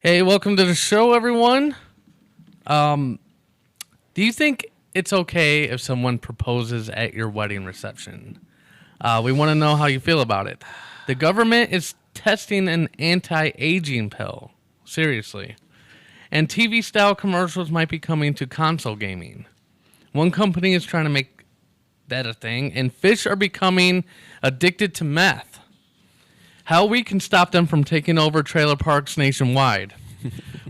Hey, welcome to the show, everyone. Do you think it's okay if someone proposes at your wedding reception? We want to know how you feel about it. The government is testing an anti-aging pill. Seriously. And TV-style commercials might be coming to console gaming. One company is trying to make that a thing, and fish are becoming addicted to meth. How we can stop them from taking over trailer parks nationwide.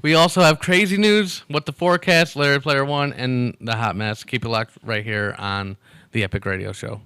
We also have crazy news, Wtforecast, Larry Player One, and the hot mess. Keep it locked right here on the Epic Radio Show.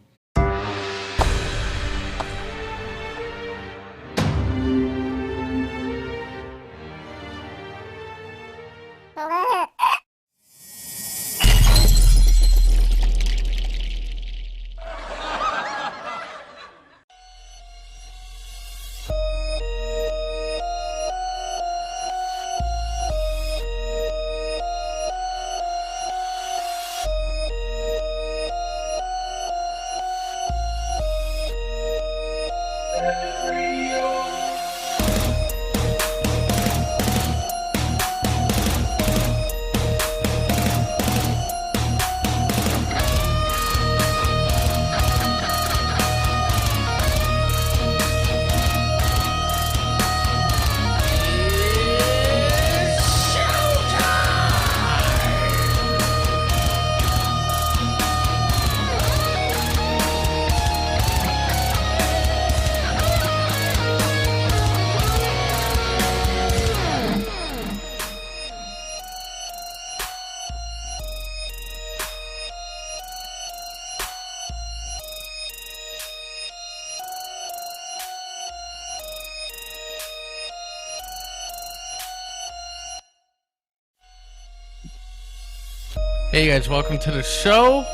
Hey guys, welcome to the show.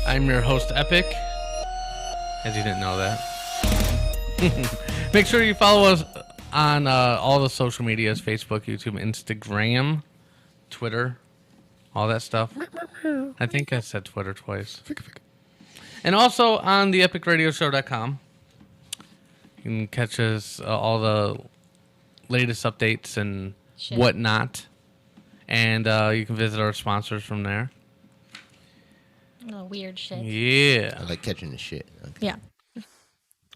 I'm your host, Epic, as you didn't know that. Make sure you follow us on all the social medias, Facebook, YouTube, Instagram, Twitter, all that stuff. I think I said Twitter twice. And also on the epicradioshow.com. You can catch us all the latest updates and whatnot. And you can visit our sponsors from there. Oh, weird shit. Yeah. I like catching the shit. Okay. Yeah.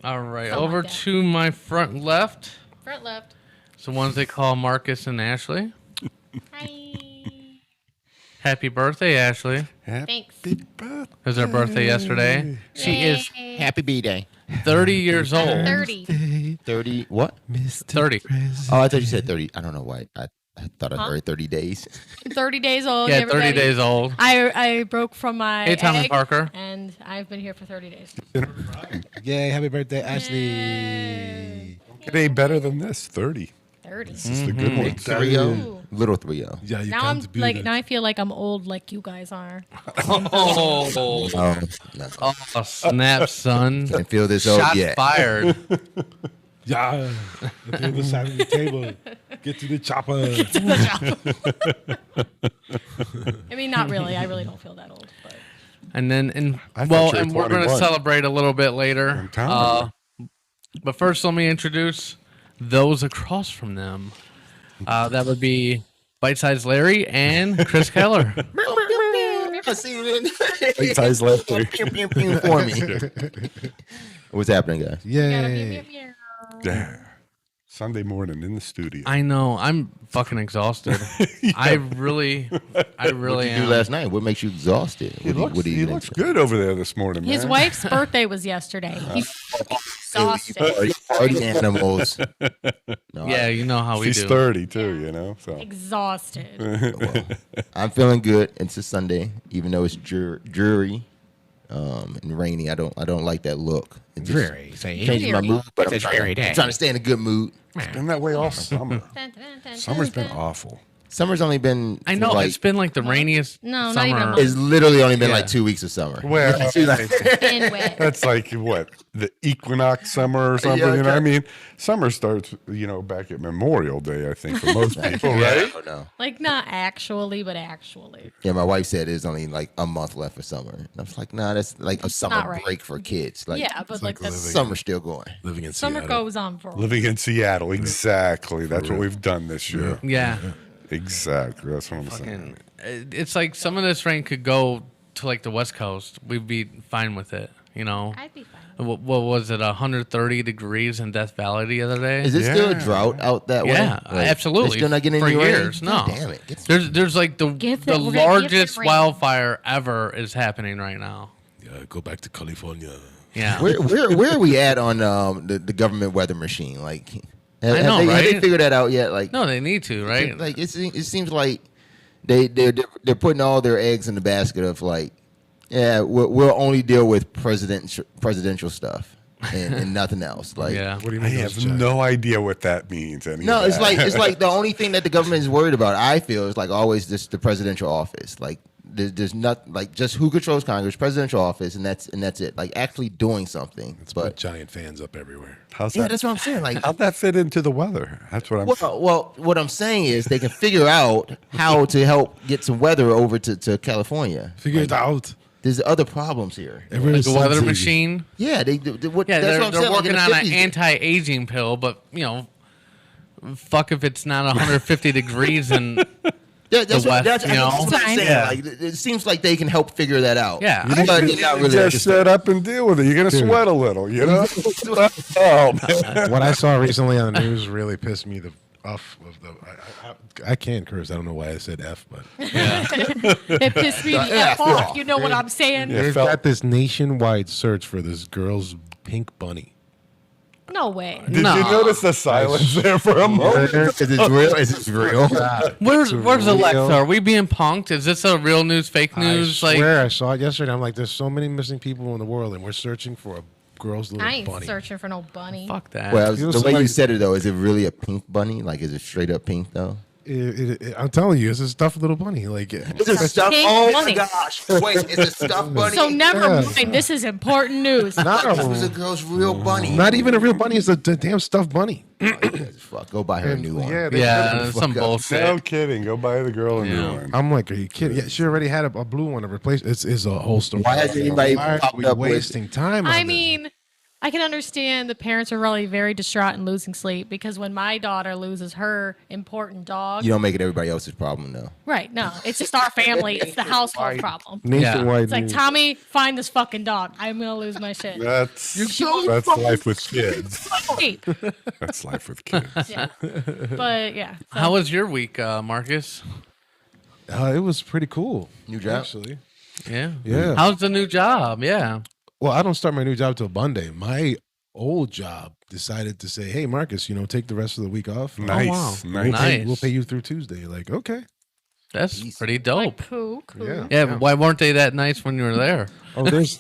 All right. Something Over like that. to my front left. Front left. It's the ones they call Marcus and Ashley. Hi. Happy birthday, Ashley. Thanks. It was her birthday yesterday. She is Yay. Happy B-Day. 30 years old. 30. 30, what? 30. Oh, I thought you said 30. I don't know why. I thought I heard 30 days. 30 days old. Yeah, everybody. 30 days old. I broke from my Hey, Tom and egg, Parker. and I've been here for 30 days. Yay, happy birthday, Ashley. It ain't better than this. 30. 30. This is the good one. 3-0. Little 3-0. Yeah, you Now can't I'm beat like it. now I feel like I'm old like you guys are. Oh, No. oh snap, son. Can't feel this old Shot yet. fired. Yeah. At the other side of the table. Get to the chopper. I mean, not really. I really don't feel that old. But And then, I thought you were and we're going to 21. celebrate a little bit later. I'm telling But first, let me introduce those across from them. That would be Bite Size Larry and Chris Keller. I see you Big size left there. for me. What's happening, guys? Yay. Yeah. Sunday morning in the studio. I know. I'm fucking exhausted. I really What you am. do last night? What makes you exhausted? He What do you looks good over there this morning, man. his wife's birthday was yesterday. He's exhausted. Party animals. No, Yeah, you know how we She's do. 30 too, you know. So Exhausted. well, I'm feeling good. It's a Sunday, even though it's dreary and rainy. I don't like that look. It just Dreary. Say changes my Dreary. mood, but I'm It's a dreary day. trying to stay in a good mood. it's been that way all summer. Summer's been awful. Summer's only been. I know like, it's been like the rainiest No, not summer. even a month. It's literally only been Yeah. like 2 weeks of summer. Well, And wet. that's like what, the equinox summer or something. Yeah, You know, okay. I mean, summer starts, back at Memorial Day, I think, for most people, right? Oh, no. Like not actually, but actually. Yeah, my wife said there's only like a month left for summer. And I was like, nah, that's like a summer not right. break for kids. Like, Yeah, but like like the summer's still going. Living in summer Seattle. goes on for. Living in Seattle, exactly. That's what we've done this year. Yeah. Exactly. That's what I'm saying. And it's like some of this rain could go to like the West Coast. We'd be fine with it, you know. I'd be fine. What was it? 130 degrees in Death Valley the other day. Is it still a Yeah. drought out that way? Yeah, Like, absolutely. They're still not getting for any rain? years. No, God damn it. There's like the We're gonna give them largest rain. wildfire ever is happening right now. Yeah, go back to California. Yeah, Where are we at on the government weather machine? Like, have, I know, have they right? figured that out yet? Like, no, they need to, right? Like it seems like they're putting all their eggs in the basket of like, yeah, we'll only deal with presidential stuff and nothing else. Like, Yeah. What do you I mean? have no idea what that means. no, it's like the only thing that the government is worried about. I feel is like always just the presidential office. Like there's not like just who controls Congress, presidential office, and that's it. Like actually doing something. It's But put giant fans up everywhere. How's yeah, that? that's what I'm saying. Like, How'd that fit into the weather? That's what I'm saying. well, what I'm saying is they can figure out how to help get some weather over to California. Figure it out. There's other problems here. Everyone's The weather sensitive. machine. Yeah, Yeah, that's they're what I'm saying. Like, working in the on an 50s, anti-aging pill, but you know, fuck if it's not 150 degrees and that's the what, West, that's you know? what I'm saying. Yeah. Like, it seems like they can help figure that out. Yeah. But it's not really Just shut up and deal with it. You're gonna sweat a little, you know. Oh, man. What I saw recently on the news really pissed me the off of the. I can't curse. I don't know why I said F, but It pissed me the F off. You know what I'm saying? Yeah. they've felt- got this nationwide search for this girl's pink bunny. No way. Did No. you notice the silence there for a moment? Is it real? Is it real? Where's real. Alexa? Are we being punked? Is this a real news, fake news? I swear I saw it yesterday. I'm like, there's so many missing people in the world, and we're searching for a girl's little I ain't bunny. searching for no bunny. fuck that. Well, You know, the way you somebody- said it though, is it really a pink bunny? Like, is it straight up pink though? I'm telling you, it's a stuffed little bunny. Like, Is it a stuffed? pink Oh bunny. my gosh! Wait, it's a stuffed bunny. So never Yeah. mind. This is important news. not This was a a, girl's real bunny. not even a real bunny. It's a damn stuffed bunny. Fuck, go buy her a new one. Yeah, yeah, some fuck up. bullshit. No kidding. Go buy the girl a new Yeah. one. I'm like, are you kidding? Yeah, she already had a blue one to replace. It's a whole story. Why hasn't anybody Why are popped we up with- wasting time? On I this? mean, I can understand the parents are really very distraught and losing sleep because when my daughter loses her important dog, You don't make it everybody else's problem though. right? No, it's just our family. It's the household problem. nationwide. It's like news. Tommy, find this fucking dog. I'm gonna lose my shit. That's life with kids. Sleep. That's life with kids. Yeah. But yeah. so- How was your week, Marcus? It was pretty cool. New job? actually. Yeah. Yeah. How's the new job? Yeah. Well, I don't start my new job till Monday. My old job decided to say, "Hey, Marcus, take the rest of the week off. Nice, wow. nice. Nice. We'll pay you through Tuesday." Like, okay. That's Jeez. pretty like, dope. cool. Yeah. Yeah, but why weren't they that nice when you were there? Oh, there's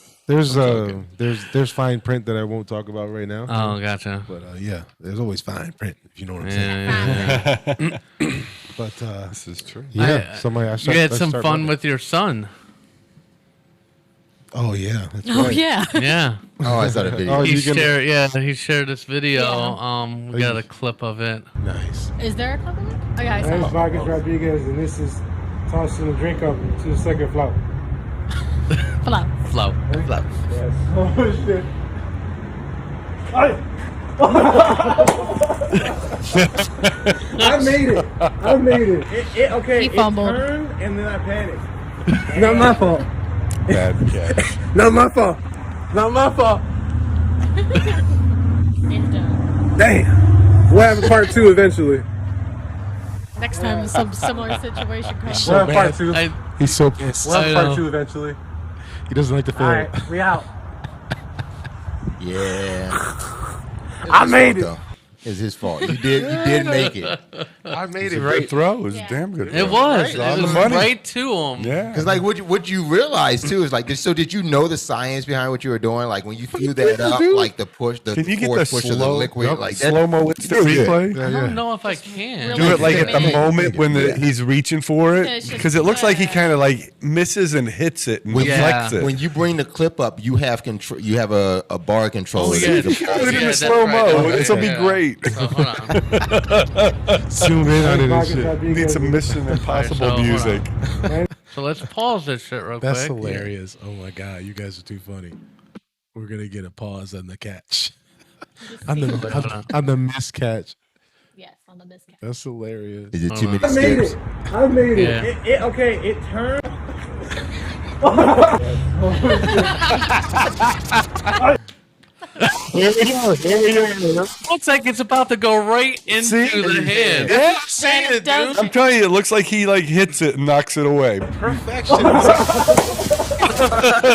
fine print that I won't talk about right now. Oh, gotcha. But yeah, there's always fine print if you know what I'm saying. Yeah. But This is true. yeah, I- somebody I You start, had I some start fun Monday. with your son. Oh yeah, that's Oh right. yeah. Yeah. Oh, I saw the video. Oh, He you gonna- shared. Yeah, he shared this video. Yeah. We got a clip of it. Nice. Is there a couple? Oh yeah, I My name is saw. Marcus Rodriguez, and this is tossing the drink up to the second floor. Hello. Flow. Yes. Oh shit. I made it. I made it. Okay. He fumbled. It turned and then I panicked. Not my fault. Bad cat. Not my fault. Not my fault. And Damn. We'll have a part two eventually. next time some similar situation comes. We'll have part two. He's so pissed. We'll have I part know. two eventually. He doesn't like to feel All it. right, we out. Yeah. I made it. Though. It's his fault. You did make it. I made It's it a right. good throw. It was Yeah. a damn good It throw. was. Right. On It the was money. right to him. Yeah. Because like what you realize too is like so did you know the science behind what you were doing? Like when you threw that up, like the push, the Can you get force the push of the slow, liquid, like that. slow-mo instant Do it. replay? I don't know if I can. really Do it like at the Make it. moment when he's reaching for Yeah, it, it's just- because it looks like he kind of like misses and hits it and When, deflects it. when you bring the clip up, you have control. You have a bar controller. Oh, that yeah. you can Put pause it in the that's slow mo. right. This will be Yeah. great. So, hold on. Zoom in on it and Marcus, shit. how big Need is some it? Mission Impossible hold on. music. So let's pause this shit real That's quick. hilarious. Oh my god, you guys are too funny. We're gonna get a pause on the catch. on the miscatch. Yes, on the miscast. That's hilarious. Is it too many I made skips? it. I made it. Yeah. Okay, it turned. Here we go. Looks like it's about to go right into the head. Yeah, And it does. I'm telling you, it looks like he like hits it and knocks it away. Perfection.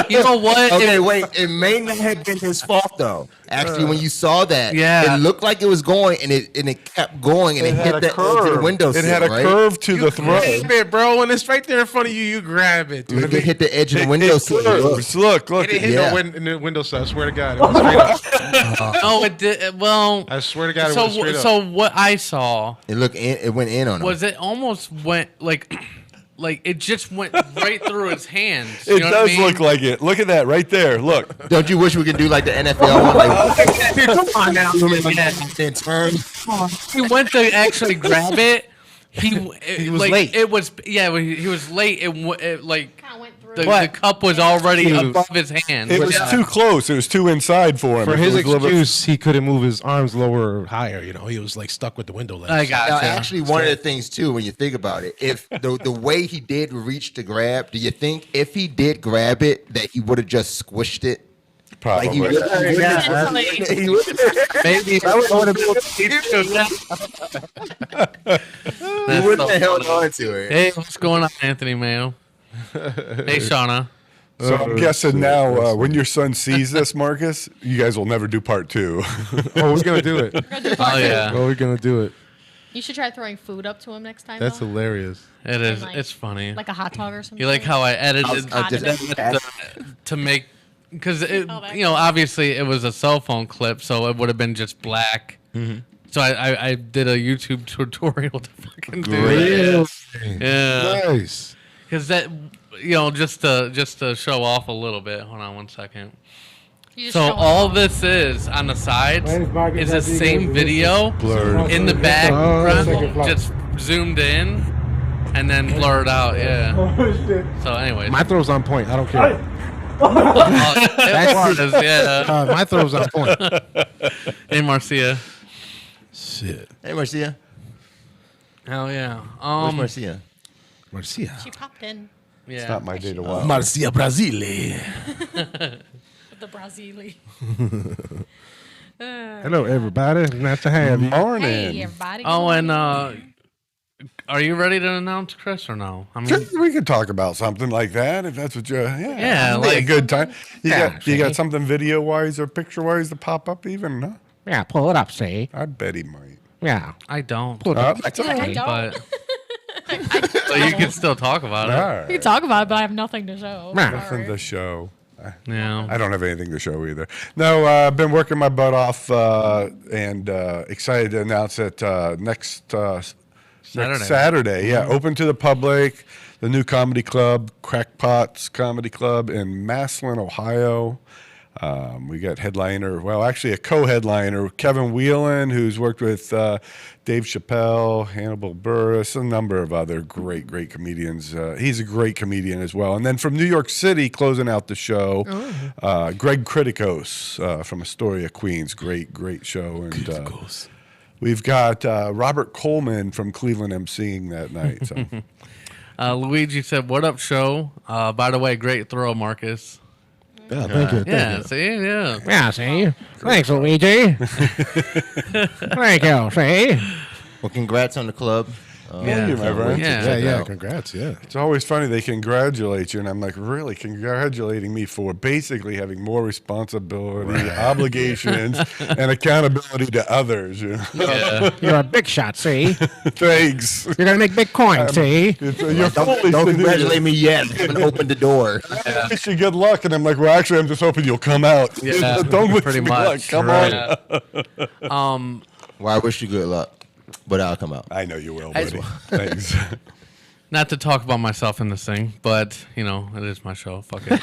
You know what? Okay, wait. It may not have been his fault though. Actually, when you saw that, Yeah. it looked like it was going, and it kept going, and it, had hit a the edge of the curve. window. It had a right? curve to the throw. Grab it, bro. When it's right there in front of you, you grab it, dude. It hit the edge of the It windowsill. curves. Look. It didn't hit Yeah. no in the windowsill. I swear to God, it was straight up. No, it did. Well, I swear to God, it was straight up. so what I saw It went in on him. was it almost went like it just went right through his hands. It You know what I does mean? look like it. Look at that right there. Look. Don't you wish we could do like the NFL one? Like, come on now, Yeah. then turn. He went to actually grab it. He was like, late. It was he was late. It like Kind of went through. the cup was already He was- above his hand. It was too close. It was too inside for him. For It his was a little bit- excuse, he couldn't move his arms lower or higher. You know, he was like stuck with the window ledge. I got Now, you. actually, one of the things too, when you think about it, if the way he did reach to grab, do you think if he did grab it, that he would have just squished it? Probably. Like he would Mentally. Maybe that was one of he wouldn't have held on to it. Hey, what's going on, Anthony Mayo? Hey, Shauna. So I'm guessing now, when your son sees this, Marcus, you guys will never do part 2. Oh, we're gonna do it. Oh yeah, Oh, we're gonna do it. You should try throwing food up to him next time. That's though. hilarious. it is. Like- It's funny. Like a hot dog or something. You like how I edited I'll just- to make because Oh, that's obviously it was a cell phone clip, so it would have been just black. So I did a YouTube tutorial to fucking do it. Yeah, Nice. because that just to show off a little bit. Hold on one second. You just So show all off. this is on the sides My name's Marcus, is the I think same it's- video Blurred. in the back, Oh, second flight. just zoomed in and then blurred out. Yeah. Oh shit. So anyways, My throw's on point. I don't care. it was, yeah. My throw's on point. Hey Marcia. Shit. Hey, Marcia. Hell yeah. Where's Marcia? Marcia. She popped in Yeah. It's not my day to watch. Marcia Brasile. with the Brazili. Hello, everybody. Nice to have you. Morning. Hey, everybody. Oh, good and morning. are you ready to announce Chris or no? I mean, We could talk about something like that if that's what you're. Yeah, Yeah, it'd be a like- good time. Yeah, You got something video wise or picture wise to pop up even? Huh? Yeah, pull it up, see? I bet he might. Yeah. I don't. Pull it up. That's I okay. don't. But so you can still talk about All it. right. We can talk about it, but I have nothing to show. Nah. Nothing Sorry. to show. Yeah. I don't have anything to show either. No, I've been working my butt off and excited to announce that next Saturday, yeah, open to the public, the new comedy club, Crackpots Comedy Club in Massillon, Ohio. We got actually a co-headliner, Kevin Whelan, who's worked with Dave Chappelle, Hannibal Buress, a number of other great comedians. He's a great comedian as well. And then from New York City, closing out the show, Greg Kritikos from Astoria, Queens. Great show. And we've got Robert Coleman from Cleveland emceeing that night. So. Luigi said, "What up, show?" By the way, great throw, Marcus. Yeah, thank you. Yeah. See. Yeah. Yeah, see? Thanks, Luigi. Thank you, see? Well, congrats on the club. Thank you, my friend. Yeah. Congrats. Yeah. It's always funny. They congratulate you, and I'm like, really congratulating me for basically having more responsibility, obligations, and accountability to others. You know? Yeah. You're a big shot, see? Thanks. You're gonna make big coin, see? You're foolish. Don't congratulate me yet. I haven't opened the door. I wish you good luck, and I'm like, well, actually, I'm just hoping you'll come out. Yeah, Don't wish pretty me luck. much. Come Right. on. Well, I wish you good luck, but I'll come out. I know you will, buddy. Thanks. Not to talk about myself in this thing, but you know, it is my show. Fuck it.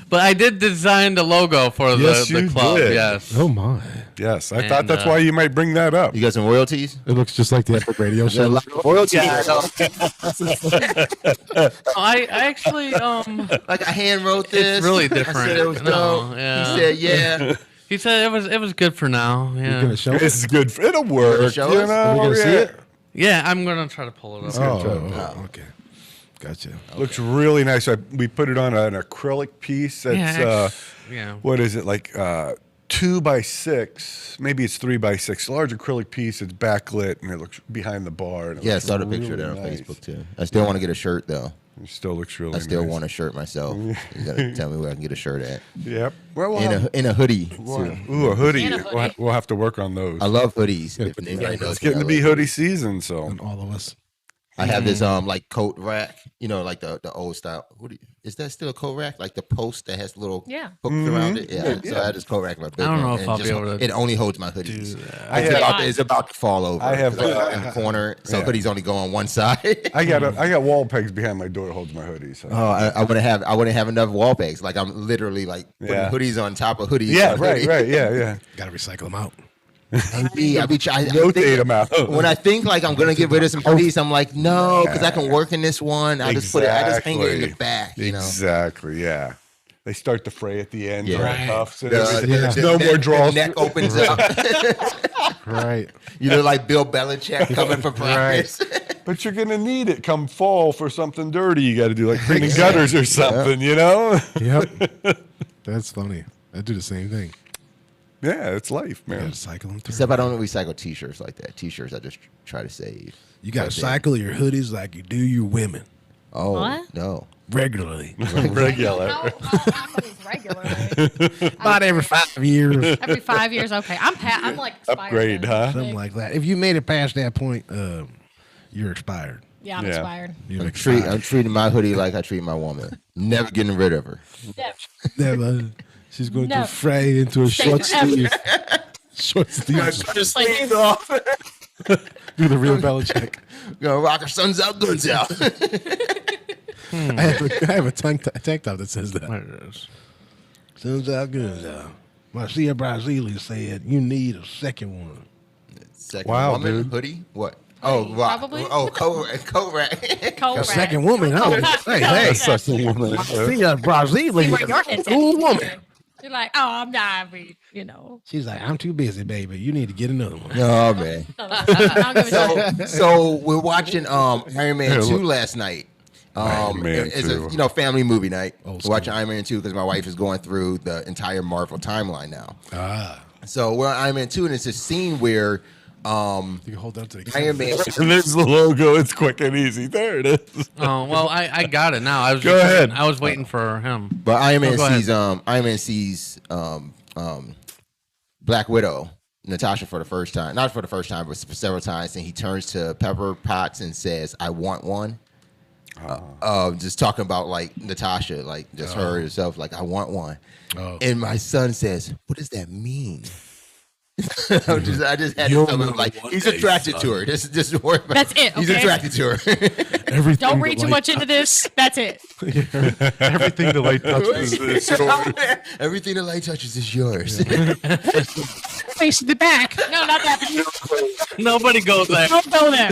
But I did design the logo for Yes, the you club. did. Yes. Oh my! Yes, I And, thought that's why you might bring that up. You got some royalties? It looks just like the Epic Radio Got a Show. lot of royalties. I actually Like I hand wrote this. It's really I different. said it was No, dope. yeah. He said, "Yeah." he said it was good for now. You're Yeah. gonna show us? This is good. It'll work. show You us? know? Are we gonna see it? Yeah, I'm gonna try to pull it up. Oh, okay. Gotcha. Looks really nice. We put it on an acrylic piece. That's Yeah. what is it, like 2x6? Maybe it's 3x6. Large acrylic piece. It's backlit, and it looks behind the bar. And it Yeah, I looks saw the picture of that on really nice. Facebook too. I still want to get a shirt though. It still looks really I still nice. want a shirt myself. You gotta tell me where I can get a shirt at. Yep. Well, In a hoodie too. ooh, a hoodie. And a hoodie. We'll have to work on those. I love hoodies. If anybody knows It's getting me, to I be love hoodie season, so And all of us. I have this like coat rack, like the old style. Is that still a coat rack? Like the post that has little Yeah. hooks around it. Yeah. So I had this coat rack in my bedroom. don't know if and I'll be able to It only holds my hoodies. I It's have- about, it's about to fall over. I have, 'cause I got it in the corner, so yeah. hoodies only go on one side. I got wall pegs behind my door that holds my hoodies. So. Oh, I wouldn't have enough wall pegs. Like I'm literally like putting Yeah. hoodies on top of hoodies. Yeah, on right, hoodies. yeah. Got to recycle them out. I be trying. Rotate them out. When I think like I'm gonna get rid of some hoodies, I'm like, no, because I can work in this one. I just hang it in the back. Exactly, yeah. They start to fray at the end. Yeah. Yeah. Right. Cuffs and The- everything. the- There's the no neck- more draws. The neck opens up. Right. You look like Bill Belichick coming from practice. But you're gonna need it come fall for something dirty. You got to do like cleaning gutters or something, you know? Yep. That's funny. I do the same thing. Yeah, it's life, You man. got to cycle them through. Except I don't recycle T-shirts like that. T-shirts I just try to save. You got to Right there. cycle your hoodies like you do your women Oh What? no. regularly. Regular. How is regularly? About every 5 years, Every 5 years. Okay, I'm like expired Upgrade, then. huh? something like that. If you made it past that point, you're expired. Yeah, I'm Yeah. expired. You're I'm expired. treating my hoodie like I treat my woman. Never getting rid of her. Never. She's going No. to fray into a short forever. sleeve. Short sleeve. Just sleeves off. Do the real Belichick. Gonna rock her suns out, guns out. I have a tank top that says that. There it is. Suns out, guns out. Marcia Brazili said, you need a second one. Second Wow, woman dude. hoodie. What? Oh, rock. Probably. Oh, coat rack. Cold A rack. second woman, huh? Hey, hey. That's such a woman. Marcia Brazili Where your is head's a cool at. woman. You're like, oh, I'm not, you know. She's like, I'm too busy, baby. You need to get another one. Oh man. I don't give a shit. So we're watching Iron Man 2 last night. Iron Man It's 2. a family movie night. Old We're watching Iron Man 2 because my wife is going through the entire Marvel timeline now. Ah. So we're on Iron Man 2 and it's a scene where You can hold that to the Iron Man And there's the logo. It's quick and easy. There it is. Oh well, I got it now. I was Go ahead. I was waiting for him. But Iron Man go ahead. sees Black Widow, Natasha for the first time. Not for the first time, but for several times. And he turns to Pepper Potts and says, I want one. Just talking about like Natasha, like just her herself, like I want one. Oh. And my son says, what does that mean? I just had to tell him like he's attracted to her. Just worry about That's it, He's okay? attracted to her. Everything Don't read that too light- much into this. That's it. Everything the light touches. Everything the light touches is yours. Face the back. No, not that. Nobody goes there. Don't go there.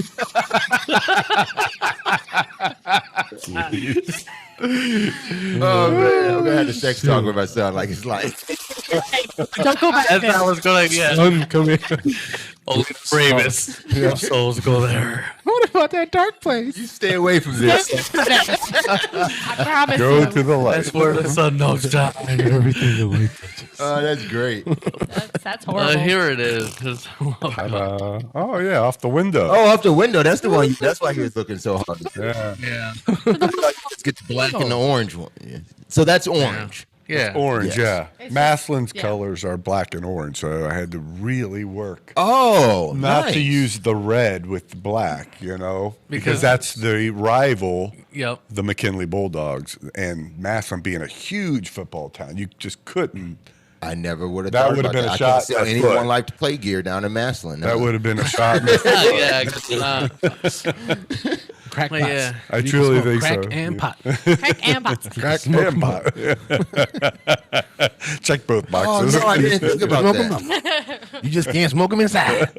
Oh man, I'm gonna have to sex talk with my son like it's like Don't go back That's there. how I was going. Yeah. Son, come here. Only the bravest souls go there. What about that dark place? You stay away from this. I promise Go you. to the light. That's where the sun knows time. Everything the way touches. Oh, that's great. That's horrible. Here it is. Just- Ta-da. Oh yeah, off the window. Oh, off the window. That's the one. That's why he was looking so hard. Yeah. yeah. Let's get the black and the orange one. Yeah. So that's orange. Yeah. Orange, Yes. yeah. It's Maslin's yeah. colors are black and orange, so I had to really work Oh, not nice. to use the red with the black, you know, because Because- that's the rival, Yep. the McKinley Bulldogs, and Maslin being a huge football town, you just couldn't. I never would have. That thought would have about been a that. I shot couldn't sell in the anyone foot. like to play gear down in Maslin. That would have been a shot. Yeah. Crack Well, pots. yeah. I You can truly smoke think crack so. and pot. Crack and box. Crack and pot. Check both Oh boxes. no, I didn't think about Smoke 'em that. up. You just can't smoke them inside.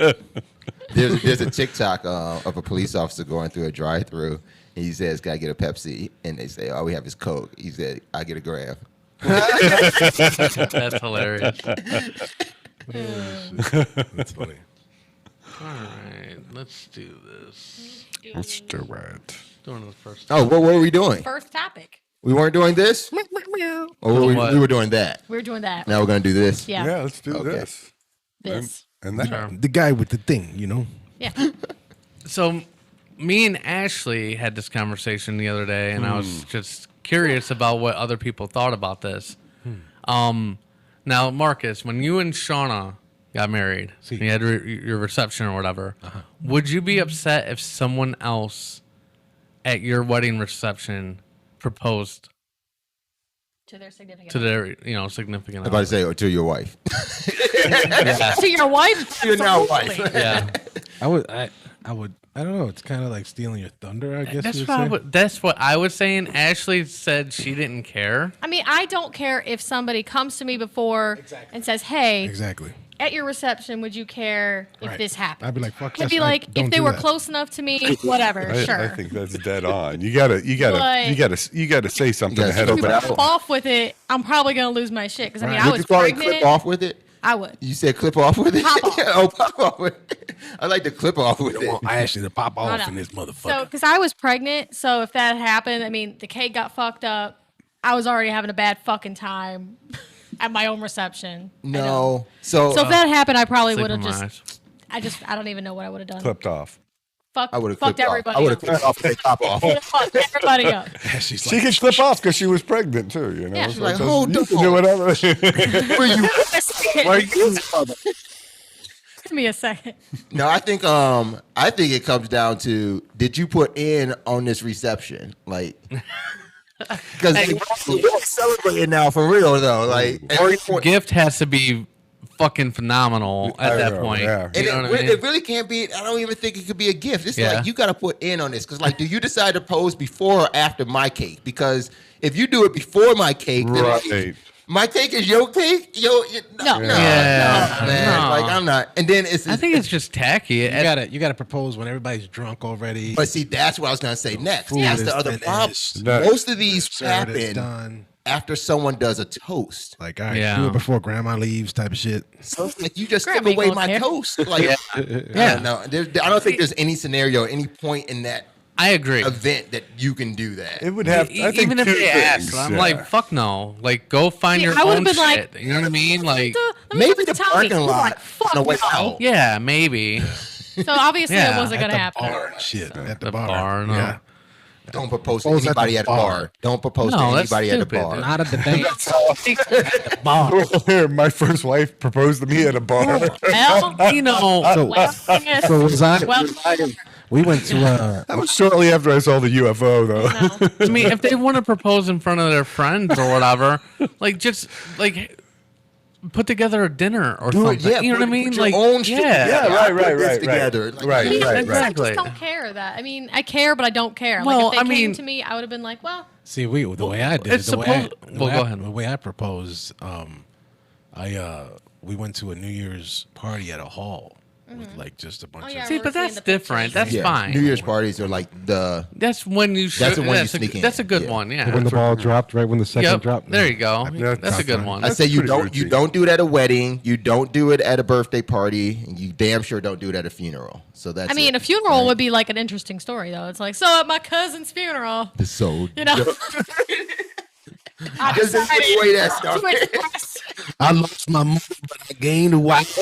There's a TikTok of a police officer going through a drive-through, and he says, "Gotta get a Pepsi," and they say, "All we have is Coke." He said, "I get a gram." That's hilarious. That's funny. All right. Let's do this. Let's do it. Doing the first. Oh, what were we doing? First topic. We weren't doing this, or were What? we were doing that. We were doing that. Now we're gonna do this. Yeah. Yeah, let's do Okay. this. This. And that. Sure. The guy with the thing, you know. Yeah. So, me and Ashley had this conversation the other day, and I was just curious about what other people thought about this. Now, Marcus, when you and Shauna got married, See. you had your reception or whatever, would you be upset if someone else at your wedding reception proposed To their significant to their, significant I'm about to say, or to your wife. To your wife? Your now Absolutely. wife. Yeah, I would. I don't know. It's kind of like stealing your thunder. I guess that's you would what I say. would, that's what I was saying. Ashley said she didn't care. I mean, I don't care if somebody comes to me before and says, "Hey, Exactly. at your reception, would you care if Right. this happened?" I'd be like, fuck I'd yes, be I like, don't if they do were that. close enough to me, whatever, sure. I think that's dead on. You But- gotta say something You gotta ahead scope of it time. out. Flip off with it, I'm probably gonna lose my shit because I mean, I Would was you call it pregnant. clip off with it? I would. You said clip off with it? Pop off. Oh, pop off with it. I like to clip off with I it. want Ashley to pop off no. in this So, motherfucker. because I was pregnant, so if that happened, I mean, the cake got fucked up. I was already having a bad fucking time at my own reception. I know. No. So, So if that happened, I probably Sleep would have in my just. eyes. I don't even know what I would have done. Clipped off. Fuck, I would have fucked clipped off. everybody. I would have up. clipped off and say pop off. Fucked everybody up. She's She like, could slip off because she was pregnant too. You know, Yeah, she's So like, just- hold you the can do whatever. Where you? Give me a second. No, I think it comes down to, did you put in on this reception? Like, because we're celebrating now for real though. Like, at Or this point- gift has to be fucking phenomenal at I that know, point. yeah. And You it, know what I mean? it really can't be. I don't even think it could be a gift. It's Yeah. like you got to put in on this because, like, do you decide to pose before or after my cake? Because if you do it before my cake, then like, Right. my cake is your cake. No. No, Yeah. man. No. Like I'm not. And then it's. I think it's just tacky. you gotta propose when everybody's drunk already. But see, that's what I was gonna say next. Food That's is the other problem. finished. No. Most of these Served is happen done. after someone does a toast. Like, all right, Yeah. do it before grandma leaves, type of shit. So it's like you just Grandma took away ain't my gonna care. toast. Like, Yeah. I don't know. I don't think there's any scenario, any point in that I agree. event that you can do that. It would have. I think Even if two they ask, things, I'm yeah. like, fuck no. Like, go find See, your I would've own been shit. like, You know what I mean? Like, Maybe the Tell me. parking You're lot like, fuck on the way no. out. yeah, maybe. So obviously Yeah, it wasn't At gonna the happen. bar, shit. At the The bar. bar, no. Yeah. Don't propose to Propose at the anybody at a bar. bar. Don't propose No, to that's anybody at a stupid. bar. Not at the dance. My first wife proposed to me at a bar. Well, You know, well, yes. So was I? Well, We went to That was shortly after I saw the UFO, though. I mean, if they want to propose in front of their friends or whatever, like, just, like, put together a dinner or Do something. it, yeah. You know what I put mean? your like, own shit yeah. together. Yeah, I right, put this right. together. Like, Right, I mean, right, I exactly. just don't care that. I mean, I care, but I don't care. Well, Like if they I came mean- to me, I would have been like, well, See, the way I did it's it, the way I, supposed- the well, way go I- ahead. the way I proposed, we went to a New Year's party at a hall, with like just a bunch Oh, yeah, of. See, we're but seeing that's the pictures. different. That's Yeah, fine. New Year's parties are like That's when you should. That's the one you that's sneak in. That's a good Yeah. one. Yeah. When the ball dropped, right when the second Yep. dropped. There you go. that's That's a good fine. one. I say you pretty routine. don't do it at a wedding. You don't do it at a birthday party, and you damn sure don't do it at a funeral. So that's. I mean, a funeral would be like an interesting story, though. It's like, so at my cousin's funeral, so you know. I Because that's the way that to started. express, I lost my mother, but I gained a wife.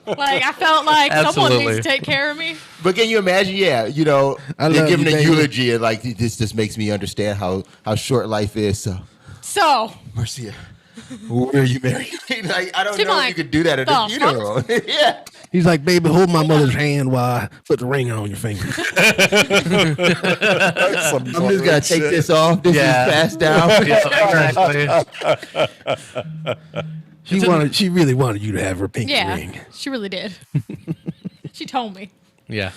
like, I felt like someone Absolutely. needs to take care of me. But can you imagine? Yeah, you know, I they're love giving you, a baby. eulogy, and like this just makes me understand how short life is. So, So, Marcia, where are you married? Like, I don't She'd be know if like, you could do that at "The a funeral. yeah. He's like, baby, hold my mother's hand while I put the ring on your finger. I'm just gonna take this off. This Yeah. is passed down. Yeah, exactly. She really wanted you to have her pinky yeah, ring. she really did. She told me Yeah.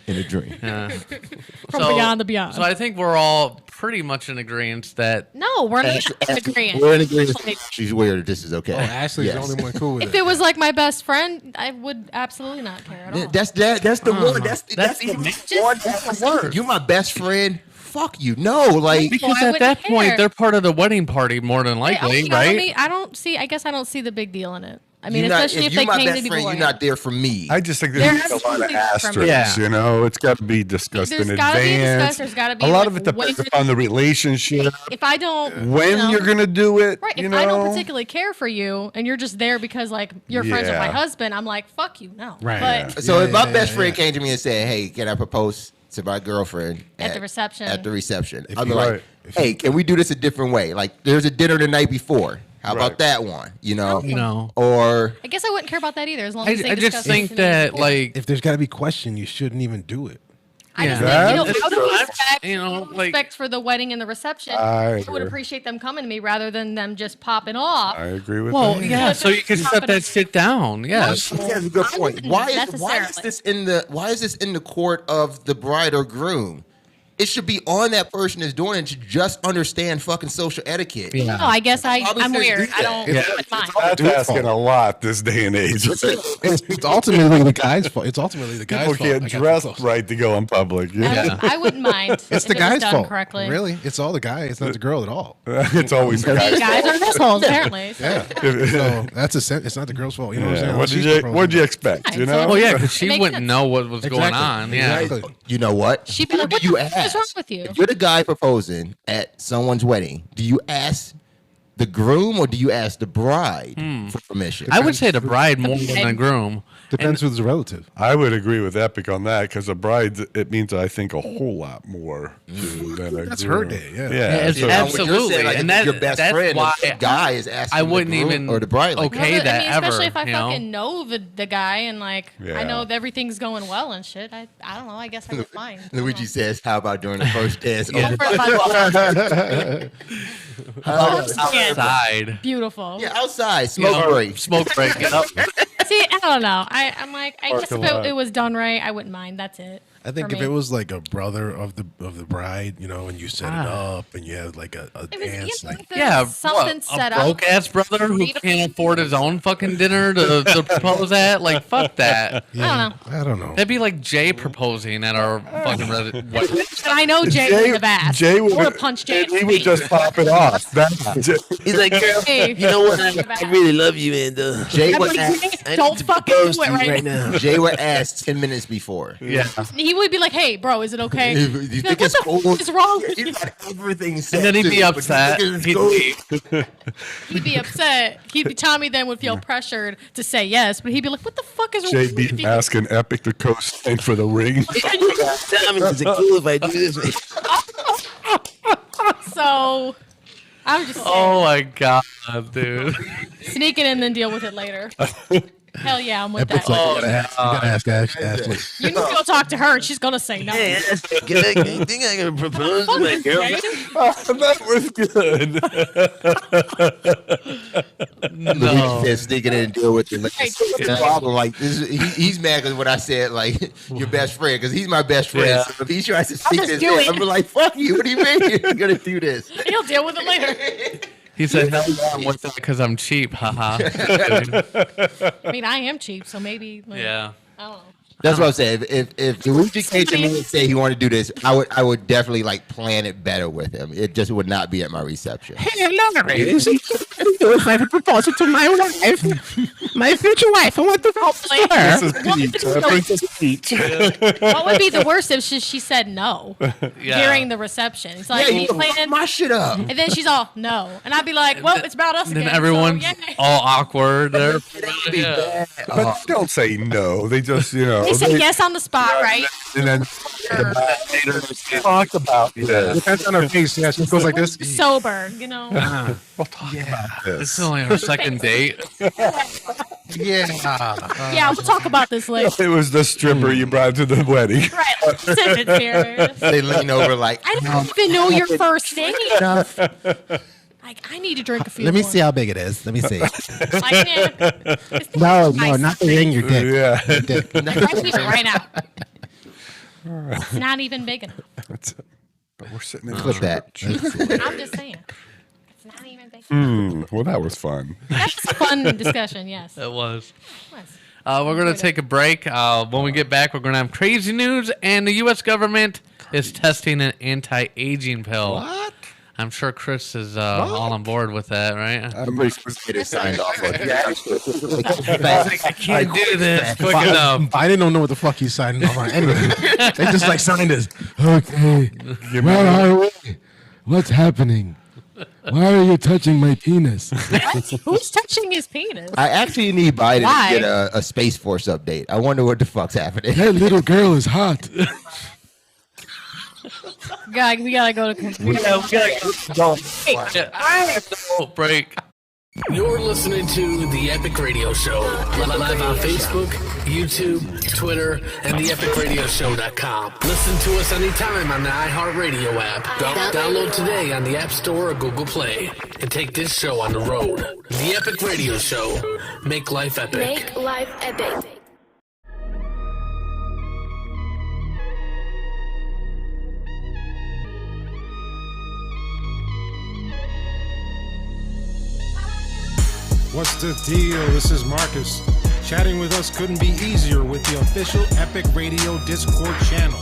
In a dream. from beyond the beyond. So I think we're all pretty much in agreement that No, we're not agreeing. We're in agreement. Like, She's weird. This is okay. Oh, Ashley's Yes. the only one cool with if it was like my best friend, I would absolutely not care at all. That's the one. That's that's even the one. That's the word. You're my best friend. Fuck you. No, like because I at that wouldn't point care. they're part of the wedding party more than Hey, likely, okay, right? I don't see. I guess I don't see the big deal in it. I mean, you're not, especially if you're they my came best to be friend, beforehand. you're not there for me. I just think There there's has a to lot of be from- asterisks. Yeah. You know, it's got to be discussed There's in gotta be advance. discussed, there's gotta be, a lot like, of it depends ways- upon the relationship, If I don't, when you know, you're gonna do it. right? You If know? I don't particularly care for you, and you're just there because like you're friends with my Yeah. husband, I'm like, fuck you, no. Right. But So if my yeah, best yeah, friend yeah. came to me and said, "Hey, can I propose to my girlfriend At the reception. At the reception, If I'd be you- like, Right. "Hey, can we do this a different way? Like, there's a dinner the night before. How Right. about that one? You know, You know. or I guess I wouldn't care about that either, as long I, as they I discuss just it think to me that before. like If there's got to be question, you shouldn't even do it. I just Yeah. think, That- out of respect, you know, like respect for the wedding and the reception, I I would agree. appreciate them coming to me rather than them just popping off. I agree with well, that. yeah, so you can shut that shit down. Yes. that's a good I point. wouldn't Why is necessarily. this in the court of the bride or groom? It should be on that person that's doing it to just understand fucking social etiquette. Yeah. No, I guess Probably I'm shouldn't weird. do I that. don't Yeah. mind. That's Dude's asking fault. a lot this day and age. It's ultimately the guy's fault. It's ultimately the guy's People fault. can't I got dress close. right to go in public. Yeah. I wouldn't mind. It's if the it was guy's done fault. correctly. Really, it's all the guy. It's not the girl at all. It's always the These guy's guys are assholes, apparently. So. Yeah. So that's it's not the girl's fault. You know what I'm saying? Yeah. Unless she's proposing. What'd you expect? Right, You so- know? Well, yeah, because she Makes wouldn't sense. know what was going Exactly. on. Yeah. Exactly. You know what? She'd be like, Who "What do you the fuck is ask? wrong with you?" If you're the guy proposing at someone's wedding, do you ask the groom or do you ask the bride for permission? I would say the bride more than the bride. groom. Depends who's the relative. I would agree with Epic on that because a bride, it means I think a whole lot more to than a That's groom. her day, yeah. Yeah, so- Now, what you're absolutely. saying, like, And if that- your best that's friend, why the guy is asking I wouldn't the groom even or the bride. Like, okay Well, that I mean, ever. especially if I you know? fucking know the guy and like I Yeah. know that everything's going well and shit. I don't know. I guess I would mind. Luigi says, "How about during the first dance?" Yeah. Outside. Beautiful. Yeah, outside, You know, smoke break. Smoke break. Get up. See, I don't know. I'm like, I guess Parking if lot. it was done right, I wouldn't mind. That's it. I think for if me. it was like a brother of the bride, you know, and you set it up and you had like a It was, dance, you know, like if there's Yeah, something what, set a up. broke ass brother who can't afford his own fucking dinner to propose at. Like, fuck that. I don't know. That'd be like Jay proposing at our fucking wedding. And I know Jay would have asked. Jay I would would have punched Jay. in the He would face. just pop it off. He's like, girl, Hey, you know what? in the back. I really love you, and Jay I'm would like, ask. I don't need to fucking propose do it to you right, right now. now. Jay would ask 10 minutes before. Yeah. He would be like, "Hey, bro, is it okay?" Do you He'd be think like, it's what the cool? fuck is wrong with you? He's got everything set. And then he'd to be you, but you upset. think it's He'd cool? leave. He'd be upset. Tommy then would feel pressured to say yes, but he'd be like, "What the fuck is wrong Jay with be you?" asking Epic to co-sign for the ring. Tommy, is it cool if I do this? So I'm just saying, Oh my god, dude. sneak it in and then deal with it later. Hell yeah, I'm with Epic's that. like, you gotta ask Ashley. You need to go talk to her. She's gonna say no. Hey, you think I can propose to my girlfriend? That was good. Luigi said sneak it in and deal with it. Like, Right. it's the problem. Like, he's mad because what I said, like, your best friend, because he's my best friend. Yeah. So if he tries to sneak just this do in, it. I'm like, fuck you. What do you mean you're going to do this? He'll deal with it later. He said, "Hell yeah, I'm with that because I'm cheap." Haha. I mean, I am cheap, so maybe. Like, Yeah. I don't know. That's what I'm saying. If Luigi came to me and said he wanted to do this, I would definitely like plan it better with him. It just would not be at my reception. Hello, ladies. If I propose it to my wife, my future wife, I want to propose to her. This is Peach. Princess Peach. What would be the worst if she said no Yeah. during the reception? It's like, Yeah, you you planning? my shit up. And then she's all, no. And I'd be like, well, it's about us Then again. everyone's so, yay. all awkward. They're, yeah. But they don't say no. They just, They say yes on the spot, right? And then talk about this. Depends on her face. Yeah, she goes like this. Sober, you know. We'll talk about This this. is only our second date. Yeah. Yeah, we'll talk about this later. It was the stripper you brought to the wedding. Right. Let's send it here. They lean over like, I don't even know your first name. Like, I need to drink a few Let me more. see how big it is. Let me see. Like, it's No, nice. not the ring, your dick. Yeah. Your dick. I see it right now. It's not even big enough. But we're sitting in clip that. I'm just saying. It's not even big enough. Well, that was fun. That's a fun discussion, yes. It was. Yes. We're going to take a break. When we get back, we're going to have crazy news, and the U.S. government is testing an anti-aging pill. What? I'm sure Chris is all on board with that, right? I'm pretty sure it signed off on I can't do this quick enough. Biden don't know what the fuck he's signing off on anyway. They just like signed this. Okay, where are we? What's happening? Why are you touching my penis? Who's touching his penis? I actually need Biden Why? to get a Space Force update. I wonder what the fuck's happening. That little girl is hot. God, we gotta go to computer. Break. You're listening to The Epic Radio Show, live on Facebook, YouTube, Twitter, and theepicradioshow.com. Listen to us anytime on the iHeartRadio app. Download today on the App Store or Google Play, and take this show on the road. The Epic Radio Show. Make life epic. Make life epic. What's the deal? This is Marcus. Chatting with us couldn't be easier with the official Epic Radio Discord channel.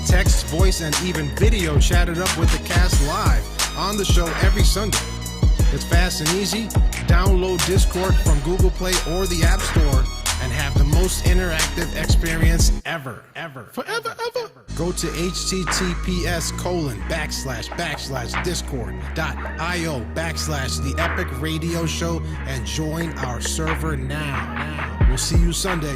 Text, voice, and even video chatted up with the cast live on the show every Sunday. It's fast and easy. Download Discord from Google Play or the App Store and have the most interactive experience ever. Forever. Go to https://discord.io/The Epic Radio Show and join our server now. We'll see you Sunday.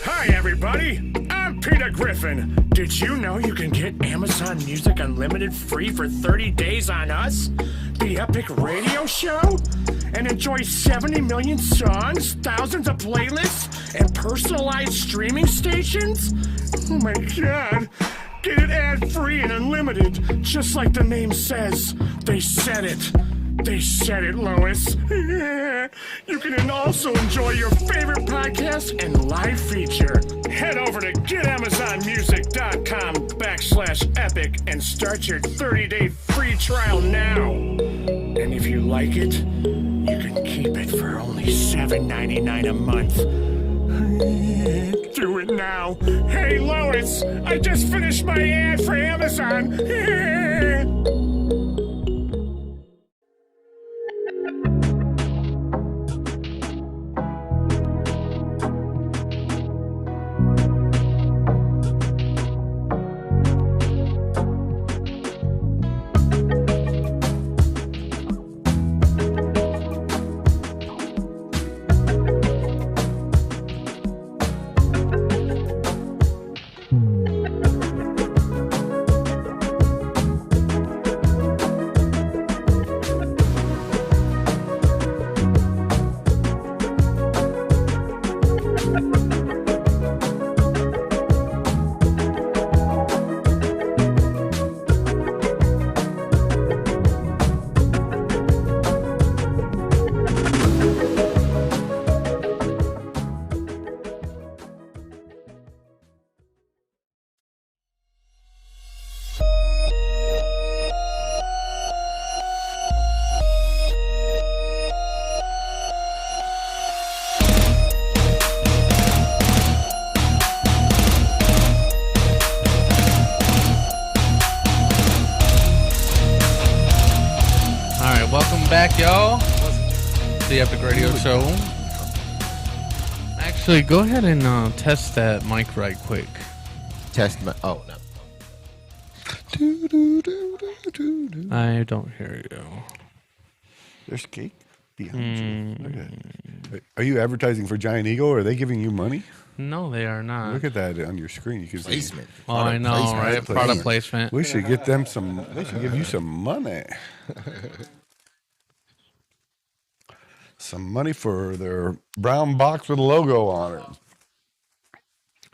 Hi, everybody. I'm Peter Griffin. Did you know you can get Amazon Music Unlimited free for 30 days on us, the Epic Radio Show, and enjoy 70 million songs, thousands of playlists, and personalized streaming stations? Oh my God. Get it ad-free and unlimited, just like the name says. They said it. They said it, Lois. You can also enjoy your favorite podcast and live feature. Head over to getamazonmusic.com/epic and start your 30-day free trial now. And if you like it, you can keep it for only $7.99 a month. Do it now. Hey, Lois, I just finished my ad for Amazon. back, y'all. The Epic Radio Show. Actually, go ahead and test that mic right quick. Test my. Oh no. I don't hear you. There's cake behind you. Okay. Are you advertising for Giant Eagle, or are they giving you money? No, they are not. Look at that on your screen. You can Placement. see. Oh, I know, right? Product placement. We should get them some. They should give you some money. Some money for their brown box with a logo on it.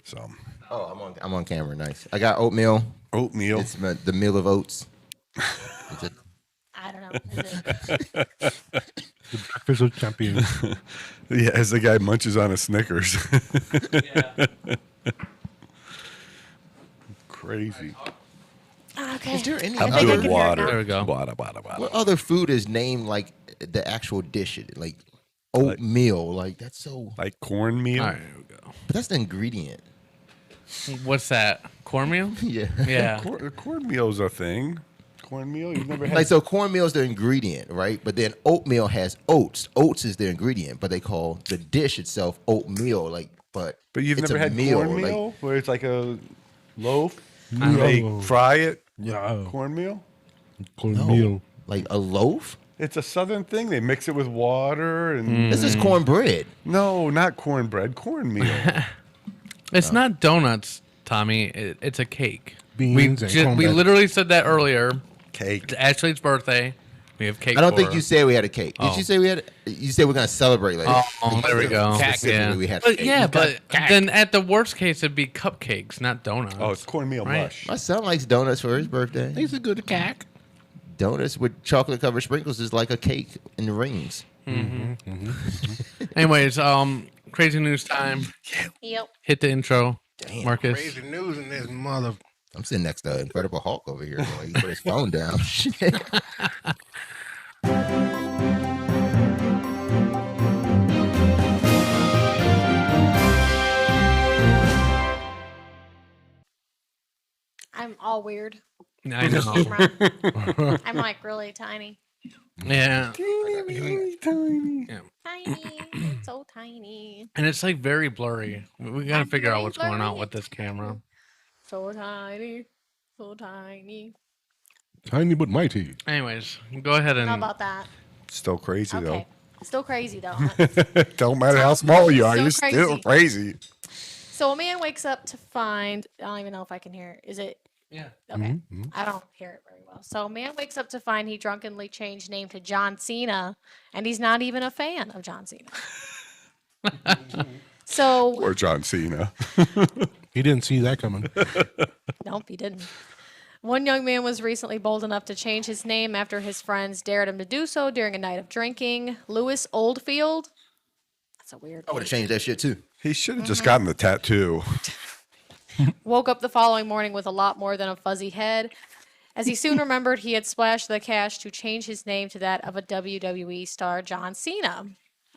So. Oh, I'm on camera. Nice. I got oatmeal. Oatmeal. It's the meal of oats. I don't know. Is it? The breakfast of champions. Yeah, as the guy munches on a Snickers. Crazy. Okay. Is there any I'm I think I doing can hear it water. now. There we go. Water. What other food is named like the actual dish? Like oatmeal. Like that's so. Like cornmeal. All right, here we go. But that's the ingredient. What's that? Cornmeal? Yeah. Yeah. Cornmeal's a thing. Cornmeal? You've never had. Like so, cornmeal is the ingredient, right? But then oatmeal has oats. Oats is the ingredient, but they call the dish itself oatmeal. Like, but you've it's never a had meal, cornmeal, where it's like a loaf. No. They fry it. Yeah. Cornmeal. Cornmeal. Like a loaf. It's a southern thing. They mix it with water and. This is cornbread. No, not cornbread. Cornmeal. It's not donuts, Tommy. It's a cake. Beans and we cornbread. literally said that earlier. Cake. It's Ashley's birthday. We have cake. I don't for think her. you said we had a cake. Did Oh. you say we had? You said we're gonna celebrate later. Oh, there we go. Specifically, Yeah. we had But cake. yeah, but then at the worst case, it'd be cupcakes, not donuts. Oh, it's cornmeal Right. mush. My son likes donuts for his birthday. He's a good cake. Donuts with chocolate covered sprinkles is like a cake in the rings. Anyways, crazy news time. Yep. Hit the intro, Damn, Marcus. Crazy news in this mother. I'm sitting next to Incredible Hulk over here. He put his phone down. I'm all weird. I know. I'm like really tiny. Yeah. Tiny. Tiny. So tiny. And it's like very blurry. We gotta I'm figure out very what's going on blurry. with this camera. So tiny. So tiny. Tiny but mighty. Anyways, go ahead and How about that? Still crazy Okay. Still crazy though. though. Don't matter how small you are, Still you're still crazy. So a man wakes up to find, I don't even know if I can hear it. Is it? Yeah. Okay. I don't hear it very well. So a man wakes up to find he drunkenly changed name to John Cena, and he's not even a fan of John Cena. So, Or John Cena. He didn't see that coming. nope, he didn't. One young man was recently bold enough to change his name after his friends dared him to do so during a night of drinking. Lewis Oldfield. That's a weird I would have changed that shit too. He should have just gotten the tattoo. Woke up the following morning with a lot more than a fuzzy head. As he soon remembered, he had splashed the cash to change his name to that of a WWE star, John Cena.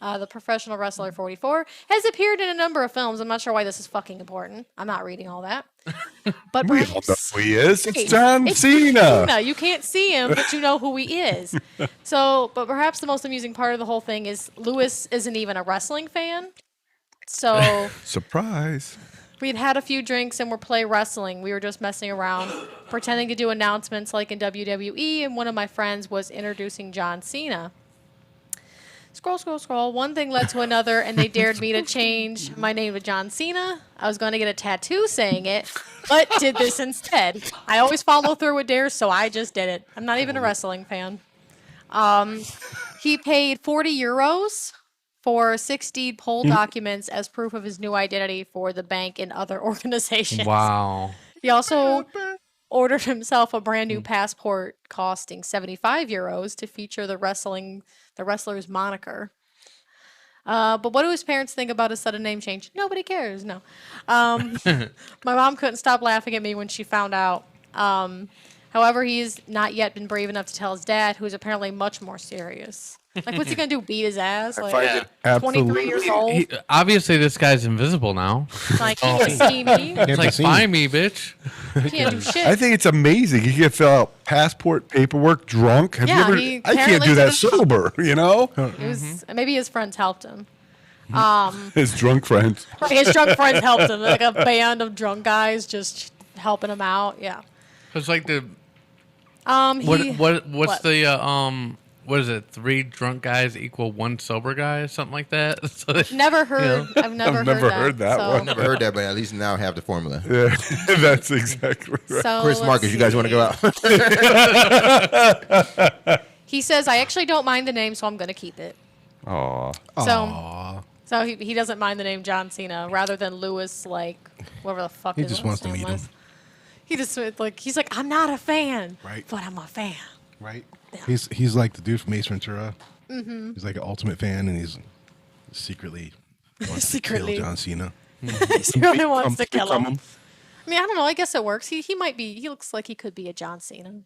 The professional wrestler 44 has appeared in a number of films. I'm not sure why this is fucking important. I'm not reading all that. But We all know perhaps- who he is. Hey, It's John it's Cena. Cena. You can't see him, but you know who he is. So, but perhaps the most amusing part of the whole thing is Lewis isn't even a wrestling fan. So Surprise. we had a few drinks and were play wrestling. We were just messing around, pretending to do announcements like in WWE, and one of my friends was introducing John Cena. Scroll. One thing led to another, and they dared me to change my name to John Cena. I was going to get a tattoo saying it, but did this instead. I always follow through with dares, so I just did it. I'm not even a wrestling fan. He paid 40 euros for 60 poll documents as proof of his new identity for the bank and other organizations. Wow. He also ordered himself a brand new passport costing 75 euros to feature the wrestler's moniker. But what do his parents think about his sudden name change? Nobody cares, no. My mom couldn't stop laughing at me when she found out. However, he's not yet been brave enough to tell his dad, who is apparently much more serious. Like, what's he gonna do? Beat his ass? Like, 23 years old. Obviously, this guy's invisible now. Like, he can see me. It's like, find me, bitch. He can't do shit. I think it's amazing. He can fill out passport paperwork drunk. Have Yeah, you he ever? I can't apparently do that did- sober. You know, It was maybe his friends helped him. his drunk friends. Like his drunk friends helped him. Like a band of drunk guys just helping him out. Yeah. It's like the What's what's the what is it? 3 drunk guys equal 1 sober guy, something like that. So that- Never heard. I've never heard that so. one. Never heard that, but at least now I have the formula. Yeah, that's exactly right. So Chris let's Marcus, you guys want to go out? He says, "I actually don't mind the name, so I'm going to keep it." Aw. So he doesn't mind the name John Cena rather than Lewis, like whatever the fuck. He his just last wants to name meet was. him. He just he's like, I'm not a fan, Right. but I'm a fan. Right. He's like the dude from Ace Ventura. Mm-hmm. He's like an ultimate fan, and he's secretly wants to kill John Cena. He really wants to kill become him. I mean, I don't know. I guess it works. He might be. He looks like he could be a John Cena.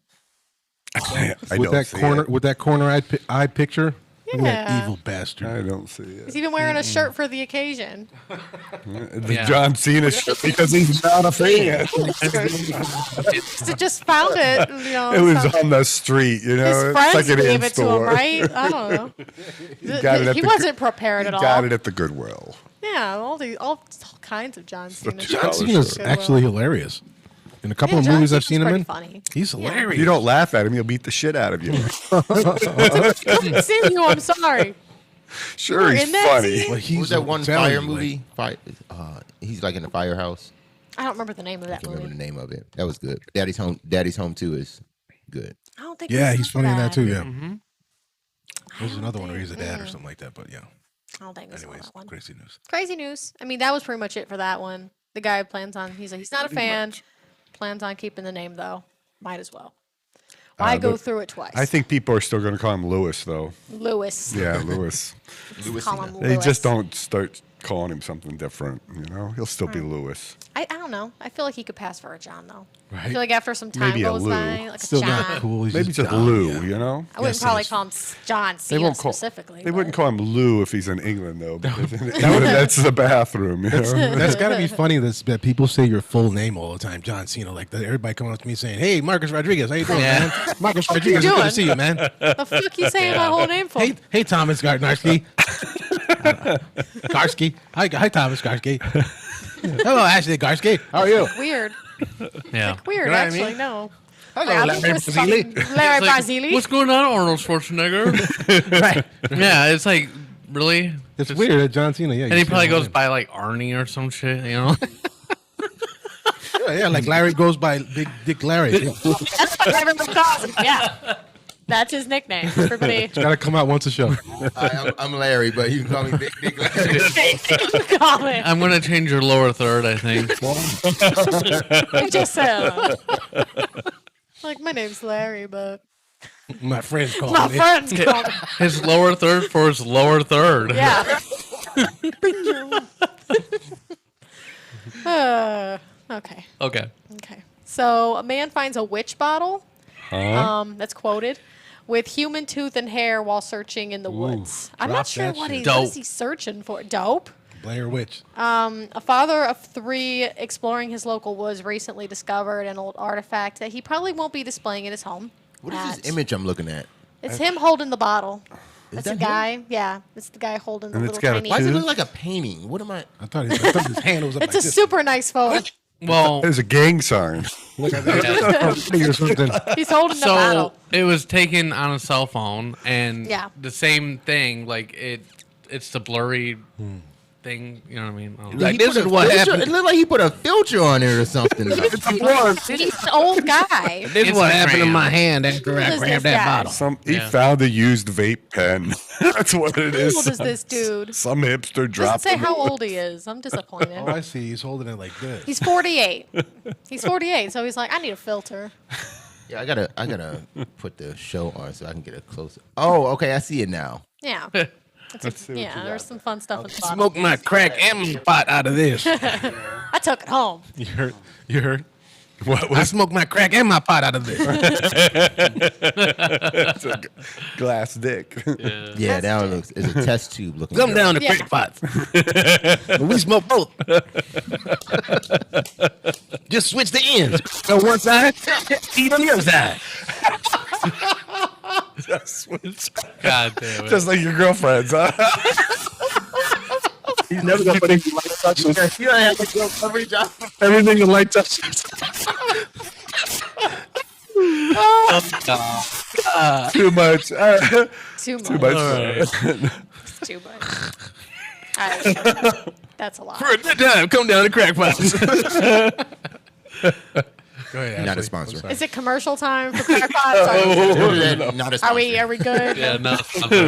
I with don't that see corner, it. with that eye picture. Look at that Yeah. evil bastard. I don't see it. He's even wearing a shirt for the occasion. The John Cena shit because he's not a fan. Just found it. You know, It was on the street, you know. his It's friends like an gave it to him, in-store. right? I don't know. got it at He the wasn't prepared at all. Got it at the Goodwill. Yeah, all kinds of John Cena. John $2 Cena's shirt. actually hilarious. In a couple Yeah, of John movies I've Cena's seen him pretty in, funny. he's Yeah. hilarious. If you don't laugh at him, he'll beat the shit out of you. I see you. I'm sorry. Sure, were he's in that funny. scene? Like, he's What was that one telling fire you, movie? He's like in the firehouse. I don't remember the name of I that can't movie. remember the name of it. That was good. Daddy's Home. Daddy's Home 2 is good. I don't think. Yeah, I he's saw funny in that too. Yeah. Mm-hmm. There's another one where he's a dad or something like that. But yeah. I don't think I saw Anyways, that one. crazy news. Crazy news. I mean, that was pretty much it for that one. The guy plans on. He's not a fan. Plans on keeping the name though. Might as well. Why go but through it twice? I think people are still going to call him Lewis, though. Lewis. Yeah, Lewis. Call him They Lewis. just don't start calling him something different, you know? He'll still be Lewis. I don't know. I feel like he could pass for a John though. I Right. feel like after some time Maybe a goes Lou. by, like Still a John. not cool. He's Maybe just John, Lou, yeah. you know? I wouldn't Yes, probably yes. call him John They Cena won't call. specifically. They but- wouldn't call him Lou if he's in England, though. Because in England, that's the bathroom. You know? That's got to be funny that people say your full name all the time, John Cena. Like everybody coming up to me saying, "Hey, Marcus Rodriguez, how you doing, man? Marcus Rodriguez, it's good doing? to see you, man. The fuck you saying my whole name for? Hey, Thomas Garnarski, Garski. Hi, Thomas Garski. Hello, Ashley Garski. How are you? Weird. Yeah. Weird, You know what I actually. mean? No. Hello, I Larry think it was Brazzili. something- Larry It's like, Brazzili. what's going on, Arnold Schwarzenegger? Right. Yeah, it's like, really? It's weird that John Cena. Yeah, And you he say probably all goes the by like Arnie or some shit, you know? time. Yeah, like Larry goes by Big Dick Larry. That's what everyone calls him. Yeah. That's his nickname. Everybody Got to come out once a show. I'm Larry, but you can call me Big Dick Larry. call it. I'm going to change your lower third, I think. It just like my name's Larry, but My friends call my me. friends call me. His lower third for his lower third. Yeah. Okay. Okay. Okay. So a man finds a witch bottle. That's quoted. With human tooth and hair while searching in the woods. I'm drop not sure that what shit. what is he searching for. Dope. Blair Witch. A father of 3 exploring his local woods recently discovered an old artifact that he probably won't be displaying in his home. What is this image I'm looking at? It's him holding the bottle. That's that the him? guy. Yeah, it's the guy holding the And little it's got a tiny. Why does it Tooth? look like a painting? What am I? I thought his hand was up It's like a this. super nice photo. Well, There's a gang sign. Look at that. Or something. He's holding the so bottle. it was taken on a cell phone, and Yeah. the same thing, like it's the blurry thing, you know what I mean? I don't know. Like, this is what happened. It looked like he put a filter on it or something. He's an old guy. This is what happened in Instagram. my hand after Who I is grabbed this that guy? bottle. He Yeah. found a used vape pen. That's what it How is. old is this dude? Some hipster Doesn't dropped say it. how old he is. I'm disappointed. Oh, I see. He's holding it like this. He's 48. He's 48, so he's like, I need a filter. Yeah, I gotta put the show on so I can get a closer. Oh, okay, I see it now. Yeah. Yeah, there's some fun stuff in the bottle. Smoke my crack and my pot out of this. I took it home. You heard? You heard? I smoked my crack and my pot out of this. It's a glass dick. Yeah, that one looks. It's a test tube looking. Come girl. down to crack pots. But we smoke both. Just switch the ends. On one side, eat on the other side. Just switch. God damn it. Just like your girlfriends, huh? He's never gonna put anything light touches. You don't have to go coverage up. Everything in light touches. Too much. Too much. Too much. It's too much. All right. That's a lot. For a good time, come down to crack pots. Go ahead, Not a Ashley. sponsor. Is it commercial time for crack pots? Not a sponsor. Are we good? Yeah, no.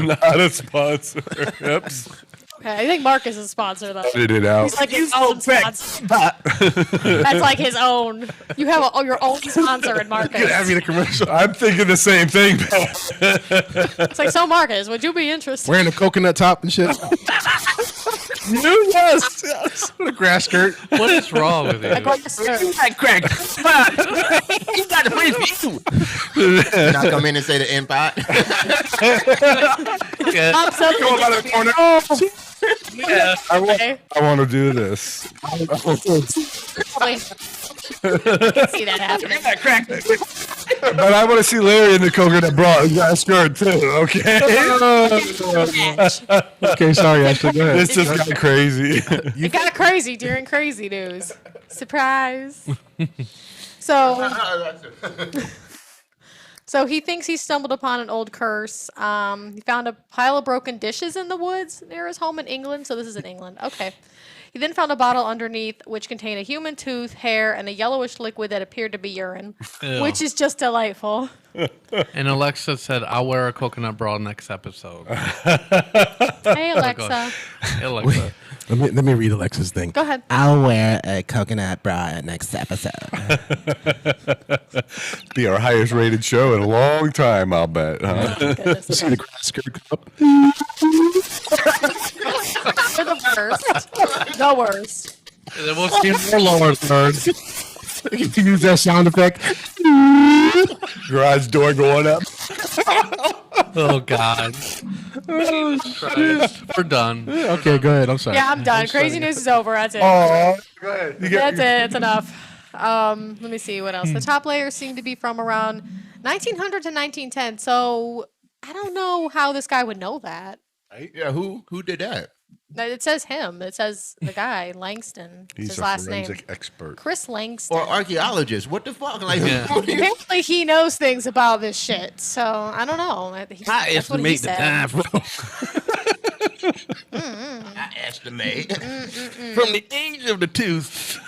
Not a sponsor. Oops. Okay, I think Marcus is a sponsor though. Edit it out. He's like his own sponsor. That's like his own. You have your own sponsor in Marcus. Have you the commercial? I'm thinking the same thing. It's like, so Marcus, would you be interested? Wearing a coconut top and shit. Yes. What a grass skirt. What is wrong with you? Like, what is there? Crack. You got the place for you. Not come in and say the end pot. I'm so Go about the corner. Yeah. I want to do this. Probably. I can see that happening. Crack. But I want to see Larry in the coconut bra grass skirt too, okay? Okay, sorry, Ashley. Go ahead. This just got crazy. It got crazy during crazy news. Surprise. So he thinks he stumbled upon an old curse. He found a pile of broken dishes in the woods near his home in England. So this is in England. Okay. He then found a bottle underneath which contained a human tooth, hair, and a yellowish liquid that appeared to be urine, Ew. which is just delightful. And Alexa said, "I'll wear a coconut bra next episode." Hey, Alexa. Hey, Alexa. Let me read Alexa's thing. Go ahead. I'll wear a coconut bra next episode. Be our highest rated show in a long time, I'll bet. Huh? See the grass skirt cup. You're the worst. The worst. There will be more lower thirds. You can use that sound effect. Garage door going up. Oh God. Oh, Christ. We're done. Okay, go ahead. I'm sorry. Yeah, I'm done. Crazy news is over. That's it. Oh, go ahead. That's it. It's enough. Let me see what else. The top layers seem to be from around 1900 to 1910. So I don't know how this guy would know that. Yeah, who did that? It says him. It says the guy Langston. It's He's his a last forensic name. expert. Chris Langston. Or archaeologist? What the fuck? Like, Yeah. Apparently he knows things about this shit. So I don't know. I That's what he estimate the said. time I estimate. from the age of the tooth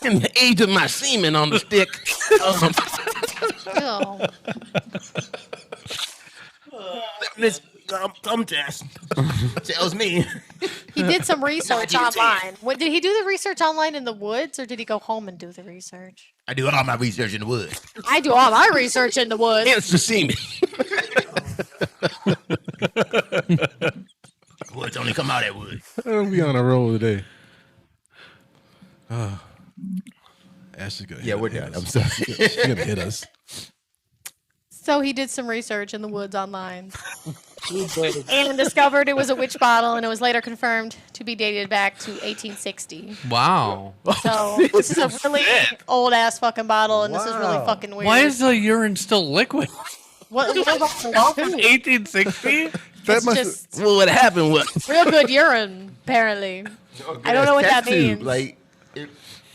and the age of my semen on the stick. Ew. This test tells me. He did some research online. What, did he do the research online in the woods, or did he go home and do the research? I do all my research in the woods. I do all my research in the woods. Hence the semen. Woods only come out at woods. I'll be on a roll today. Ashley's gonna Yeah, we're hit done. us. I'm sorry. She's gonna hit us. So he did some research in the woods online and discovered it was a witch bottle, and it was later confirmed to be dated back to 1860. Wow. So this is a really old ass fucking bottle, and this is really fucking weird. Why is the urine still liquid? what about the water? 1860? It's just Well, what happened was real good urine, apparently. I don't know what that Test tube, means. Like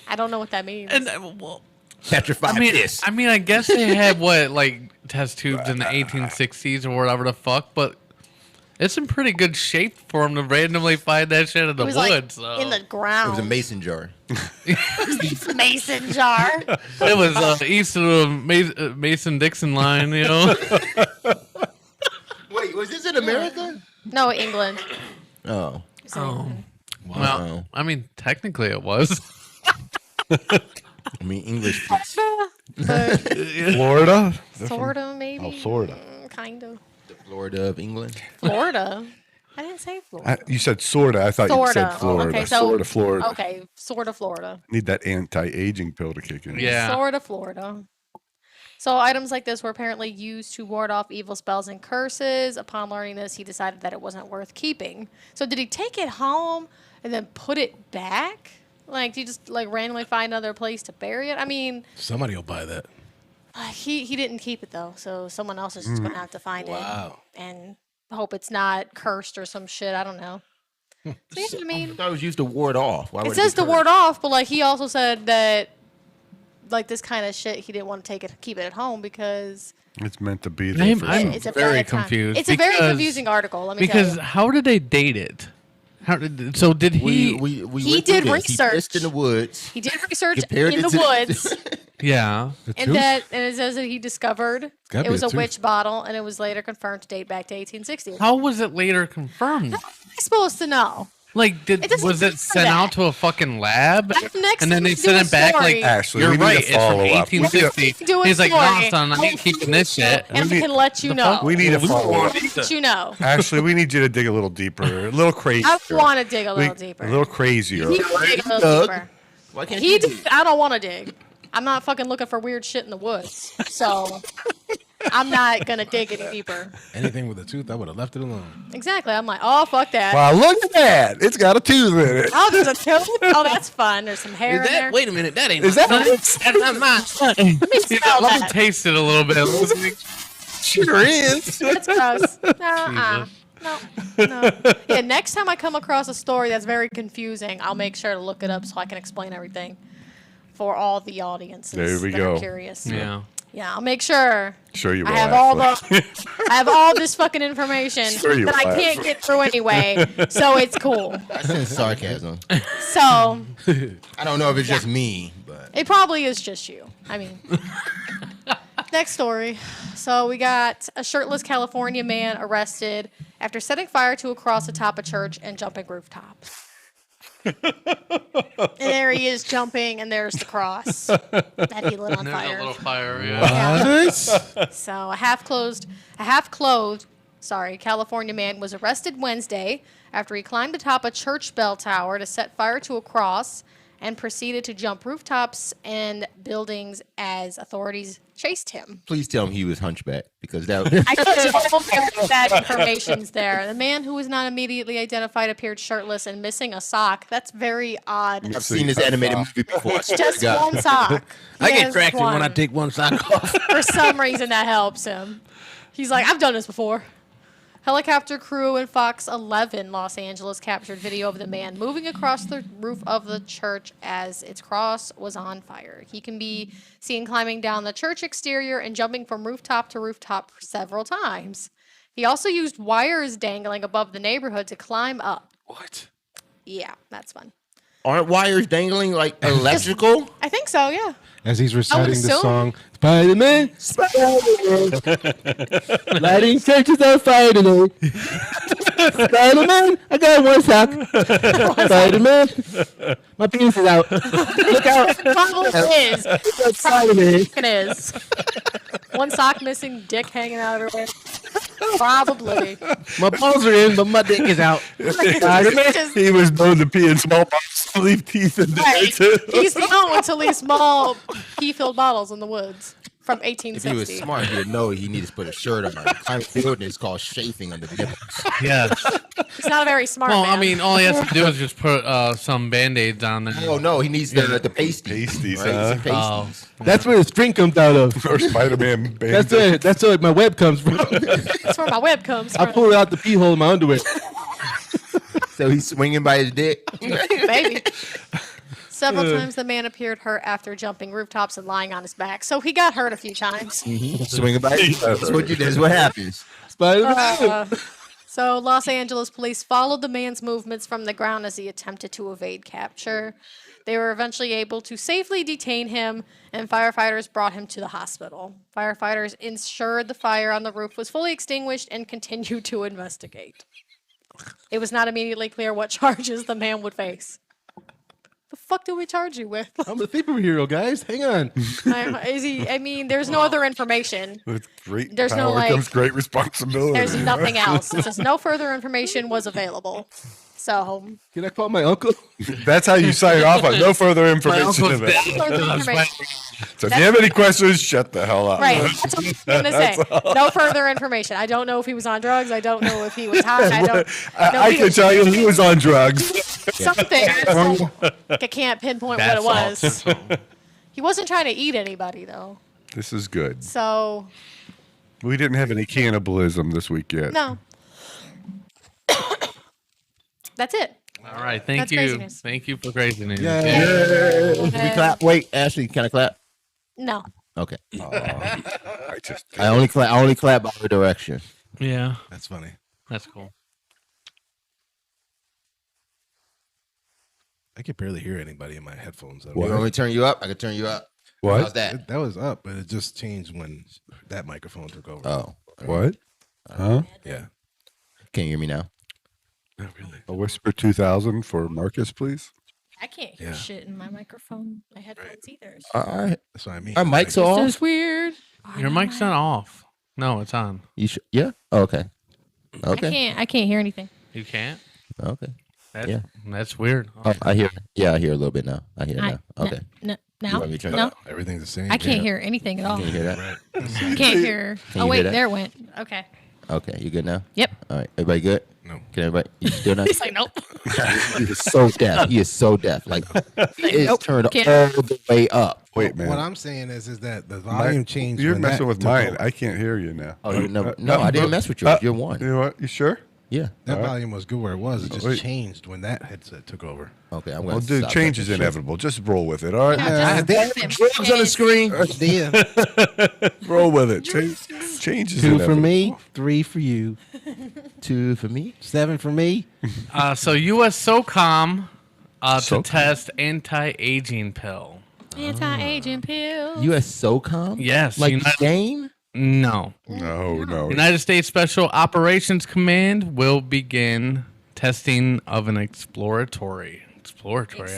I don't know what that means. And well, petrified fish. I mean, I guess they had what test tubes in the 1860s or whatever the fuck, but it's in pretty good shape for them to randomly find that shit in the it was woods. like So. in the It ground. was a mason jar. Mason jar. It was east of the Mason-Dixon line, you know. Wait, was this in America? No, England. Oh. It's in England. Wow. Well, I mean, technically it was. I mean, English. But Florida? sort of, maybe. Oh, Florida. Kind of. The Florida of England. Florida. I didn't say Florida. You said sorta. I thought you said Florida. Okay, so, sorta Florida. Okay, sorta Florida. Need that anti-aging pill to kick in. Yeah. Sorta Florida. So items like this were apparently used to ward off evil spells and curses. Upon learning this, he decided that it wasn't worth keeping. So did he take it home and then put it back? Like, do you just like randomly find another place to bury it? I mean, Somebody will buy that. he didn't keep it though, so someone else is just gonna have to find Wow. it and hope it's not cursed or some shit. I don't know. So, you know what I mean? I thought it was used to ward off. Why would It says be to ward off, but like he also said that like this kind of shit he didn't want to keep it at home because It's meant to be there. I'm it's a very bad time. confused. It's a very because- confusing article. Let me tell Because you. how did they date it? Did he? We He went did through this. research. He pissed in the woods. He did research Compared in it the to- woods, Yeah. and it says that he discovered gotta it be was a a tooth. witch bottle, and it was later confirmed to date back to 1860. How was it later confirmed? How am I supposed to know? Like, It doesn't was it say sent that. out to a fucking lab? That's next And then to they do sent a it back story. like, Ashley, you're we need right, to it's from follow up. We need to- 1860. Do a He's like, story. no, son, I ain't keeping this shit. And I need- can let you know. We need to follow up. Let you know. Ashley, we need you to dig a little deeper, a little crazier. I want to dig a little deeper. A little crazier. He can dig a little Doug. deeper. Why can't He you did. I don't want to dig. I'm not fucking looking for weird shit in the woods. So I'm not gonna dig any deeper. Anything with a tooth, I would have left it alone. Exactly. I'm like, oh fuck that. Wow, look at that! It's got a tooth in it. Oh, there's a tooth. Oh, that's fun. There's some hair in there. Wait a minute, that ain't Is my that? That's not mine. Let me smell Let me that. taste it a little bit. Sure is. That's gross. No. No. Yeah, next time I come across a story that's very confusing, I'll make sure to look it up so I can explain everything for all the audiences There we that go. are curious. Yeah. Yeah, I'll make sure Sure you will. I have all Ashley. I have all this fucking information Sure you that I will, can't Ashley. get through anyway, so it's cool. That's in sarcasm. So I don't know if it's just me, but it probably is just you. I mean, next story. So we got a shirtless California man arrested after setting fire to a cross atop a church and jumping rooftops. And there he is jumping, and there's the cross that he lit on There's a fire. little fire, yeah. So a half-clothed, California man was arrested Wednesday after he climbed atop a church bell tower to set fire to a cross and proceeded to jump rooftops and buildings as authorities chased him. please tell him he was hunchback because that. I told that information's there. The man who was not immediately identified appeared shirtless and missing a sock. That's very odd. I've seen this animated movie before. I swear to Just God. one sock. I get Just traction when I one. take one sock off. For some reason, that helps him. He's like, I've done this before. Helicopter crew in Fox 11 Los Angeles captured video of the man moving across the roof of the church as its cross was on fire. He can be seen climbing down the church exterior and jumping from rooftop to rooftop several times. He also used wires dangling above the neighborhood to climb up. What? Yeah, that's fun. Aren't wires dangling like electrical? I think so, yeah. As he's reciting the assume. song, Spider-Man, Spider-Man, lighting churches on fire tonight. Spider-Man, I got one sock. Spider-Man, my penis is out. Look out. Probably is. Spider-Man. It is. One sock missing, dick hanging out everywhere. Probably. My balls are in, but my dick is out. Just- He was known to pee in small bottles to leave teeth in there Right. too. He's known to leave small pea-filled bottles in the woods from If he was 1860. smart, he would know he needed to put a shirt on. Climbing building is called chafing under the nipples. Yes. He's not a very smart Well, man. I mean, all he has to do is just put some Band-Aids on there. Oh no, he needs the pasties. Pasties, right? huh? Some pasties. That's where the string comes out of. Or Spider-Man band. That's where my web comes from. That's where my web comes I from. pull it out the pee hole in my underwear. So he's swinging by his dick. Maybe. Several times the man appeared hurt after jumping rooftops and lying on his back. So he got hurt a few times. Swinging by his dick. That's what happens. Spider-Man. So Los Angeles police followed the man's movements from the ground as he attempted to evade capture. They were eventually able to safely detain him, and firefighters brought him to the hospital. Firefighters ensured the fire on the roof was fully extinguished and continued to investigate. It was not immediately clear what charges the man would face. The fuck did we charge you with? I'm a superhero, guys. Hang on. I mean, there's no other information. With great There's no, power like- comes great responsibility. There's nothing else. It says no further information was available. So Can I call my uncle? That's how you sign off on no further My information. uncle's Of it. dead. further information. So if you have any questions, shut the hell up. Right. That's what I'm gonna say. No further information. I don't know if he was on drugs. I don't know if he was high. I don't. I can tell you he was on drugs. Something. I can't pinpoint what it was. He wasn't trying to eat anybody though. This is good. So We didn't have any cannibalism this week yet. no. That's it. All right, thank That's you. craziness. Thank you for craziness. Can we clap? Wait, Ashley, can I clap? No. Okay. I just I only clap by the direction. Yeah, That's funny. that's cool. I can barely hear anybody in my headphones. You want me to turn you up? I can turn you up. What? How's that? That was up, but it just changed when that microphone took over. Oh, What? Huh? Yeah. can you hear me now? Not really. A whisper 2000 for Marcus, please. I can't hear shit in my microphone. My headphones either. All right. That's what I mean. Our mics are off. This is weird. Your mic's not off. No, it's on. You should. Yeah. Oh, okay. Okay. I can't hear anything. You can't. Okay. That's, That's weird. Oh, I hear. Yeah, I hear a little bit now. I hear it now. Okay. No. You Now. want me to turn it No. up? Everything's the same. I can't hear anything at all. Can you hear that? I can't hear. Can Oh you wait, hear that? there it went. Okay. Okay. You good now? Yep. All right. Everybody good? No. Can everybody? You still not? He's like, nope. He is so deaf. He is so deaf. Like he is nope, turned can't. all the way up. Wait, man. What I'm saying is that the volume changed. You're when messing that with took mine. over. I can't hear you now. Oh, you never? No, I didn't mess with yours. You're one. You know what? You sure? Yeah. That All right. volume was good where it was. It just Wait. changed when that headset took over. Okay. I'm Well, gonna. dude, stop change that is shit. inevitable. Just roll with it. All right? Drugs on the screen. Roll with it. Change is 2 inevitable. for me, 3 for you, 2 for me. 7 for me. So U.S. SOCOM to SOCOM? test anti-aging pill. Anti-aging pills. U.S. SOCOM. Yes. Like United- game. No. No. United States Special Operations Command will begin testing of an exploratory. I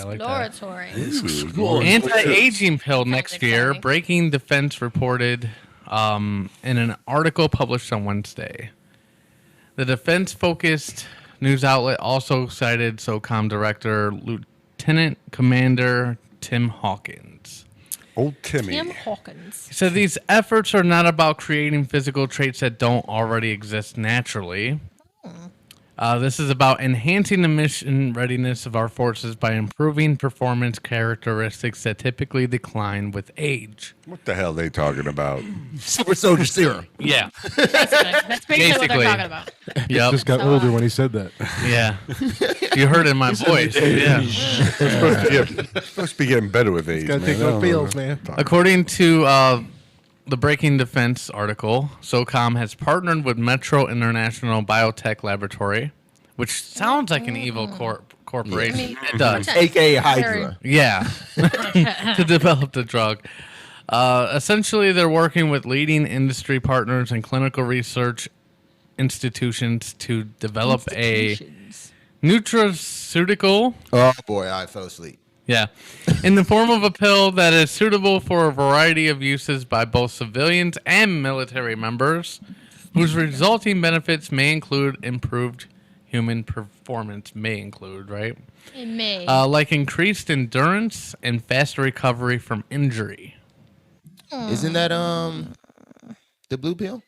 like that. Exploratory. Anti-aging pill next exciting. year. Breaking Defense reported in an article published on Wednesday. The defense-focused news outlet also cited SOCOM Director Lieutenant Commander Tim Hawkins. Old Timmy. Tim Hawkins. He said these efforts are not about creating physical traits that don't already exist naturally. This is about enhancing the mission readiness of our forces by improving performance characteristics that typically decline with age. What the hell are they talking about? Super soldier serum. Yeah. That's basically what they're talking about. Yep. Just got older when he said that. Yeah. You heard it in my voice. Yeah. Supposed to be getting better with age. Gotta man. take I no don't pills, know. man. According to the Breaking Defense article, SOCOM has partnered with Metro International Biotech Laboratory, which sounds like an evil corporation. It does. AKA Hydra. Yeah. To develop the drug. Essentially, they're working with leading industry partners and clinical research institutions to develop a nutraceutical. Oh boy, I fell asleep. Yeah. In the form of a pill that is suitable for a variety of uses by both civilians and military members, whose resulting benefits may include improved human performance, right? It may. Like increased endurance and faster recovery from injury. Isn't that the blue pill?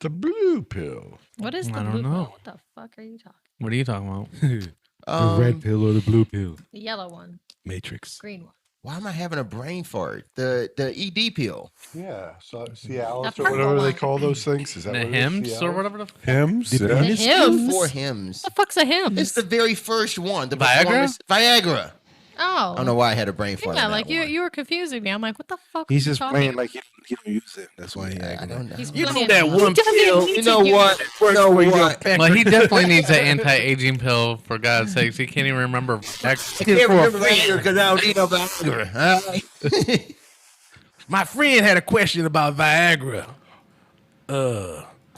The blue pill. What is the I don't blue know. pill? What the fuck are you talking? What are you talking about? The red pill or the blue pill? The yellow one. Matrix. Green one. Why am I having a brain fart? The ED pill. Yeah. So Cialis The or whatever purple they one. call those things. Is that The what it is? hymns or Cialis? whatever the Hymns? Did- Yeah. The hymns? Four hymns. The fuck's a hymn? It's the very first one. The Viagra? performance- Viagra. Oh. I don't know why I had a brain fart. Yeah, on like that you one. were confusing me. I'm like, what the fuck? He's are you just talking playing about? like he don't use it. That's why he I acting don't up. know. He's You playing- know that one He doesn't pill. need You to know use what? it. You know what? Well, he definitely needs an anti-aging pill, for God's sakes. He can't even remember. I can't remember Viagra because I don't need no Viagra. My friend had a question about Viagra.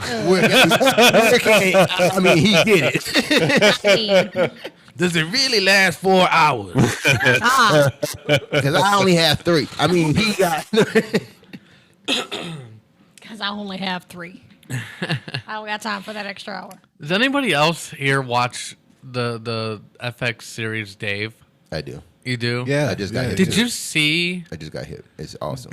Okay, I mean, he did it. Does it really last 4 hours? Because I only have 3. I mean, he got. Because I only have 3. I don't got time for that extra hour. Does anybody else here watch the FX series Dave? I do. You do? Yeah. I just got hit. Did you see? I just got hit. It's awesome.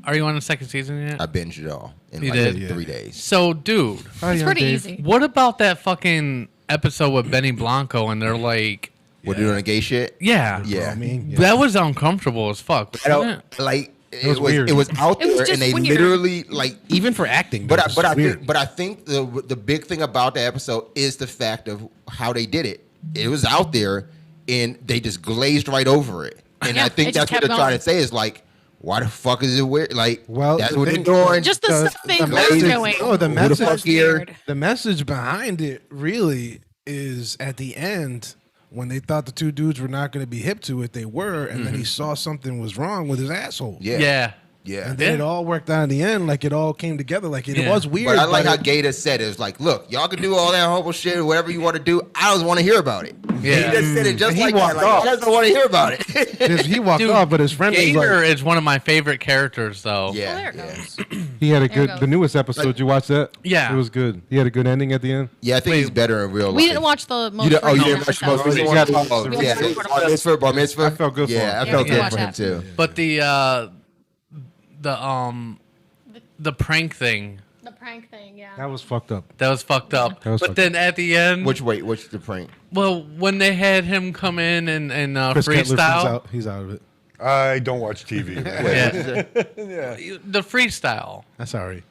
Are you on the second season yet? I binged it all in You like did? 3 days. So, dude. It's pretty easy. What about that fucking episode with Benny Blanco and they're like... We're doing a gay shit? Yeah. Yeah. That was uncomfortable as fuck. I wasn't it? don't, like, It was weird. It was out It was there, just and they weird. literally like Even for acting, But it was weird. I think the big thing about the episode is the fact of how they did it. It was out there, and they just glazed right over it. And Yeah, I it think just that's what kept they're trying going. to say is like, why the fuck is it weird? Like, Well, that's the what they're thing- doing. Just the stuff they were message- doing. No, the Who the fuck message here? Weird. The message behind it really is at the end when they thought the two dudes were not going to be hip to it, they were, and then he saw something was wrong with his asshole. Yeah. Yeah. And then it all worked out in the end, like it all came together. Like it was weird. But I like how it- Gator said it. It was like, look, y'all can do all that horrible shit or whatever you want to do. I don't want to hear about it. Yeah. He just said it just And he like that. walked Like, off. I just don't want to hear about it. he walked Dude, off, but his friend was Gator like, is one of my favorite characters, though. Oh, there it goes. He had a There it good. The goes. newest episode. You watch that? Yeah. It was good. He had a good ending at the end. Yeah, I think he's better in real life. We didn't watch the most You recent didn't watch the most episode. recent one? Yeah. Oh, We yeah. watched the Bar mitzvah, bar mitzvah. I felt good for him. Yeah, I Yeah, felt we did good watch for him that. too. But the prank thing, The prank thing, yeah. That was fucked up. that was fucked up. That was But fucked then at the end, Which the prank? well, when they had him come in and Chris Kettler, freestyle, he's out of it. I don't watch TV. the freestyle, that's all right.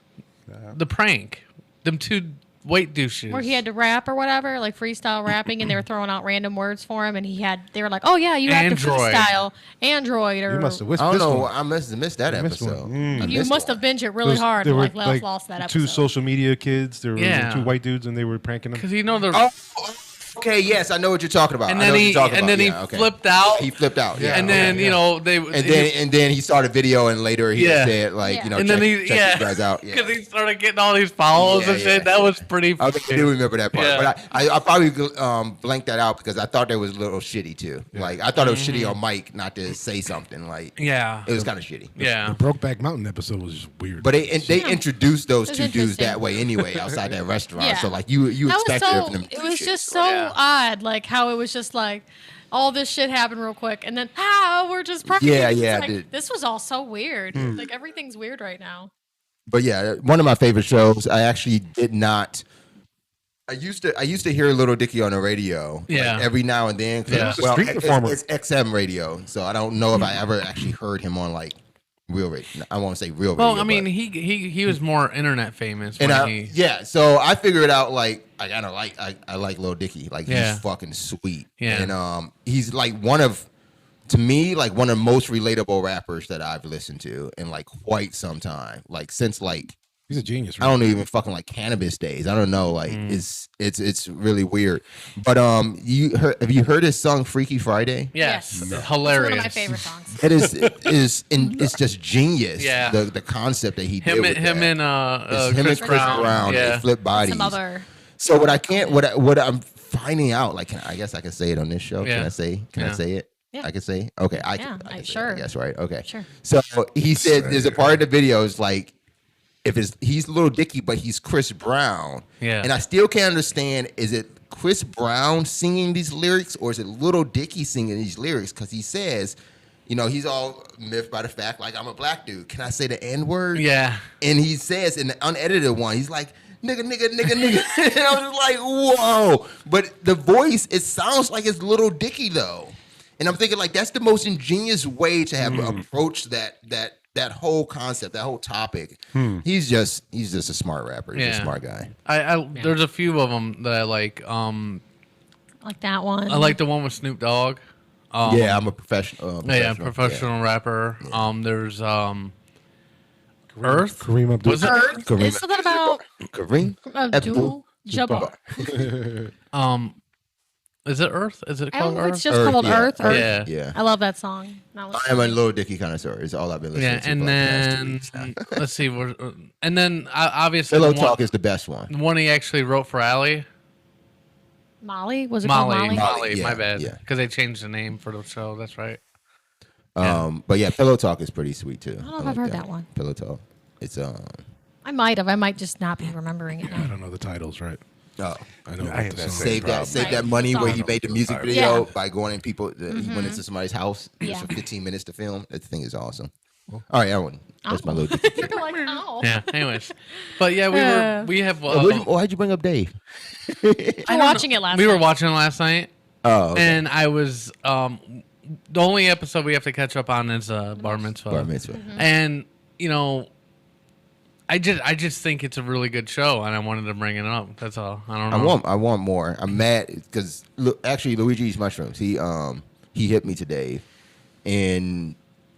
the prank, them two white douches. Where he had to rap or whatever, like freestyle rapping, and they were throwing out random words for him, and they were like, "Oh yeah, you have to Android. freestyle Android," or You must have I whisked don't this know. one. I must have missed that missed one. episode. I you missed must one. have binged it really hard, There and were, like lost that episode. two social media kids. There were Yeah. two white dudes, and they were pranking them. Because you know the. Oh, okay. Yes, I know what you're talking about. And I know then what he you're talking and about. then Yeah, he okay. flipped out. He flipped out. Yeah. and then okay. you know they And then he saw the video, and later he said like, you know, and check, then he check you guys out. Yeah. because he started getting all these follows and shit. That was pretty. I do remember that part, Yeah. but I probably blanked that out because I thought that was a little shitty too. Like I thought it was shitty on Mike not to say something. Like Yeah. it was kind of shitty. Yeah. The Brokeback Mountain episode was just weird. But they introduced those It was two dudes interesting. that way anyway outside that restaurant. Yeah. So like you That was expected so. of them. to It do was shit. just so odd, like how it was just like all this shit happened real quick, and then we're just pranking. Yeah, It's yeah, like, dude. this was all so weird. Hmm. Like everything's weird right now. But yeah, one of my favorite shows. I actually did not. I used to hear Little Dicky on the radio, like, Yeah. every now and then. 'cause, Yeah. He's a well, street performer. it's XM radio, so I don't know if I ever actually heard him on like real radio. I won't say real radio. Well, I mean, but- he was more internet famous when and he. yeah, so I figured out like I gotta like I like Lil Dicky, like Yeah. he's fucking sweet, Yeah. and he's like one of the most relatable rappers that I've listened to in like quite some time, like since like He's a genius. I don't know, even fucking like Cannabis days. I don't know, like it's really weird. But have you heard his song Freaky Friday? Yes, It's one hilarious. of my favorite songs. It's just genius. Yeah. the concept that he did with Him that. and It's him Chris and Chris Brown. Yeah. They flip bodies. Some other. So what I'm finding out, like, I guess I can say it on this show. Yeah. Can I say it? Yeah. I can say. Okay, I Yeah, can. I can say it, sure. I guess right. Okay. Sure. So he said there's a part of the video is like if he's Little Dicky, but he's Chris Brown. Yeah. And I still can't understand. Is it Chris Brown singing these lyrics or is it Little Dicky singing these lyrics? Because he says, you know, he's all miffed by the fact like I'm a black dude. Can I say the N word? Yeah. And he says in the unedited one, he's like, nigga. And I was just like, whoa. But the voice, it sounds like it's Little Dicky though. And I'm thinking like that's the most ingenious way to have approached that whole concept, that whole topic. He's just a smart rapper. He's a smart guy. There's a few of them that I like. Like that one. I like the one with Snoop Dogg. Yeah, I'm a professional. Professional rapper. There's Earth. Kareem Abdul. Was it Earth. Kareem- Is that about Kareem Abdul Jabbar? Is it Earth? Is it I called don't know if Earth? it's just called Earth. Or, Yeah. Yeah. I love that song. That was I am a Little Dicky connoisseur. Is all I've been listening Yeah, to. and for like the last 2 then weeks now. let's see, and then obviously Pillow the one, Talk is the best one. the one he actually wrote for Allie. Molly? Was it Molly. called Molly? Molly, Yeah, my bad. yeah. Because they changed the name for the show. That's right. But yeah, Pillow Talk is pretty sweet too. I don't know if I've heard that one. Pillow Talk. It's I might have. I might just not be remembering it I now. don't know the titles, right? Oh, I know. I have the that song. same save Right. that money where he made the music video Yeah. by going in people. He went into somebody's house just for Yeah. 15 minutes to film. That thing is awesome. All right, everyone. That's my little. You're like, oh. Yeah. Anyways, but yeah, we have. Why'd you bring up Dave? I'm watching it last We were night. watching it last night, Oh, okay. and I was the only episode we have to catch up on is Bar Mitzvah. Bar Mitzvah. And you know, I just think it's a really good show, and I wanted to bring it up. That's all. I don't know. I want more. I'm mad because actually Luigi's Mushrooms. He hit me today, and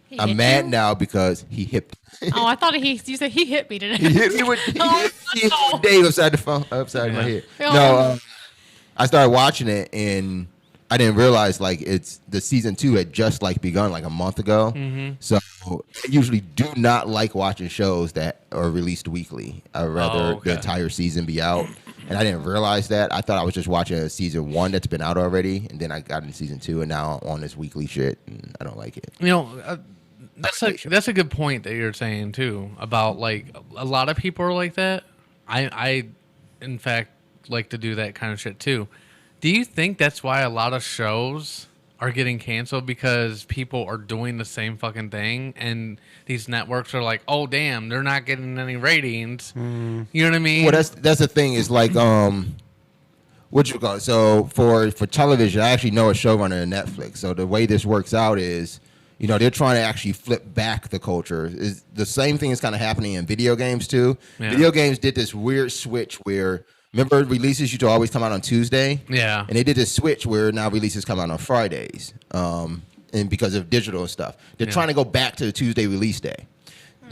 He I'm hit mad you? now because he hit. Oh, I thought you said he hit me today. He hit me with Dave upside the phone, upside my head. Oh. No, I started watching it and I didn't realize like it's the season 2 had just like begun like a month ago. So I usually do not like watching shows that are released weekly. I'd rather the entire season be out. And I didn't realize that. I thought I was just watching season 1 that's been out already, and then I got into season 2, and now I'm on this weekly shit, and I don't like it. You know, that's a good point that you're saying too about like a lot of people are like that. I in fact like to do that kind of shit too. Do you think that's why a lot of shows are getting canceled because people are doing the same fucking thing and these networks are like, oh damn, they're not getting any ratings. You know what I mean? Well, that's the thing is like what you call it? So for television, I actually know a showrunner in Netflix. So the way this works out is, you know, they're trying to actually flip back the culture. Is the same thing is kind of happening in video games too. Yeah. Video games did this weird switch where remember releases used to always come out on Tuesday. Yeah. And they did this switch where now releases come out on Fridays. And because of digital and stuff, they're trying to go back to the Tuesday release day.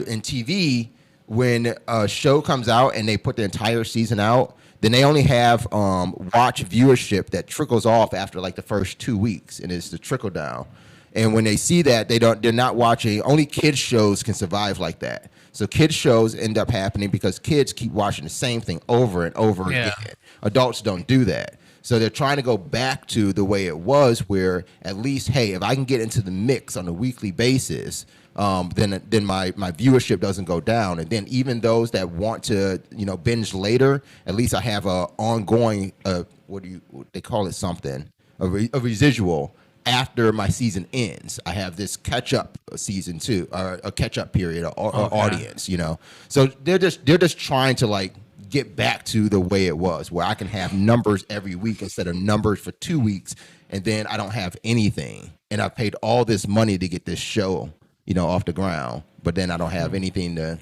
In TV, when a show comes out and they put the entire season out, then they only have watch viewership that trickles off after like the first 2 weeks, and it's the trickle down. And when they see that, they're not watching. Only kids shows can survive like that. So kids shows end up happening because kids keep watching the same thing over and over again. Adults don't do that. So they're trying to go back to the way it was, where at least, hey, if I can get into the mix on a weekly basis, then my viewership doesn't go down. And then even those that want to, you know, binge later, at least I have a ongoing, they call it something, a residual. After my season ends, I have this catch-up season 2, or a catch-up period, or audience, you know. So they're just trying to like get back to the way it was, where I can have numbers every week instead of numbers for 2 weeks, and then I don't have anything, and I've paid all this money to get this show, you know, off the ground, but then I don't have anything to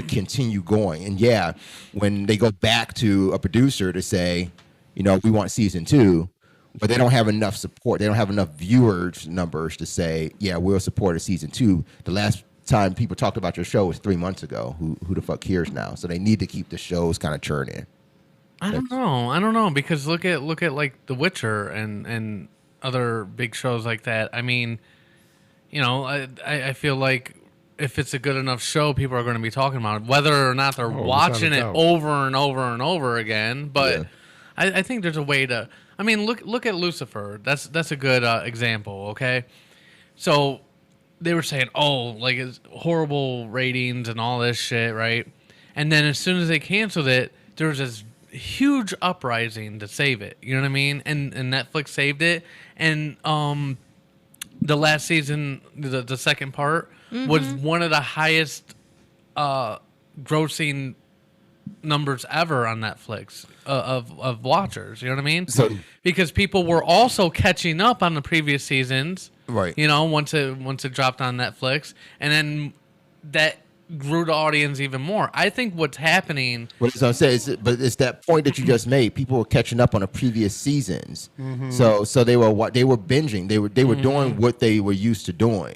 continue going. And yeah, when they go back to a producer to say, you know, we want season 2. But they don't have enough support. They don't have enough viewers numbers to say, yeah, we'll support a season 2. The last time people talked about your show was 3 months ago. Who the fuck cares now? So they need to keep the shows kind of churning. I don't know because look at like The Witcher and other big shows like that. I mean, you know, I feel like if it's a good enough show, people are going to be talking about it, whether or not they're watching it over and over and over again. But I think there's a way to. I mean, look at Lucifer. That's a good example. Okay, so they were saying, oh, like it's horrible ratings and all this shit, right? And then as soon as they canceled it, there was this huge uprising to save it. You know what I mean? And Netflix saved it. And the last season, the second part, was one of the highest grossing numbers ever on Netflix of watchers. You know what I mean? So because people were also catching up on the previous seasons, right? You know, once it dropped on Netflix, and then that grew the audience even more. I think what's happening. What I'm saying, but it's that point that you just made. People were catching up on the previous seasons, so they were binging. They were doing what they were used to doing.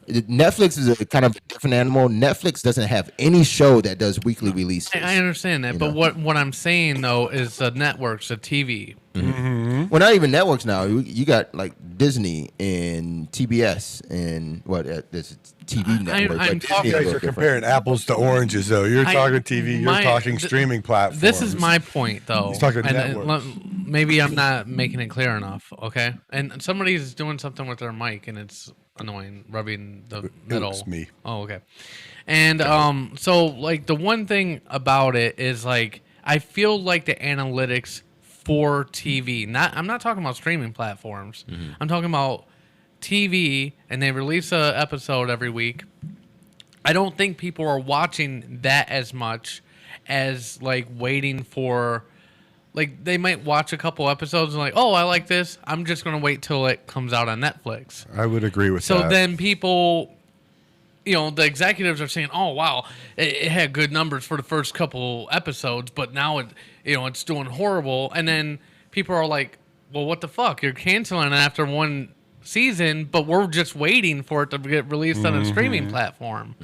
Netflix is a kind of different animal. Netflix doesn't have any show that does weekly releases. I understand that, but what I'm saying though is the networks, the TV. Well, not even networks now. You got like Disney and TBS and this TV network. I'm talking. You guys are comparing apples to oranges, though. You're talking TV. You're talking streaming platforms. This is my point, though. He's talking and networks. maybe I'm not making it clear enough. Okay, and somebody's doing something with their mic, and it's annoying, rubbing the middle. It's me. Oh, okay. And so like the one thing about it is like I feel like the analytics for TV. I'm not talking about streaming platforms. Mm-hmm. I'm talking about TV, and they release a episode every week. I don't think people are watching that as much as like waiting for, like they might watch a couple episodes and like, oh, I like this. I'm just gonna wait till it comes out on Netflix. I would agree with that. So then people, the executives are saying, oh wow, it had good numbers for the first couple episodes, but now it's doing horrible. And then people are like, well, what the fuck? You're canceling it after one season, but we're just waiting for it to get released on a streaming platform.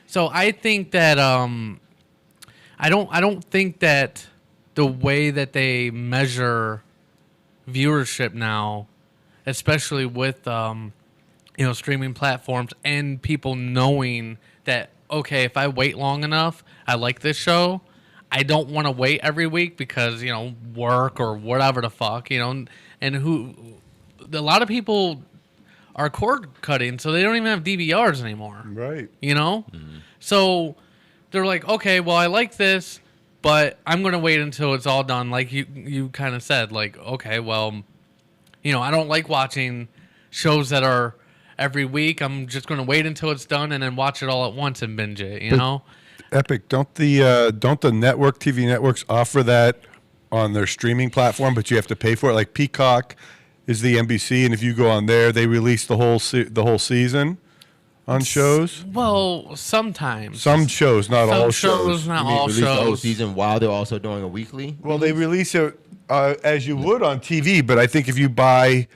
So I think that I don't think that the way that they measure viewership now, especially with streaming platforms and people knowing that, okay, if I wait long enough, I like this show, I don't want to wait every week because work or whatever the fuck, and a lot of people are cord cutting, so they don't even have DVRs anymore. Right. So they're like, okay, well, I like this, but I'm going to wait until it's all done. Like you kind of said, like, okay, well, I don't like watching shows that are every week. I'm just going to wait until it's done and then watch it all at once and binge it, you know? Epic, don't the TV networks offer that on their streaming platform, but you have to pay for it? Like Peacock is the NBC, and if you go on there, they release the whole season on shows. Well, sometimes some shows, not all shows. Not you mean all release the whole shows. season while they're also doing a weekly. Well, they release it as you would on TV, but I think if you buy,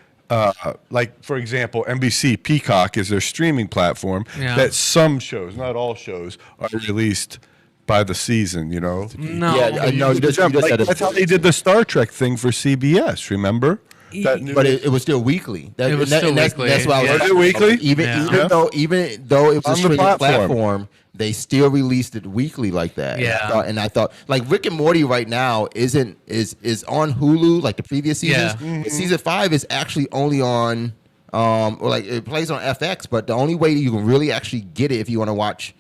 like for example, NBC Peacock is their streaming platform. Yeah. That some shows, not all shows, are released by the season. No. Yeah, no. That's how they did the Star Trek thing for CBS. Remember? But it was still weekly. That's why I was weekly. Even though it was a streaming platform, they still released it weekly like that. Yeah. And I thought like Rick and Morty right now is on Hulu like the previous seasons. Yeah. But season 5 is actually only on or like it plays on FX. But the only way you can really actually get it if you want to watch.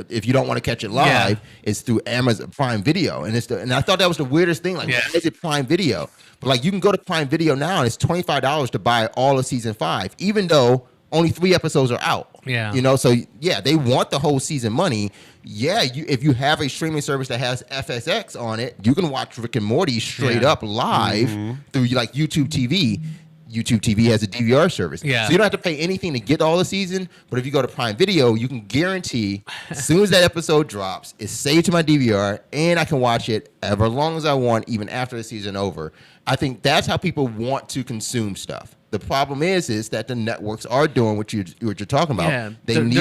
If you don't want to catch it live, it's through Amazon Prime Video, and I thought that was the weirdest thing. Like, why is it Prime Video? But like, you can go to Prime Video now, and it's $25 to buy all of season 5, even though only 3 episodes are out. Yeah, So they want the whole season money. Yeah, if you have a streaming service that has FSX on it, you can watch Rick and Morty straight up live through like YouTube TV. YouTube TV has a DVR service. Yeah. So you don't have to pay anything to get all the season, but if you go to Prime Video, you can guarantee as soon as that episode drops, it's saved to my DVR, and I can watch it ever long as I want, even after the season over. I think that's how people want to consume stuff. The problem is that the networks are doing what you're talking about. Yeah, They need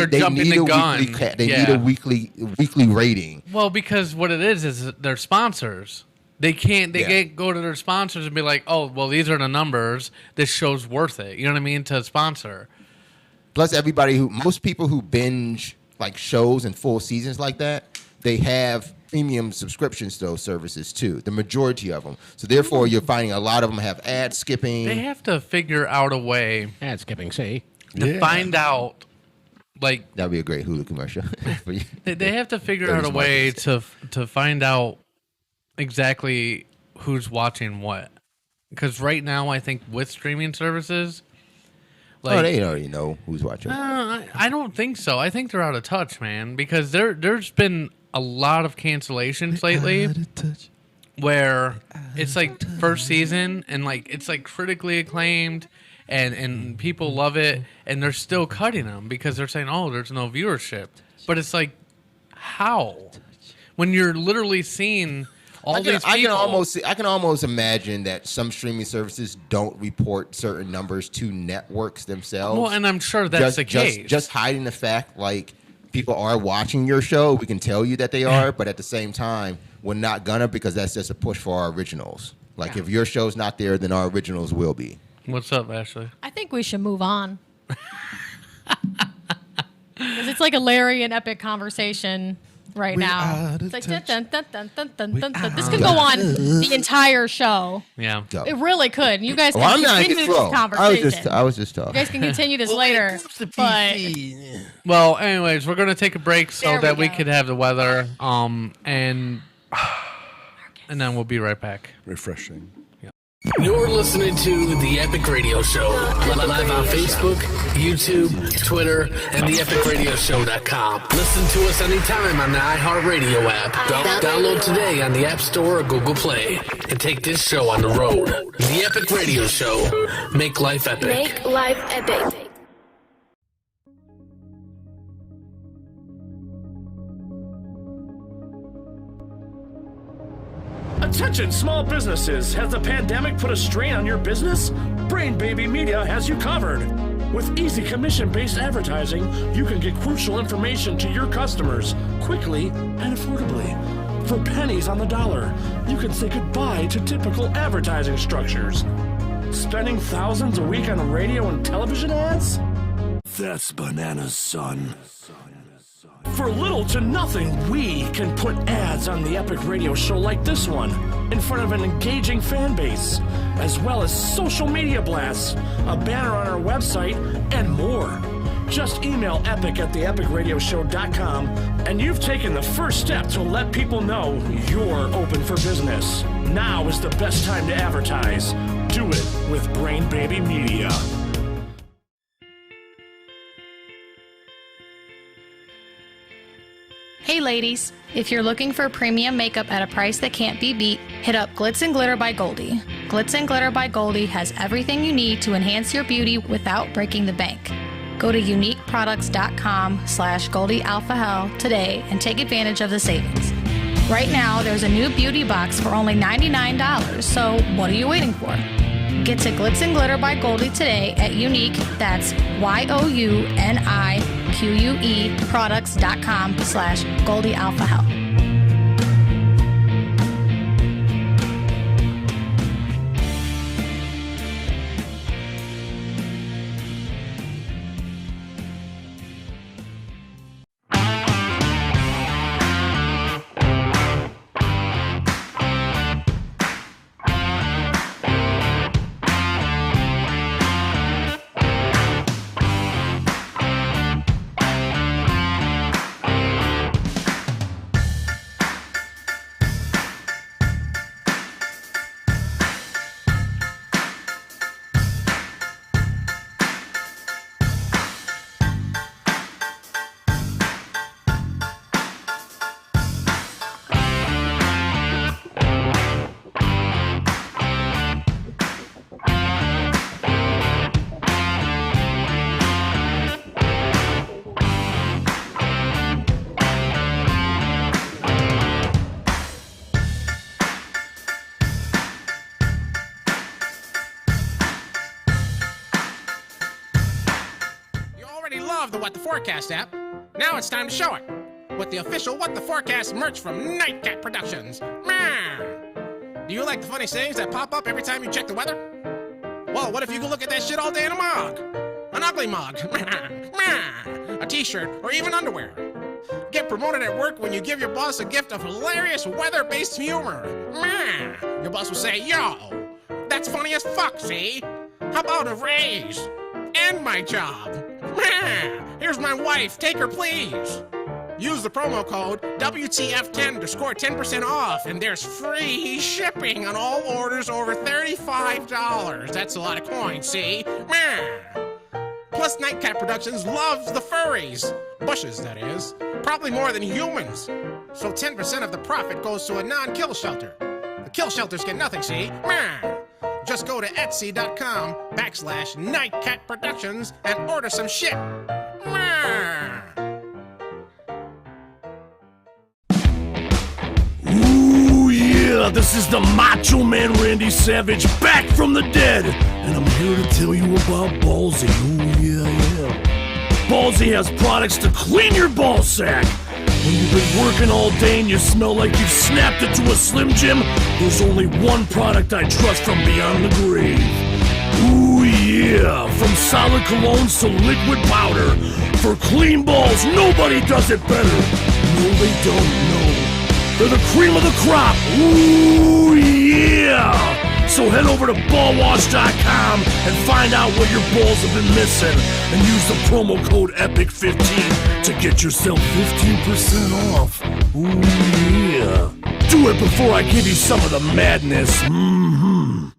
a weekly rating. Well, because what it is they're sponsors. They can't go to their sponsors and be like, oh, well, these are the numbers. This show's worth it. You know what I mean? To sponsor. Plus, most people who binge like shows and full seasons like that, they have premium subscriptions to those services too. The majority of them. So therefore, you're finding a lot of them have ad skipping. They have to figure out a way. Ad skipping, see? To find out. Like that'd be a great Hulu commercial. They have to figure out a way to find out exactly who's watching what, because right now I think with streaming services, like, they already know who's watching. I don't think so. I think they're out of touch, man, because there's been a lot of cancellations lately where it's like first season and like it's like critically acclaimed and people love it, and they're still cutting them because they're saying, oh, there's no viewership. But it's like, how, when you're literally seeing I can almost imagine that some streaming services don't report certain numbers to networks themselves. Well, and I'm sure that's the case. Just hiding the fact, like, people are watching your show. We can tell you that they are, but at the same time, we're not gonna, because that's just a push for our originals. Like, if your show's not there, then our originals will be. What's up, Ashley? I think we should move on. Because it's like a Larry and Epic conversation. right We now. out of It's like touch. dun, dun, dun, dun, dun, dun, dun. This could go on the entire show. Yeah. Go. It really could. You guys Well, can I'm not continue getting this slow. conversation. I was just You talking. guys can continue this later. But Well, anyways, we're gonna take a break so There we that we go. could have the weather. And then we'll be right back. Refreshing. You're listening to The Epic Radio Show, live on Facebook, YouTube, Twitter, and theepicradioshow.com. Listen to us anytime on the iHeartRadio app. Download today on the App Store or Google Play, and take this show on the road. The Epic Radio Show. Make life epic. Make life epic. Attention small businesses, has the pandemic put a strain on your business? Brain Baby Media has you covered. With easy commission-based advertising, you can get crucial information to your customers quickly and affordably. For pennies on the dollar, you can say goodbye to typical advertising structures. Spending thousands a week on radio and television ads? That's bananas, son. For little to nothing, we can put ads on the Epic Radio Show like this one, in front of an engaging fan base, as well as social media blasts, a banner on our website, and more. Just email epic@theepicradioshow.com, and you've taken the first step to let people know you're open for business. Now is the best time to advertise. Do it with Brain Baby Media. hey, ladies, if you're looking for premium makeup at a price that can't be beat, hit up Glitz and Glitter by Goldie. Glitz and Glitter by Goldie has everything you need to enhance your beauty without breaking the bank. Go to uniqueproducts.com/GoldieAlphaHell today and take advantage of the savings. Right now, there's a new beauty box for only $99, so what are you waiting for? Get to Glitz and Glitter by Goldie today at Unique, that's YOUNIQUE products.com/GoldieAlphaHell. The Wtforecast app. Now it's time to show it with the official Wtforecast merch from Nightcat Productions. Man! Do you like the funny sayings that pop up every time you check the weather? Well, what if you could look at that shit all day in a mug? An ugly mug, a t-shirt, or even underwear. Get promoted at work when you give your boss a gift of hilarious weather-based humor. Your boss will say, yo, that's funny as fuck, see? How about a raise? And my job. Here's my wife. Take her, please. Use the promo code WTF10 to score 10% off, and there's free shipping on all orders over $35. That's a lot of coins, see? Plus, Nightcat Productions loves the furries. Bushes, that is. Probably more than humans. So 10% of the profit goes to a non-kill shelter. The kill shelters get nothing, see? Just go to etsy.com/Nightcat Productions and order some shit. Ooh, yeah, this is the Macho Man Randy Savage back from the dead. And I'm here to tell you about Ballsy. Ooh, yeah. Ballsy has products to clean your ball sack. When you've been working all day and you smell like you've snapped it to a Slim Jim, there's only one product I trust from beyond the grave. Ooh yeah, from solid colognes to liquid powder. For clean balls, nobody does it better. No, they don't know. They're the cream of the crop. Ooh, yeah! So head over to ballwash.com and find out what your balls have been missing. And use the promo code EPIC15 to get yourself 15% off. Ooh, yeah. Do it before I give you some of the madness. Mm-hmm.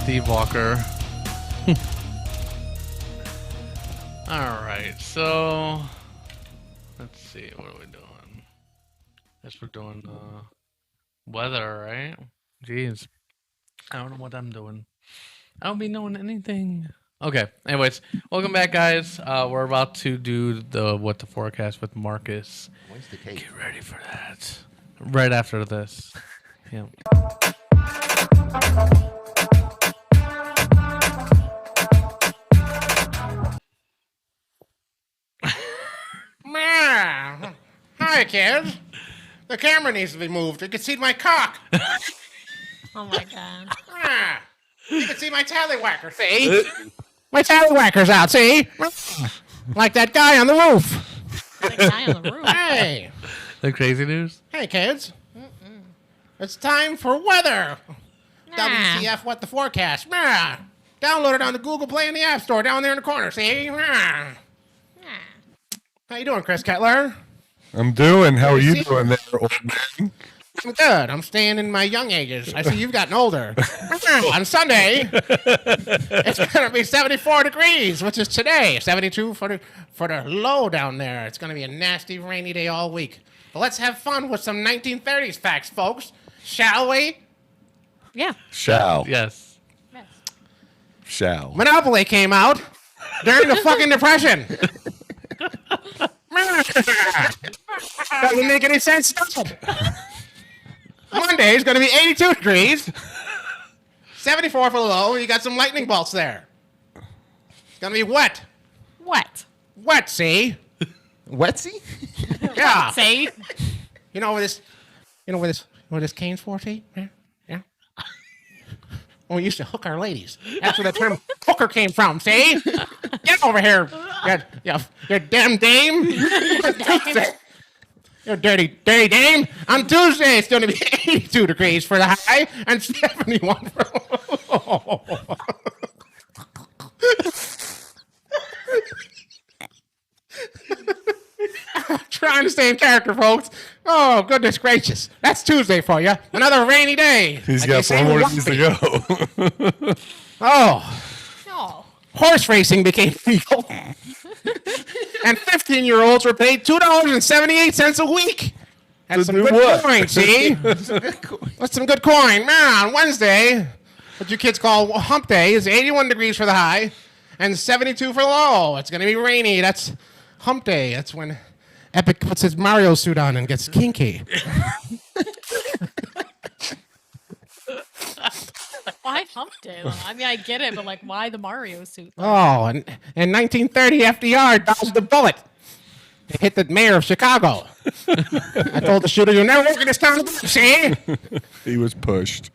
Steve Walker. All right, so let's see, what are we doing? Guess we're doing weather, right? Jeez, I don't know what I'm doing. I don't be knowing anything. Okay, anyways, welcome back, guys. We're about to do the What the Forecast with Marcus. When's the cake? Get ready for that. Right after this. Yeah. Hi, kids. The camera needs to be moved. You can see my cock. Oh my god. You can see my tallywhacker, see? My tallywhacker's out, see? Like that guy on the roof. That guy on the roof. Hey. The crazy news? Hey, kids. It's time for weather. WTF, what the forecast? Download it on the Google Play and the App Store down there in the corner, see? How you doing, Chris Kettler? I'm doing. How are you doing there, old man? I'm good. I'm staying in my young ages. I see you've gotten older. On Sunday, it's going to be 74 degrees, which is today. 72 for the low down there. It's going to be a nasty, rainy day all week. But let's have fun with some 1930s facts, folks. Shall we? Yeah. Shall. Yes. Shall. Monopoly came out during the fucking Depression. Doesn't make any sense, does it? Monday is going to be 82 degrees. 74 for the low. You got some lightning bolts there. It's going to be wet. What? Wet, see? Wetsy? Yeah. See? You know where this cane's for, see? Yeah. Well, we used to hook our ladies. That's where the term hooker came from, see? Get over here, you damn dame. You dirty dame. On Tuesday, it's going to be 82 degrees for the high and 71 for the low. Trying to stay in character, folks. Oh, goodness gracious. That's Tuesday for you. Another rainy day. He's got 4 more days to go. Oh. Horse racing became legal. And 15-year-olds were paid $2.78 a week. That's some good coin, see? That's some good coin. Man, on Wednesday, what you kids call hump day, is 81 degrees for the high and 72 for the low. It's going to be rainy. That's hump day. That's when Epic puts his Mario suit on and gets kinky. Why hump day, though? I mean, I get it, but like, why the Mario suit? Though? Oh, and in 1930, FDR dodged the bullet. It hit the mayor of Chicago. I told the shooter, you'll never work in this town again, see? He was pushed.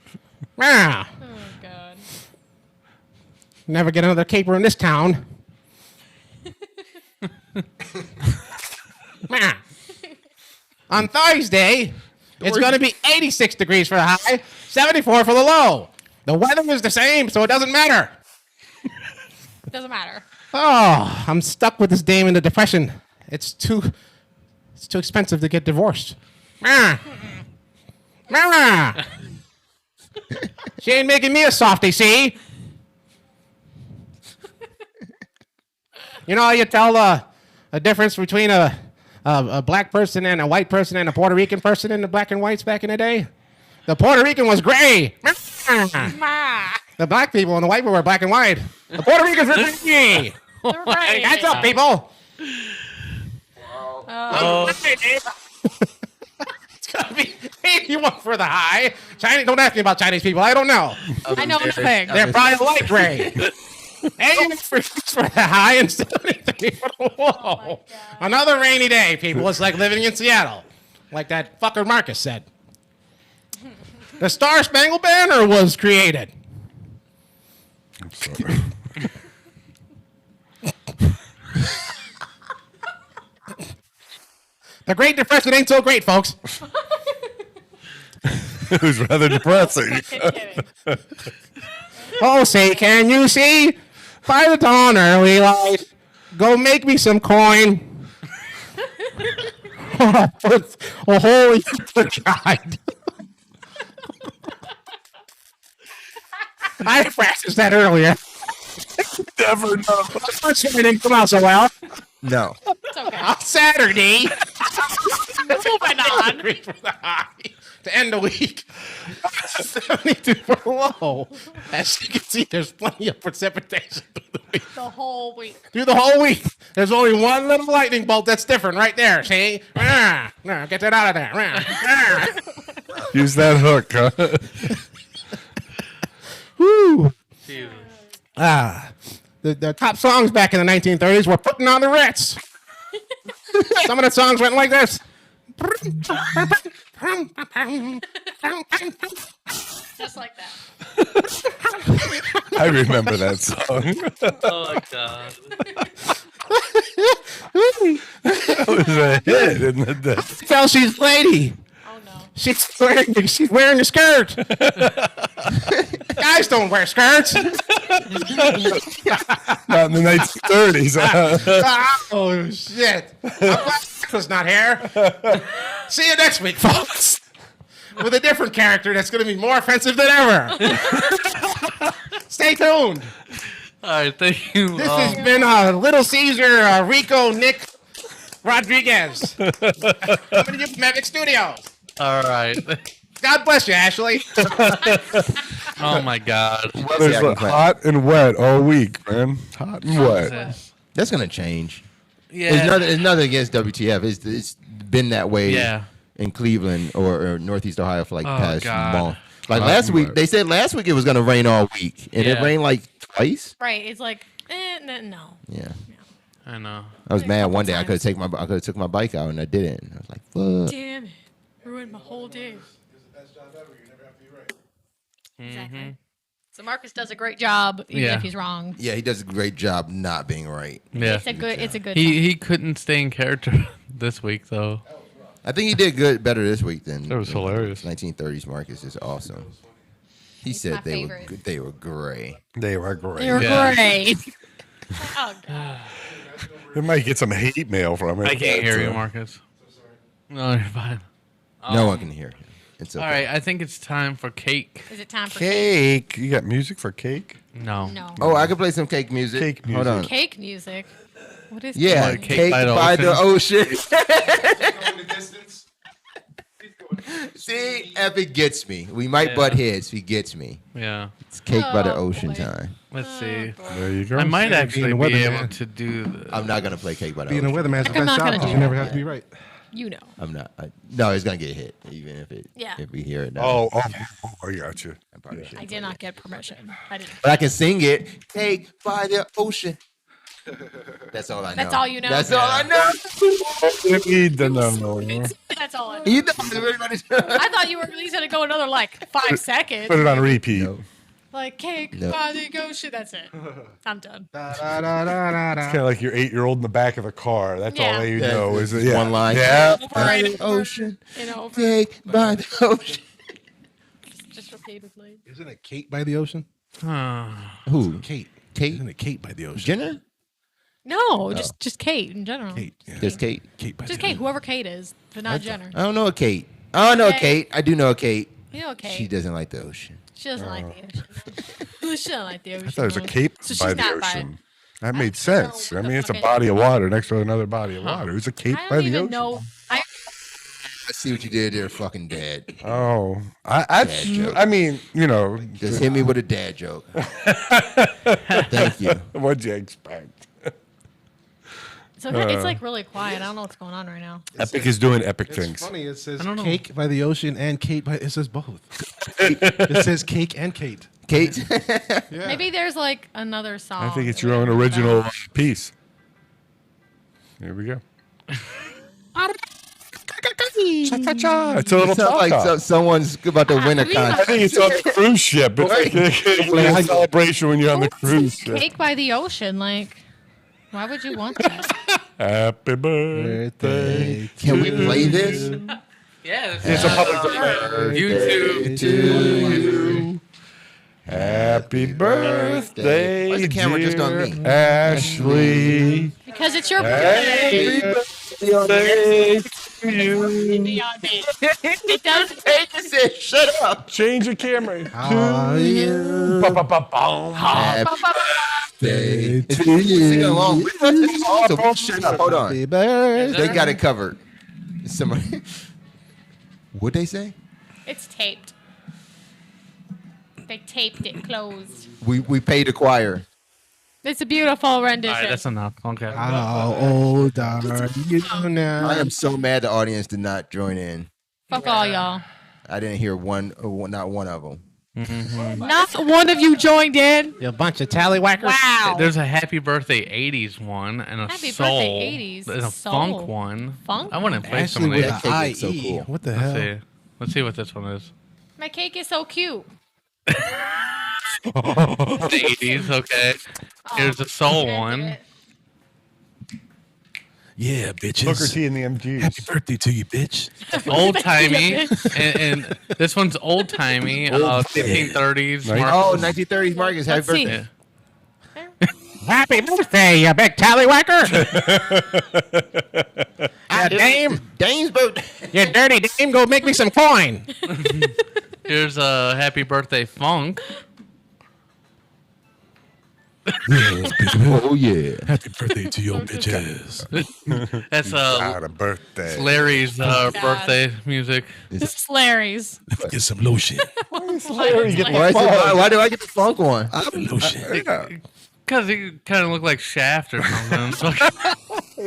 Ah. Oh, God. Never get another caper in this town. On Thursday, it's going to be 86 degrees for the high, 74 for the low. The weather is the same, so it doesn't matter. It doesn't matter. Oh, I'm stuck with this dame in the Depression. It's too expensive to get divorced. She ain't making me a softie, see? You know how you tell a difference between a black person and a white person and a Puerto Rican person in the black and whites back in the day? The Puerto Rican was gray. The black people and the white people were black and white. The Puerto Ricans were gray. Right. Hands up, people. Oh. It's going to be Maybe you want for the high. Chinese. Don't ask me about Chinese people. I don't know. I know it's big. They're probably light gray. A for the high and 73 for the low. Another rainy day, people. It's like living in Seattle, like that fucker Marcus said. The Star Spangled Banner was created. I'm sorry. The Great Depression ain't so great, folks. It was rather depressing. Oh, say, can you see? By the dawn early light, go make me some coin. Oh, holy God. I practiced that earlier. Never know. The first one didn't come out so well. No. It's okay. On Saturday. Moving on. To end the week. 72 for the low. As you can see, there's plenty of precipitation through the week. The whole week. Through the whole week. There's only one little lightning bolt that's different right there. See? Get that out of there. Use that hook, huh? Woo. The top songs back in the 1930s were Putting on the Ritz. Some of the songs went like this. Just like that. I remember that song. Oh my God. That was a hit, isn't it? Tell she's lady. Oh no. She's wearing a skirt. Guys don't wear skirts. Not in the 1930s. Oh shit! I'm glad was not here. See you next week, folks. With a different character that's going to be more offensive than ever. Stay tuned. All right, thank you. This has been Little Caesar, Rico, Nick Rodriguez. Coming to you from Epic Studios. All right. God bless you, Ashley. Oh my God. Weather's hot and wet all week, man. Hot and wet. That's gonna change. Yeah. It's nothing against WTF. It's been that way. Yeah. In Cleveland or Northeast Ohio for like the past month. Like Hot last and week, wet. they said last week it was gonna rain all week, and it Yeah. rained like twice. Right. It's like, no. Yeah. I know. I was mad one day. I times. could have took my bike out and I didn't. I was like, fuck. Damn it. Ruined my whole day. Exactly. So Marcus does a great job, even Yeah. if he's wrong. Yeah, he does a great job not being right. Yeah. It's a good. He couldn't stay in character this week though. I think he did better this week than That was hilarious. 1930s Marcus is awesome. He said my they favorite. they were gray. They were great. You're Yeah. great. Oh god. They might get some hate mail from it. I can't hear you, Marcus. No, you're fine. No one can hear him. It's okay. All right, I think it's time for cake. Is it time for cake? Cake. You got music for cake? No. No. Oh, I can play some cake music. Cake Hold on. Cake music. What is Yeah, cake? cake by the ocean. See, Epic gets me. We might butt heads. He gets me. Yeah. It's cake by the Oh, ocean boy. time. Let's see. There you go. I might actually being a be able weatherman. to do the. I'm not gonna play cake by the Being a ocean. weatherman's the I'm best not job gonna because do you never that. have to be right. You know. I'm not. No, it's gonna get hit, even if it. Yeah. If we hear it. Now. Oh, I got you. I probably shouldn't I play did not it. get permission. I didn't. But I can sing it. Cake by the ocean. That's all I know. That's all you know? That's all I know. Need to know. That's all I know. You know, everybody. I thought you were at least gonna go another like 5 seconds. Put it on repeat. Like cake No. by the ocean. That's it. I'm done. It's kind of like your 8-year-old in the back of the car. That's Yeah. all you Yeah, know, it's is it? Yeah. one line. Yeah. By Over the ocean. You know, Cake by the ocean. just repeatedly. Isn't it Kate by the ocean? Who? Kate. Kate? Isn't it Kate by the ocean? Jenner? No, just Kate in general. Kate. Yeah. Just Kate? Kate by Just the Kate, ocean. whoever Kate is, but not Jenner. I don't know a Kate. Oh, I know a Okay. Kate. I do know a Kate. You know Kate. She doesn't like the ocean. She doesn't like the ocean. She doesn't like the ocean. I thought it was a though. cape So she's by the not ocean. That made sense. what I the mean, it's a fuck body of water next to another body of water. It was a cape I by don't the even ocean. know. I see what you did there, fucking dad. Oh, Dad joke. I mean, you know, Just hit me with a dad joke. Thank you. What'd you expect? it's like really quiet. I don't know what's going on right now. Epic is doing epic It's things. funny. It says I don't know. cake by the ocean and Kate by. It says both. It says cake and Kate. Kate. Yeah. Maybe there's like another song. I think it's your own original piece. Here we go. Cha-cha-cha. It's a little Sounds like cha-cha. someone's about to win a I contest. think it's on the cruise ship. It's like a celebration when you're on the cruise ship. Cake by the ocean. Like, why would you want that? Happy birthday. Can we play this? Yeah, It's a public YouTube. To you. Happy birthday. Why is the camera just on me? dear Ashley. Because it's your Happy birthday. birthday to you. It does. Hey, just said, shut up. Change the camera. you? Ba-ba-ba-boom. Happy birthday to you. Sing along with us. So shut up. Hold on. Happy birthday. They got it covered. Somebody. What'd they say? It's taped. They taped it closed. We paid the choir. It's a beautiful All rendition. right, that's enough. Okay. How old are you now? I am so mad the audience did not join in. Fuck all y'all. I didn't hear not one of them. Not one of you joined in. You bunch of tallywhackers. Wow. There's a happy birthday 80s one and a Happy soul. birthday 80s. There's a Soul. funk one. Funk? I want to play some Ashley of with these. an That cake looks so IE. cool. What the Let's hell? see. Let's see what this one is. My cake is so cute. The 80s, okay. Here's the soul one. Yeah, bitches. Booker T and the MGs. Happy birthday to you, bitch. Old timey, and this one's old timey, 1530s. Nice. Oh, 1930s Marcus. Happy Let's see. birthday. Happy birthday, you big tallywhacker. Dame's birthday. You dirty dame, go make me some coin. Here's a happy birthday funk. Oh yeah. Happy birthday to your bitches. That's Got a birthday. Larry's birthday music. This is Larry's. Get some lotion. Larry get Why do I get the funk one? Lotion. Because he kind of looked like Shaft or something. So,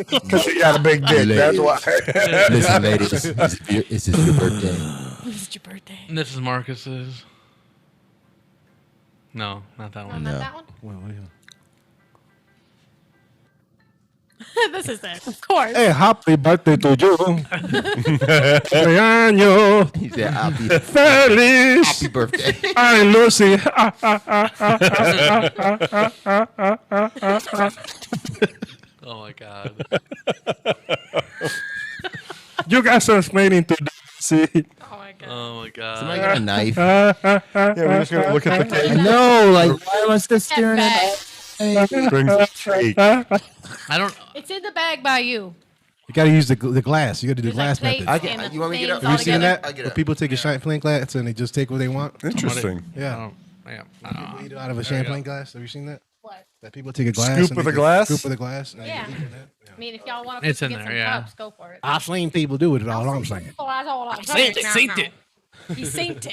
Because he got a big dick. That's why. Listen, ladies, it's your birthday. This is your birthday. and this is Marcus's. No, not that one. Not that one? Well, yeah. This is it. Of course. Hey, happy birthday to you. Año. He said, Feliz. happy birthday. Ay, Lucy. Oh my God. You guys are explaining to Lucy. Oh my god. Oh my God. Somebody got a knife. Yeah, we're just going to look at the cake. No, like, why am I still staring at Bag. Brings the cake. I don't. It's in the bag by you. You gotta use the glass. You gotta do the There's, glass like, method. plates and you want me to get things up? Have you all seen together. that? I'll get Where up. people take a champagne glass and they just take what they want? Interesting. Yeah. I don't. Yeah. Eat it out of a champagne glass. Have you seen that? What? That people take a glass. Scoop and with they a just glass? Scoop with a glass. and they Yeah. eat it. I mean, if y'all want to It's in get there, some yeah. cups, go for it. I've seen people do it. All I'm saying. Oh, that's all I'm Saint saying. it, saint it. He synced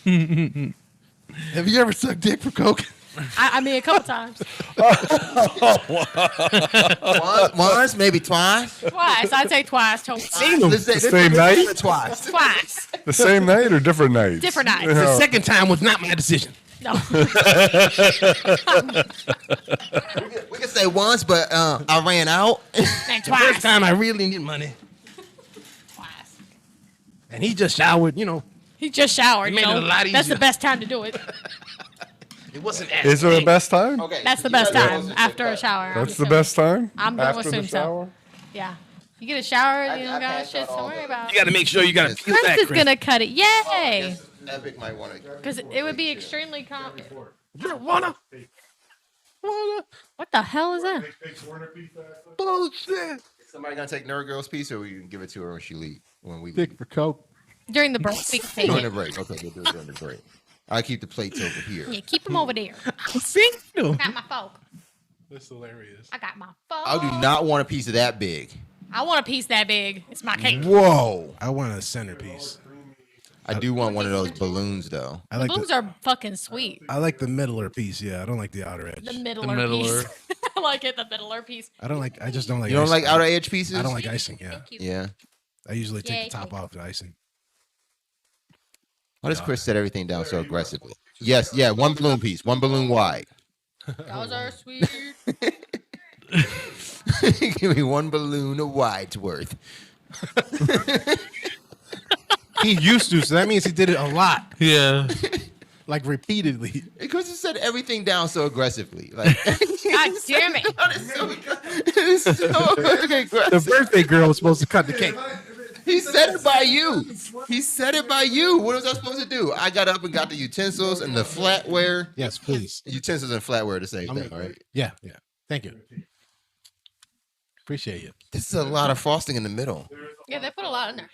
it. Have you ever sucked dick for coke? I mean, a couple times. Once, maybe twice. Twice. I'd say twice. Total. Let's say, The same night? Twice. Twice. The same night or different nights? Different nights. The second time was not my decision. No. We can say once, but I ran out. And First twice. time I really need money. Twice. And he just showered, He just showered. It made you it know? a lot That's easier. the best time to do it. It wasn't as Is it the best time? Okay. That's the best time after a shower. That's the best time? I'm gonna After the assume so. shower? Yeah. You get a shower, you I don't got passed shit out to all worry day. about. You got to make sure you got to peel Chris that, is Chris. gonna cut it. Yay! Epic might want to. Because it would be extremely complicated. You wanna? What the hell is that? Bullshit. Somebody gonna take Nerd Girl's piece, or we can give it to her when she leave. When we Dick for coke. During the break, we can take during the it. break. Okay, we'll do it during the break. I keep the plates over here. Yeah, keep them over there. See you. Got my fork. That's hilarious. I got my fork. I do not want a piece of that big. I want a piece that big. It's my cake. Whoa! I want a centerpiece. I do want one of those balloons though. I like Balloons are fucking sweet. I like the middler piece. Yeah, I don't like the outer edge. The middler piece. I like it. The middler piece. I just don't like. You don't icing. like outer edge pieces? I don't like icing. Yeah. Yeah. I usually take Yay, the top off the icing. Why does Chris set everything down so aggressively? Yes, yeah, one balloon piece, one balloon wide. Those are sweet. Give me one balloon of wide's worth. He used to, so that means he did it a lot. Yeah. Like repeatedly. Because he set everything down so aggressively. Like, God damn it. it's so aggressive. The birthday girl was supposed to cut the cake. He said it by you. He said it by you. What was I supposed to do? I got up and got the utensils and the flatware. Yes, please. Utensils and flatware are the same thing, right? Yeah, yeah. Thank you. Appreciate you. This is a lot of frosting in the middle. Yeah, they put a lot in there.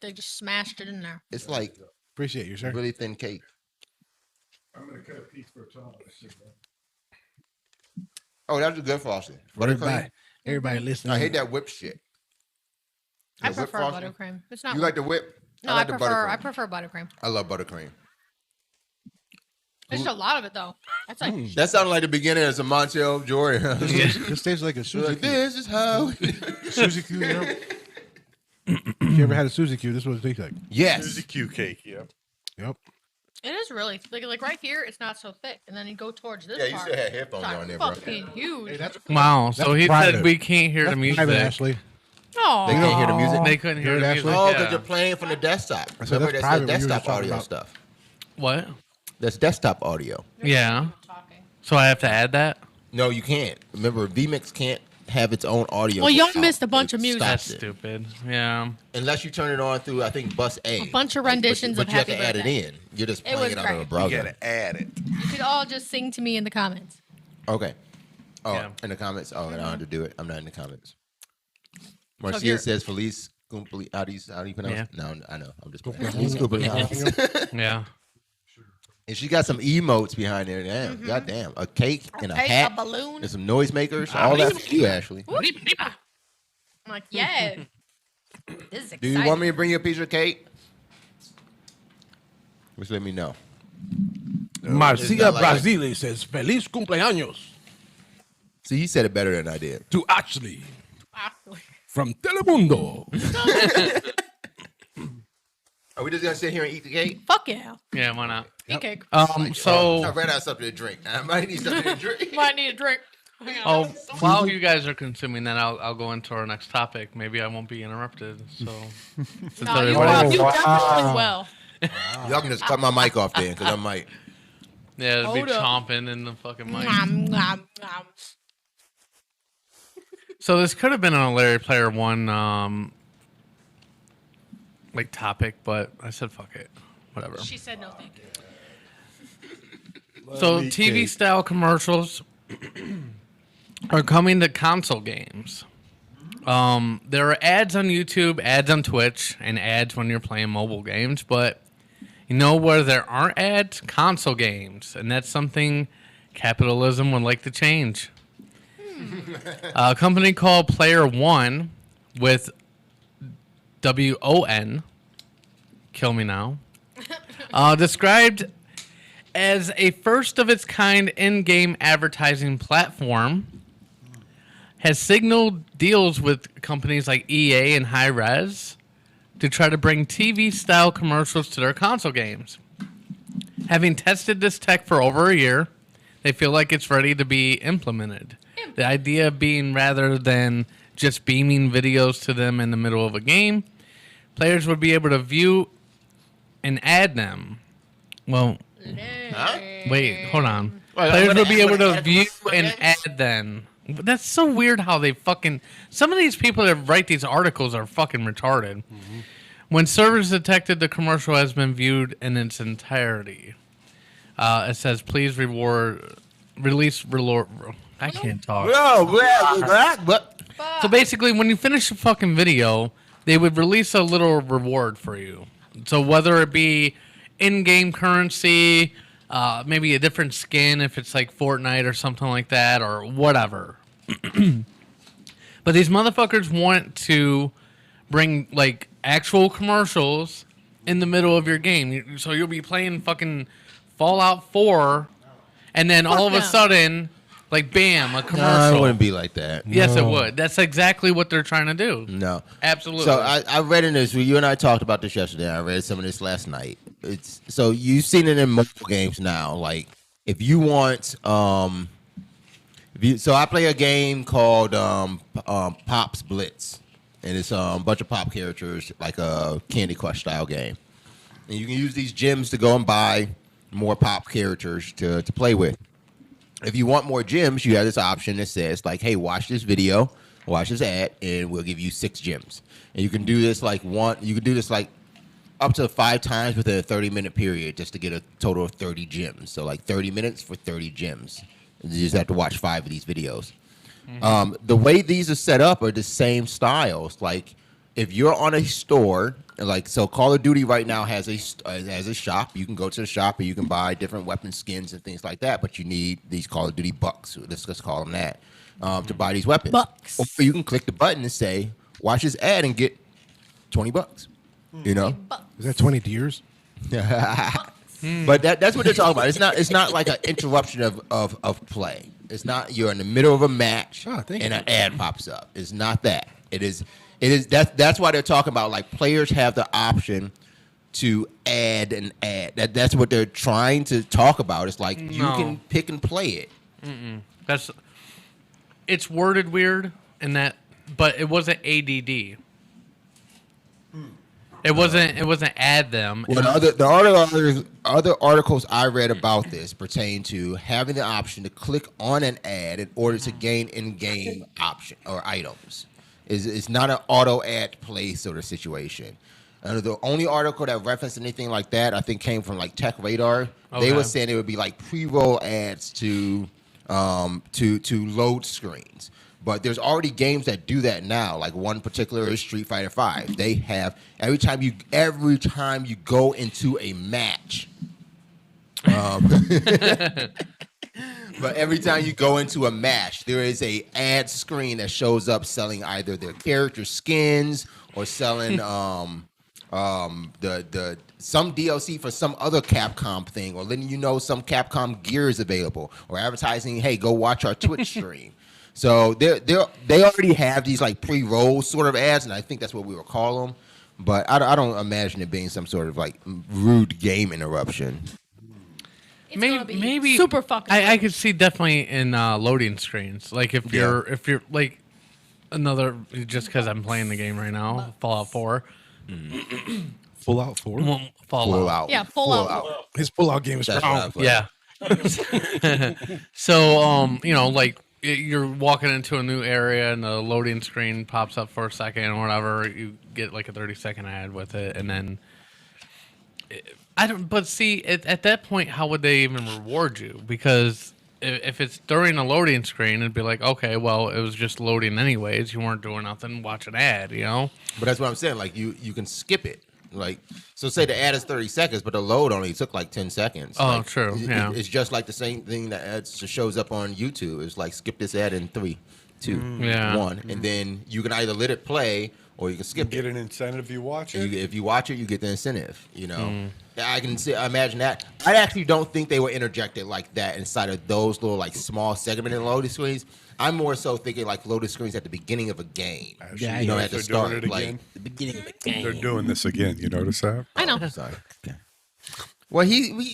They just smashed it in there. It's like appreciate you, sir. Really thin cake. I'm gonna cut a piece for Tom. Oh, that's a good frosting. Everybody listening. I hate that whip shit. I prefer buttercream. It's not. You like the whip? No, I prefer buttercream. I love buttercream. There's a lot of it though. That's like That sounded like the beginning of some Montel Jordan. This tastes like a Suzy like, this is how Suzy Q. You know? If you ever had a Suzy Q, this is what it tastes like. Yes. Suzy Q cake. Yep. Yep. it is really like right here. It's not so thick, and then you go towards this. Yeah, you part. still had headphones It's on there, bro. fucking huge. Wow. So he said we can't hear the music. Private, Ashley. Oh, They can't hear the music. They couldn't hear the music. Oh, because you're playing from the desktop. I said Remember, that's that's the private when you were desktop talking audio about- stuff. What? That's desktop audio. Yeah. So I have to add that? No, you can't. Remember, vMix can't have its own audio. Well, y'all out. missed a bunch of It music. stops That's it. stupid. Yeah. Unless you turn it on through, I think, bus A. A bunch of renditions but of you have Happy to add it Birthday. in. You're just It was playing it out of a great. browser. You gotta add it. You could all just sing to me in the comments. Okay. Oh, Yeah. in the comments? Oh, I don't have to do it. I'm not in the comments. you're- Marcia says Feliz Cumple. How do you pronounce Yeah. it? No, I know. I'm just playing. Feliz cumpleaños. Yeah. And she got some emotes behind there. Damn, goddamn. A cake and a cake, hat. a balloon. And some noisemakers. All that for you, Ashley. I'm like, yeah. This is Do exciting. you want me to bring you a piece of cake? Just let me know. Marcia not like Brasile says, Feliz cumpleaños See, he said it better than I did. to Ashley from Telemundo. Are we just going to sit here and eat the cake? Fuck yeah. Yeah, why not? Eat cake. So I ran out of something to drink. I might need something to drink. Might need a drink. Hang on. while you guys are consuming that, I'll go into our next topic. Maybe I won't be interrupted. So since No, you everybody- definitely will. Y'all can just cut my mic off then, because I might. yeah, it'll be Hold up. chomping in the fucking mic. Nom, nom, nom. So this could have been a Larry Player One like topic, but I said fuck it. Whatever. She said no thank you. So TV style commercials are coming to console games. There are ads on YouTube, ads on Twitch, and ads when you're playing mobile games, but you know where there aren't ads? Console games. And that's something capitalism would like to change. A company called Player One with WON, kill me now, described as a first of its kind in-game advertising platform, has signaled deals with companies like EA and Hi-Rez to try to bring TV-style commercials to their console games. Having tested this tech for over a year, they feel like it's ready to be implemented. The idea being rather than just beaming videos to them in the middle of a game, players would be able to view and add them. Well, wait, hold on. Players will be able to view and add them. That's so weird how they fucking... Some of these people that write these articles are fucking retarded. When servers detected the commercial has been viewed in its entirety, it says, please release... I can't talk. So basically, when you finish a fucking video, they would release a little reward for you. So whether it be in-game currency, maybe a different skin if it's like Fortnite or something like that, or whatever. But these motherfuckers want to bring like actual commercials in the middle of your game. So you'll be playing fucking Fallout 4, and then all of a sudden, like, bam, a commercial. No, it wouldn't be like that. Yes, it would. That's exactly what they're trying to do. No. Absolutely. So I read in this. You and I talked about this yesterday. I read some of this last night. So you've seen it in mobile games now. Like, if you want, so I play a game called Pop's Blitz, and it's a bunch of pop characters, like a Candy Crush style game. And you can use these gems to go and buy more pop characters to play with. If you want more gems, you have this option that says, like, hey, watch this video, watch this ad, and we'll give you 6 gems. And you can do this like up to 5 times within a 30-minute period just to get a total of 30 gems. So like 30 minutes for 30 gems. You just have to watch 5 of these videos. The way these are set up are the same styles. Like, if you're on a store, like, so Call of Duty right now has a shop. You can go to the shop and you can buy different weapon skins and things like that, but you need these Call of Duty bucks, let's just call them that, to buy these weapons. Bucks. Or you can click the button and say, watch this ad and get $20. You know? Is that 20 deers? But that's what they're talking about. It's not like an interruption of play. It's not you're in the middle of a match and an ad pops up. It's not that. It is that's why they're talking about, like, players have the option to add an ad. That's what they're trying to talk about. It's like you can pick and play it. It's worded weird in that, but it wasn't ADD. It wasn't add them. Well, the other articles I read about this pertain to having the option to click on an ad in order to gain in-game option or items. It's not an auto ad play sort of situation. The only article that referenced anything like that, I think, came from like Tech Radar. Okay. They were saying it would be like pre-roll ads to load screens. But there's already games that do that now. Like, one particular is Street Fighter V. They have every time you go into a match. But every time you go into a match, there is a ad screen that shows up selling either their character skins or selling some DLC for some other Capcom thing, or letting you know some Capcom gear is available, or advertising, hey, go watch our Twitch stream. So they already have these like pre-roll sort of ads, and I think that's what we would call them. But I don't imagine it being some sort of like rude game interruption. Maybe super fucking. I could see definitely in loading screens. Like if you're like another, just because I'm playing the game right now, Fallout 4. Fallout 4? Fallout. Yeah, Fallout. His Fallout game is strong. Yeah. So like, you're walking into a new area and the loading screen pops up for a second or whatever. You get like a 30-second ad with it, and then But see, at that point, how would they even reward you? Because if it's during a loading screen, it'd be like, okay, well, it was just loading anyways. You weren't doing nothing. Watch an ad, you know. But that's what I'm saying. Like, you can skip it. Like, so say the ad is 30 seconds, but the load only took like 10 seconds. Oh, like, true. Yeah. It's just like the same thing that just shows up on YouTube. It's like, skip this ad in 3, 2, 1. And then you can either let it play or you can skip it. Get an incentive if you watch it. If you watch it, you get the incentive, you know. I can imagine that. I actually don't think they were interjected like that inside of those little like small segmented loading screens. I'm more so thinking like loading screens at the beginning of a game. Yeah, you know, at the start, doing it like again. the beginning of a game. They're doing this again. You notice that? I know. Sorry. Okay. Well,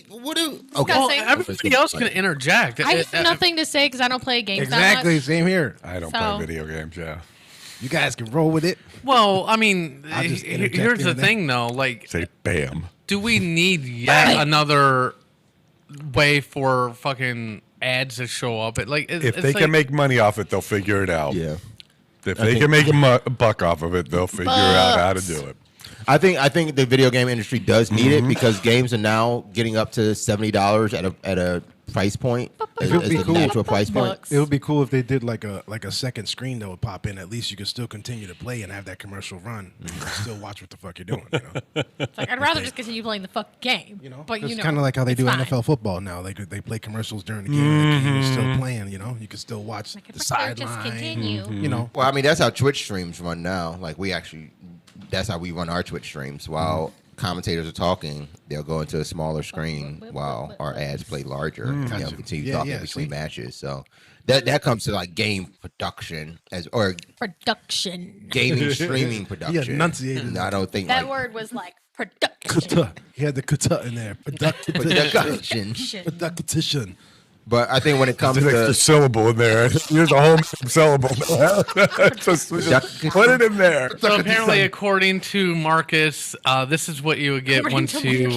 what do? Okay. Well, everybody else can interject. I have nothing to say because I don't play games Exactly, that much. same here. I don't So- play video games. Yeah. You guys can roll with it. Well, I mean, I'll just interject here's here the and there. thing, though. Like, Say bam. do we need yet another way for fucking ads to show up? If If they can make money off it, they'll figure it out. Yeah. If they can make a buck off of it, they'll figure out how to do it. I think the video game industry does need it because games are now getting up to $70 at a price point. As would be the cool. natural price point. It would be cool if they did like a second screen that would pop in. At least you could still continue to play and have that commercial run. And still watch what the fuck you're doing. You know? It's like, I'd rather just continue playing the fuck game. You know, but it's kind of like how they it's do fine. NFL football now. They play commercials during the game. And the game is still playing. You know, you can still watch the Just sideline. continue. You know, Well, I mean, that's how Twitch streams run now. Like, that's how we run our Twitch streams. While commentators are talking, they'll go into a smaller screen while our ads play larger. Continue talking between matches. So that comes to like game production production, gaming streaming production. Yeah, enunciated. No, I don't think that word was like production. He had the kata in there. Production. But I think when it comes to the syllable in there, there's a whole syllable. Just put it in there. So apparently, according to Marcus, this is what you would get once you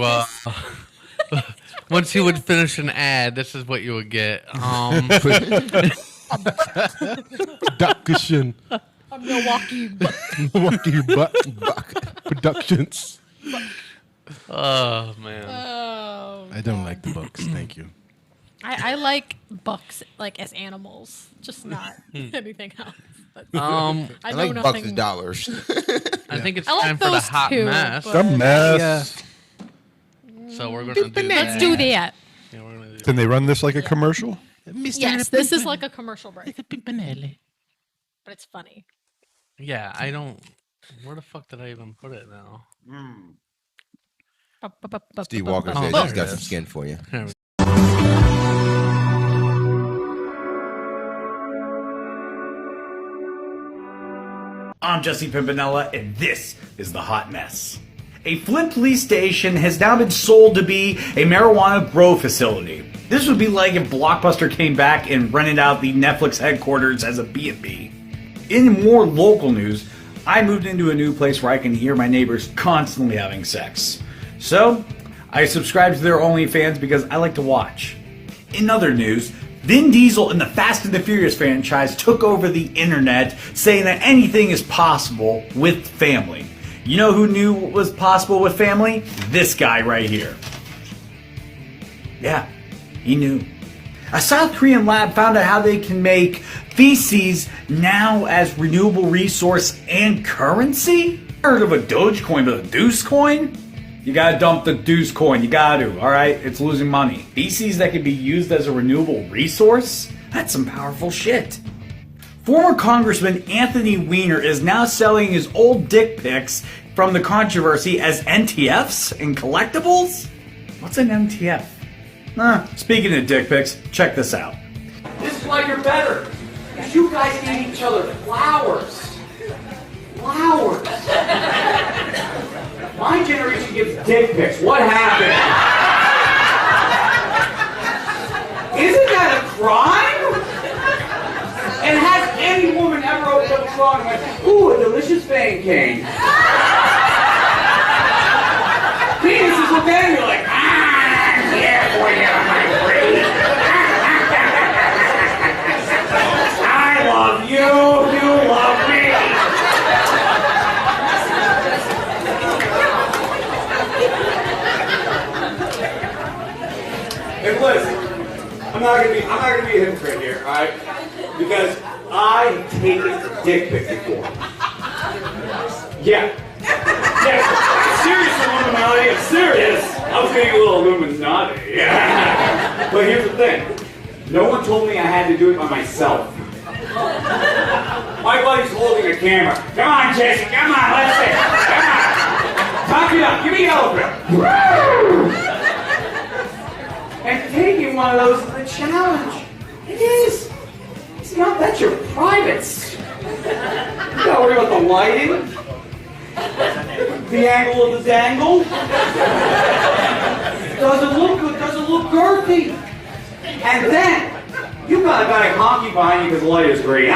once you would finish an ad. This is what you would get. Production. Milwaukee Buck Productions. Oh man. I don't like the Bucks. Thank you. I like bucks like as animals, just not anything else. I like bucks as dollars. I think it's I like time for the those hot too, mess. but- The mess. So we're gonna do Let's that. do that. Yeah, we're gonna do Can they run this like a commercial? Yes, this is like a commercial break, but it's funny. Yeah, I don't. Where the fuck did I even put it now? Steve Walker said there he's it got is. some skin for you. There we I'm Jesse Pimpinella, and this is The Hot Mess. A Flint police station has now been sold to be a marijuana grow facility. This would be like if Blockbuster came back and rented out the Netflix headquarters as a B&B. In more local news, I moved into a new place where I can hear my neighbors constantly having sex. So, I subscribe to their OnlyFans because I like to watch. In other news, Vin Diesel and the Fast and the Furious franchise took over the internet, saying that anything is possible with family. You know who knew what was possible with family? This guy right here. Yeah, he knew. A South Korean lab found out how they can make feces now as renewable resource and currency? Heard of a Dogecoin, but a Deuce coin? You gotta dump the Deuce coin, you gotta, alright? It's losing money. Feces that can be used as a renewable resource? That's some powerful shit. Former Congressman Anthony Weiner is now selling his old dick pics from the controversy as NTFs and collectibles? What's an NTF? Speaking of dick pics, check this out. This is why you're better. Because you guys gave each other flowers. Flowers. My generation gives dick pics. What happened? Isn't that a crime? And has any woman ever opened up a straw and went, ooh, a delicious fang cane? Penis is okay, and you're like, yeah, boy, yeah, my pretty. I love you, you love me. And listen, I'm not gonna be a hypocrite here, alright? Because I taken dick pics before. Yeah. Yes. Serious Illuminati, I'm serious. I was getting a little Illuminati. Yeah. But here's the thing. No one told me I had to do it by myself. My buddy's holding a camera. Come on, Jesse, come on, let's see. Come on. Talk it up, give me yellow pill. And taking one of those is a challenge. It is. It's not that your privates. You gotta worry about the lighting, the angle of the dangle. Doesn't look good, doesn't look girthy. And then, you got a guy honky behind you because the light is green.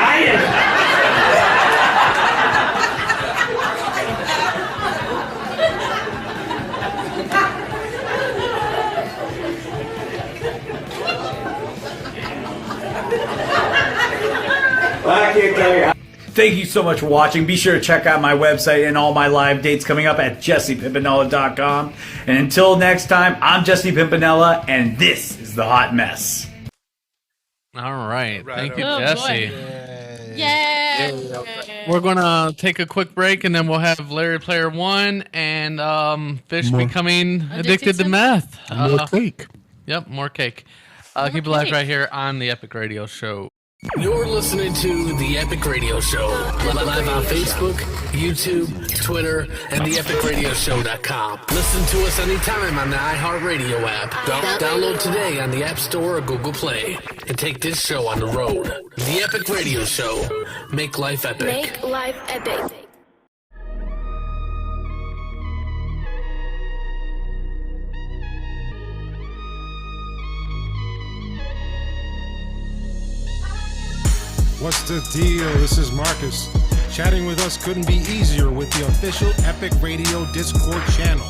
I can't tell you how. Thank you so much for watching. Be sure to check out my website and all my live dates coming up at jessepimpinella.com. And until next time, I'm Jesse Pimpinella, and this is The Hot Mess. All right. Thank you, Oh, Jesse. boy. Yay! We're gonna take a quick break, and then we'll have Larry Player One and Fish becoming addicted to meth. More cake. Yep, more cake. Keep it live right here on the Epic Radio Show. You're listening to The Epic Radio Show, live on Facebook, YouTube, Twitter, and theepicradioshow.com. Listen to us anytime on the iHeartRadio app. Download today on the App Store or Google Play, and take this show on the road. The Epic Radio Show. Make life epic. Make life epic. What's the deal? This is Marcus. Chatting with us couldn't be easier with the official Epic Radio Discord channel.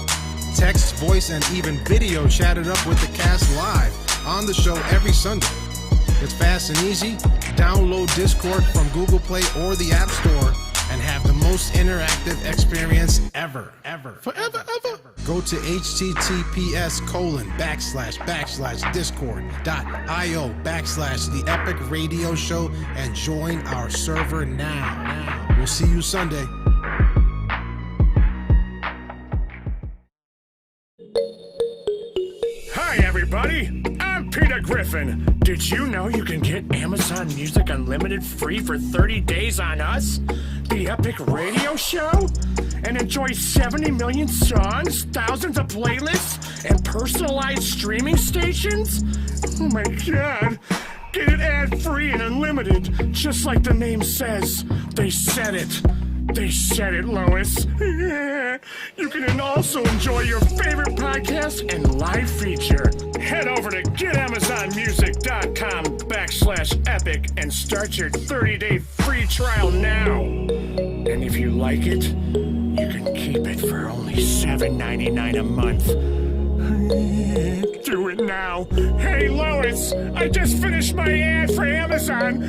Text, voice, and even video chatted up with the cast live on the show every Sunday. It's fast and easy. Download Discord from Google Play or the App Store and have the most interactive experience ever. Forever. Go to https://discord.io/The Epic Radio Show and join our server now. We'll see you Sunday. Hi, everybody. I'm Peter Griffin. Did you know you can get Amazon Music Unlimited free for 30 days on us, the Epic Radio Show? And enjoy 70 million songs, thousands of playlists, and personalized streaming stations? Oh my God. Get it ad-free and unlimited, just like the name says. They said it. They said it, Lois. You can also enjoy your favorite podcast and live feature. Head over to getamazonmusic.com/epic and start your 30-day free trial now. And if you like it, you can keep it for only $7.99 a month. Do it now. Hey, Lois, I just finished my ad for Amazon.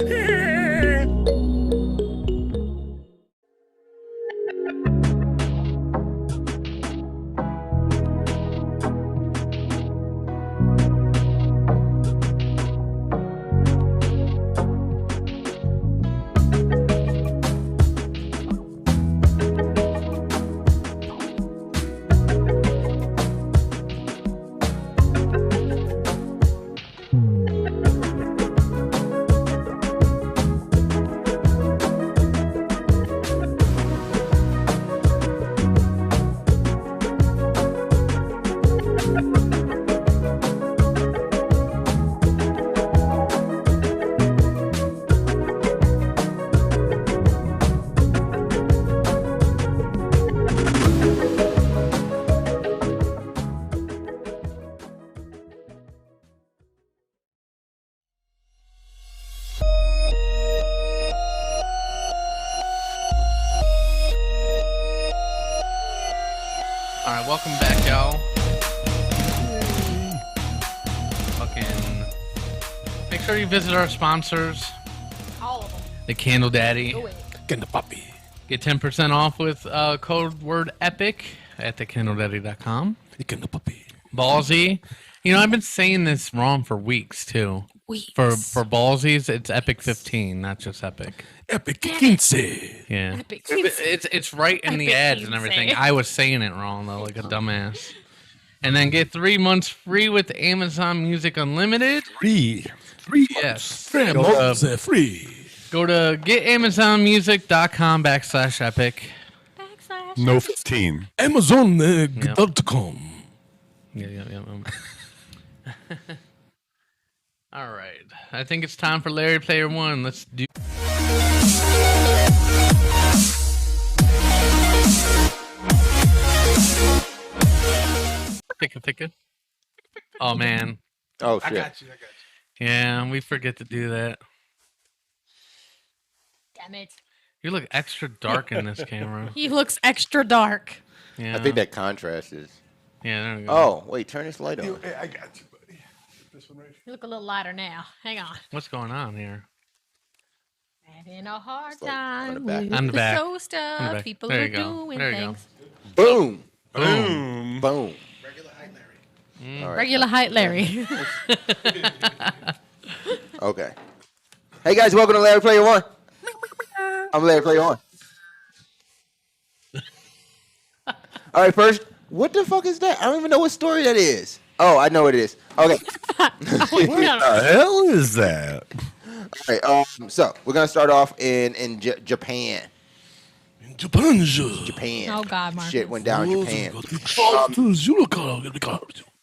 Welcome back, y'all. Make sure you visit our sponsors. All of them. The Candle Daddy. Candle Puppy. Get 10% off with code word EPIC at thecandledaddy.com. The Candle Puppy. Ballsy. You know, I've been saying this wrong for weeks, too. For Ballsies, it's Epic 15, not just Epic. Epic 15. Yeah. Epic. It's right in the Epic ads and 15. everything. I was saying it wrong, though, like a dumbass. And then get 3 months free with Amazon Music Unlimited. Free. Yes. 3 months free. Go to getamazonmusic.com/epic. No 15. Amazon.com. Yeah. All right. I think it's time for Larry Player One. Let's do. Pick it. Oh, man. Oh, shit. I got you. Yeah, we forget to do that. Damn it. You look extra dark in this camera. He looks extra dark. Yeah. I think that contrast is. Yeah, there we go. Oh, wait, turn this light on. I got you, buddy. This one right here. You look a little lighter now. Hang on. What's going on here? Having a hard like on the time back. with On the the back. show On the stuff. back. People There are you go. doing There you go. things. Boom. Boom. Boom. Mm. All right. Regular height Larry. Okay. Hey, guys, welcome to Larry Player One. I'm Larry Player One. All right, first, what the fuck is that? I don't even know what story that is. Oh, I know what it is. Okay. What the hell is that? All right. So we're gonna start off in Japan. Japan. Oh God, Marcus. Shit went down in Japan.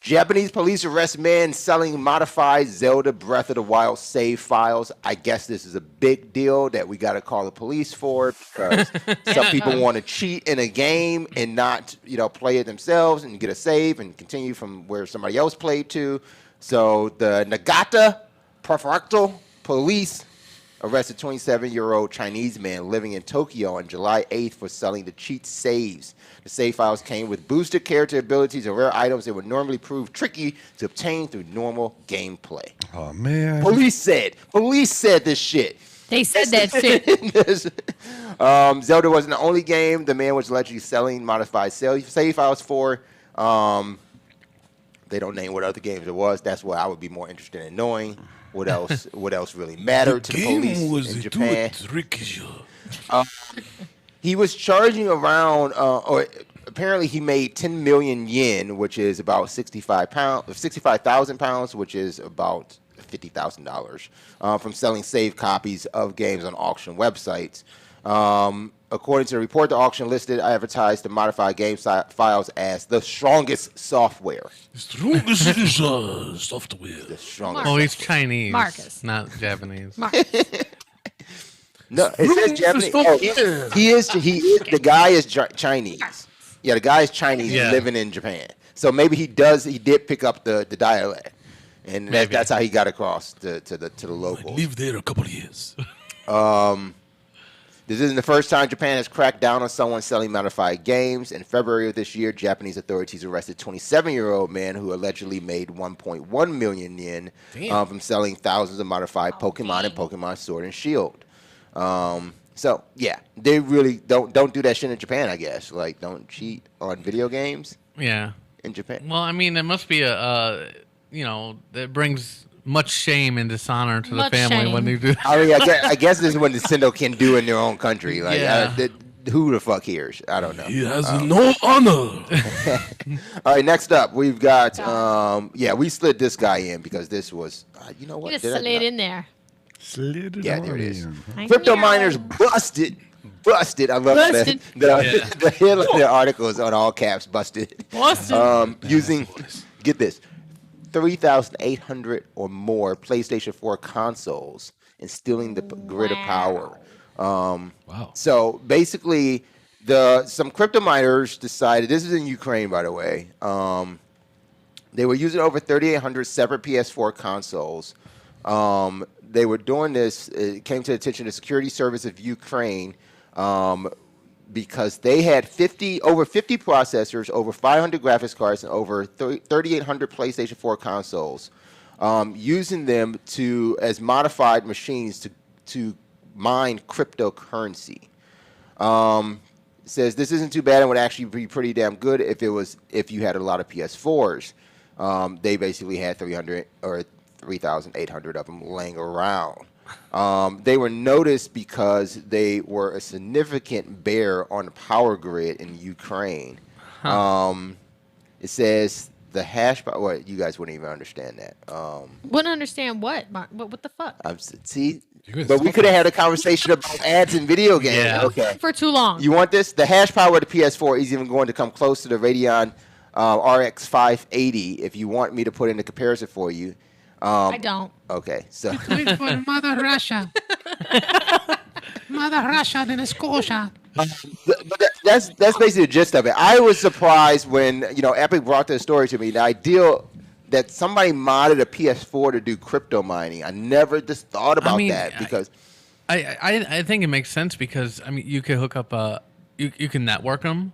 Japanese police arrest man selling modified Zelda Breath of the Wild save files. I guess this is a big deal that we got to call the police for because some people want to cheat in a game and not, play it themselves and get a save and continue from where somebody else played to. So the Nagata Prefectural Police arrested 27-year-old Chinese man living in Tokyo on July 8th for selling the cheat saves. The save files came with boosted character abilities and rare items that would normally prove tricky to obtain through normal gameplay. Oh, man. Police said this shit. They said that shit. Zelda wasn't the only game the man was allegedly selling modified save files for. They don't name what other games it was. That's what I would be more interested in knowing. What else really mattered to the police in Japan? He was charging around, or apparently he made 10 million yen, which is about 65,000 pounds, which is about $50,000, from selling saved copies of games on auction websites. According to the report, the auction listed advertised the modified game files as the strongest software. The strongest software. The strongest. Oh, he's Chinese. Marcus. Not Japanese. Marcus. No, it says Japanese. Oh, he is. The guy is Chinese. Yeah, the guy is Chinese living in Japan. So maybe he did pick up the dialect, and that's how he got across to the locals. Lived there a couple of years. This isn't the first time Japan has cracked down on someone selling modified games. In February of this year, Japanese authorities arrested a 27-year-old man who allegedly made 1.1 million yen from selling thousands of modified Pokemon and Pokemon Sword and Shield. So yeah, they really don't do that shit in Japan, I guess. Like, don't cheat on video games. Yeah. In Japan. Well, I mean, it must be it brings much shame and dishonor to the family when they do that. I mean, I guess this is what Nintendo can do in their own country. Like, who the fuck hears? I don't know. He has no honor. All right, next up, we've got, we slid this guy in because this was, you know what? You just slid in there. Yeah, there it is. Crypto miners busted. I love that. The headline of the article is on all caps, busted. Using, get this, 3,800 or more PlayStation 4 consoles and stealing the grid of power. Wow. So basically, some crypto miners decided, this is in Ukraine, by the way, they were using over 3,800 separate PS4 consoles. They were doing this, it came to the attention of the Security Service of Ukraine, because they had over 50 processors, over 500 graphics cards, and over 3,800 PlayStation 4 consoles, using them as modified machines to mine cryptocurrency. It says this isn't too bad and would actually be pretty damn good if you had a lot of PS4s. They basically had 3,800 of them laying around. They were noticed because they were a significant bear on the power grid in Ukraine. It says the hash power. What, you guys wouldn't even understand that. Wouldn't understand what? What the fuck? But we could have had a conversation about ads in video games. Yeah. Okay. For too long. You want this? The hash power of the PS4 is even going to come close to the Radeon RX 580. If you want me to put in the comparison for you. I don't. Okay, so. Wait for Mother Russia. Mother Russia, then Scotia. But that's basically the gist of it. I was surprised when Epic brought this story to me. The idea that somebody modded a PS4 to do crypto mining. I never just thought about that because I think it makes sense because you could hook up you can network them.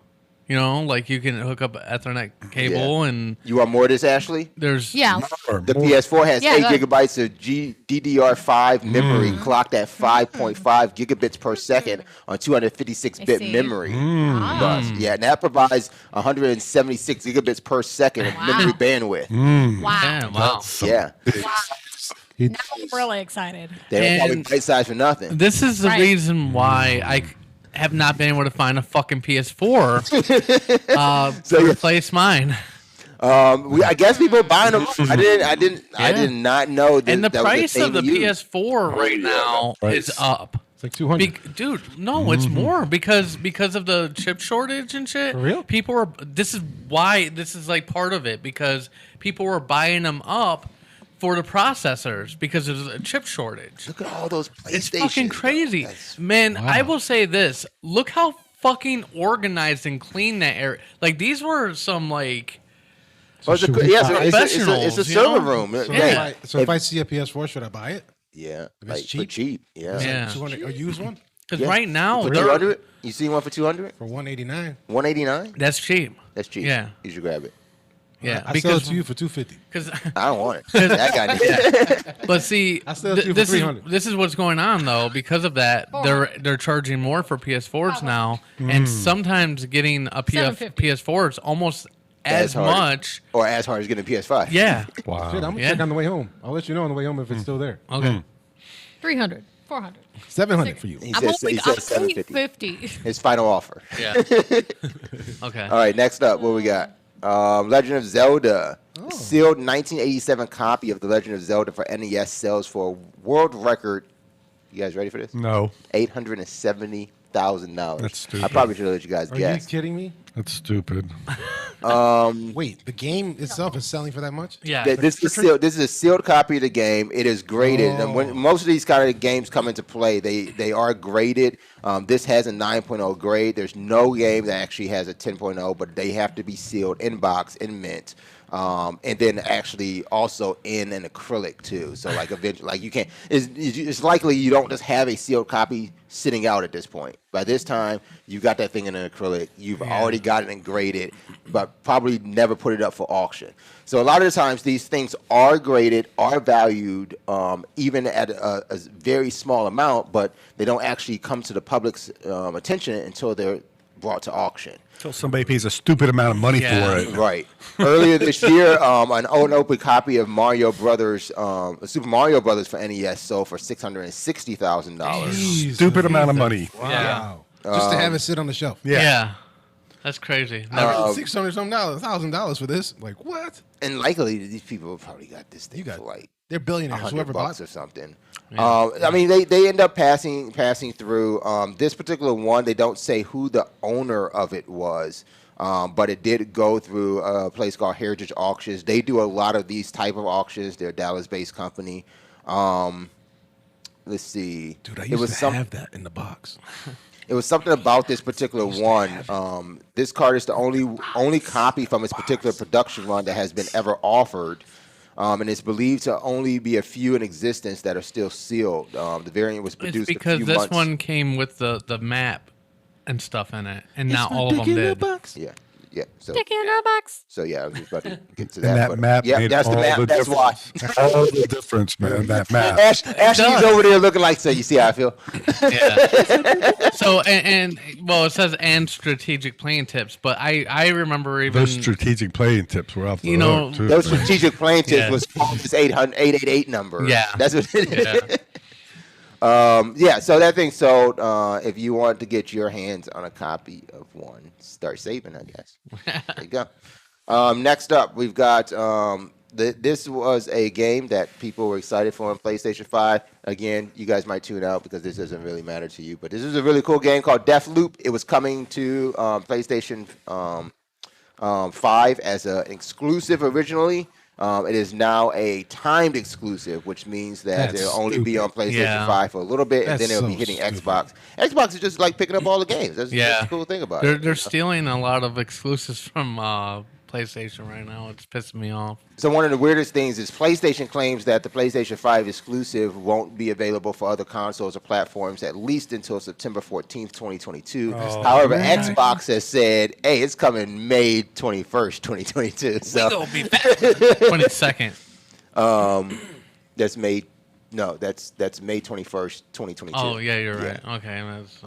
Like you can hook up an Ethernet cable and... You want more of this, Ashley? There's... Yeah. The PS4 has 8 gigabytes of DDR5 memory clocked at 5.5 gigabits per second on 256-bit memory bus. Yeah, and that provides 176 gigabits per second of memory bandwidth. Wow. Yeah. Now I'm really excited. They don't probably bite size for nothing. This is the reason why I have not been able to find a fucking PS4 to replace mine. I guess people are buying them. I did not know that. And the that was price thing of the to use. PS4 right now is up. It's like 200. Dude, no, it's more because of the chip shortage and shit. For real? People are. This is why this is like part of it because people were buying them up for the processors because there's a chip shortage. Look at all those PlayStations. It's fucking crazy, man. I will say this: look how fucking organized and clean that area. Like these were some like. It's a server room. So if I see a PS4, should I buy it? Yeah, if it's cheap. For cheap. Yeah. 200 or use one? Because right now, for 200, you see one for 200 for 189. 189. That's cheap. That's cheap. Yeah, you should grab it. Yeah, I sell it to you for 250. Because I don't want it. That guy needs it. But see, I sell it to you for 300. This is what's going on though. Because of that, they're charging more for PS4s now, and sometimes getting a PS4 is almost as much or as hard as getting a PS5. Yeah. Wow. Shit, I'm gonna check on the way home. I'll let you know on the way home if it's still there. Okay. 300, 400, 700 for you. He I'm says only 750. 50. His final offer. Yeah. Okay. All right. Next up, what we got? Legend of Zelda. Sealed 1987 copy of The Legend of Zelda for NES sells for a world record. You guys ready for this? No. $870,000. That's stupid. I probably should let you guys Are guess. you kidding me? That's stupid. Wait, the game itself is selling for that much? Yeah. This is a sealed copy of the game. It is graded. And when most of these kind of games come into play, they are graded. This has a 9.0 grade. There's no game that actually has a 10.0, but they have to be sealed in box, in mint. And then actually also in an acrylic too. So like eventually, like you can't. It's likely you don't just have a sealed copy sitting out at this point. By this time, you got that thing in an acrylic. You've already got it graded, but probably never put it up for auction. So a lot of the times, these things are graded, are valued, even at a very small amount, but they don't actually come to the public's attention until they're brought to auction. Until somebody pays a stupid amount of money for it. Right. Earlier this year, an unopened copy of Mario Brothers, Super Mario Brothers for NES sold for $660,000. Stupid amount of money. Wow. Just to have it sit on the shelf. Yeah. That's crazy. $600-something, $1,000 for this. Like what? And likely these people have probably got this thing for like they're billionaires. Whoever bought $100 or something. Yeah. I mean, they end up passing through. This particular one, they don't say who the owner of it was, but it did go through a place called Heritage Auctions. They do a lot of these type of auctions. They're a Dallas-based company. Let's see. Dude, I used to have that in the box. It was something about this particular one. This card is the only copy from its particular production run that has been ever offered. And it's believed to only be a few in existence that are still sealed. The variant was produced because a few this months. one came with the map and stuff in it, and not all of them did. Yeah. So, Stick in a box. So yeah, I was just about to get to And that. that but, map yeah, made that's the all map. the That's why. difference. All the difference, man. That map. Ashley's over there looking like, so you see how I feel? Yeah. So and well, it says and strategic playing tips, but I remember even Those strategic playing tips were off the hook, too. Those strategic playing tips was this 888 number. Yeah. That's what it is. So that thing sold. If you want to get your hands on a copy of one, start saving, I guess. There you go. Next up, we've got this was a game that people were excited for on PlayStation 5. Again, you guys might tune out because this doesn't really matter to you, but this is a really cool game called Deathloop. It was coming to PlayStation 5 as an exclusive originally. It is now a timed exclusive, which means that it'll only be on PlayStation 5 for a little bit, and then it'll be hitting Xbox. Xbox is just like picking up all the games. That's the cool thing about it. They're stealing a lot of exclusives from PlayStation right now. It's pissing me off. So one of the weirdest things is PlayStation claims that the PlayStation 5 exclusive won't be available for other consoles or platforms at least until September 14th, 2022. However, Xbox has said, hey, it's coming May 21st, 2022. So We'll be back. 22nd. That's May. No, that's May 21st, 2022. Oh, yeah, you're right. Okay. That's,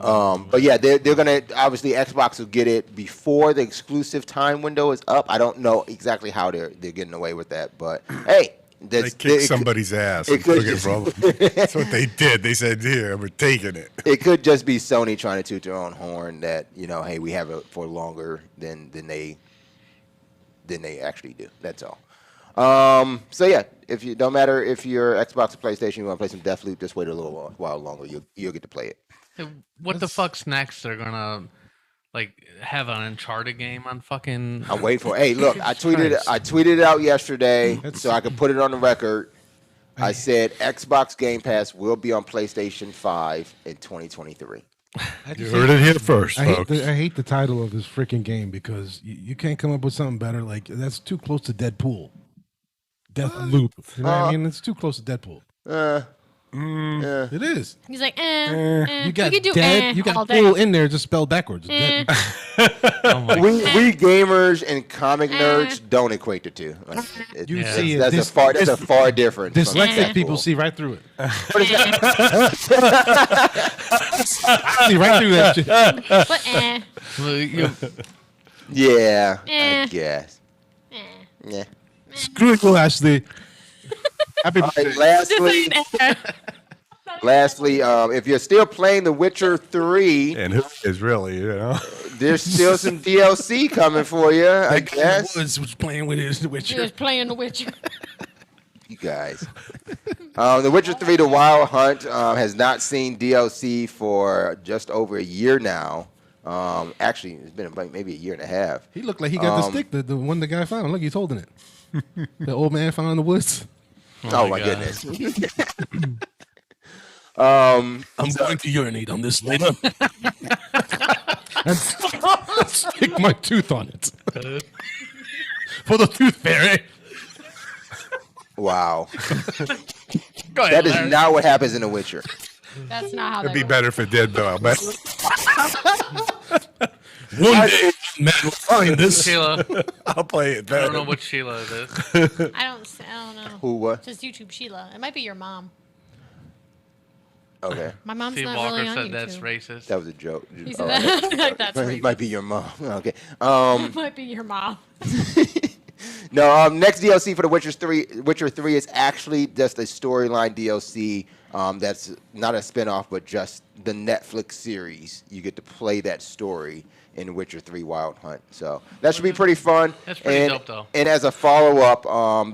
but yeah, they're gonna obviously Xbox will get it before the exclusive time window is up. I don't know exactly how they're getting away with that, but hey, they kicked somebody's ass. That's what they did. They said, "Here, we're taking it." It could just be Sony trying to toot their own horn that hey, we have it for longer than than they actually do. That's all. So yeah, if you don't matter if you're Xbox or PlayStation, you want to play some Deathloop, just wait a little while longer. You'll get to play it. Hey, what the fuck's next? They're gonna like have an Uncharted game on fucking. I'm waiting for. Hey, look, I tweeted it out yesterday so I could put it on the record. I said Xbox Game Pass will be on PlayStation 5 in 2023. You heard it here first, folks. I hate the title of this freaking game because you can't come up with something better. Like that's too close to Deadpool. Deathloop. You know what I mean? It's too close to Deadpool. It is. He's like, You got we could do dead. You got all day. pool in there, just spelled backwards. We gamers and comic nerds don't equate the two. Like, You see it. That's a far difference. Dyslexic people see right through it. I see right through that shit. Yeah, I guess. Yeah. Screw it, Ashley. Happy birthday. Lastly, if you're still playing The Witcher 3, and who is really, there's still some DLC coming for you, I guess. Was playing with The Witcher. He was playing The Witcher. You guys. The Witcher 3: The Wild Hunt has not seen DLC for just over a year now. Actually, it's been like maybe a year and a half. He looked like he got the stick, the one the guy found. Look, he's holding it. The old man found in the woods. Oh my goodness. I'm going to urinate on this later. and stick my tooth on it. For the tooth fairy. Wow. Go ahead, That is Larry. not what happens in The Witcher. That's not how It'd that be goes. better if it did, though, I bet. One day, man will find this. Sheila. I'll play it I better. don't know what Sheila it is. I don't know. Who, what? Just YouTube Sheila. It might be your mom. Okay. My mom's Steve not Walker really on said YouTube. that's racist. That was a joke. He said that. I feel like that's It racist. might be your mom. Okay. It might be your mom. No, next DLC for The Witcher 3 is actually just a storyline DLC that's not a spinoff, but just the Netflix series. You get to play that story in Witcher 3 Wild Hunt. So that should be pretty fun. That's pretty dope, though. And as a follow-up,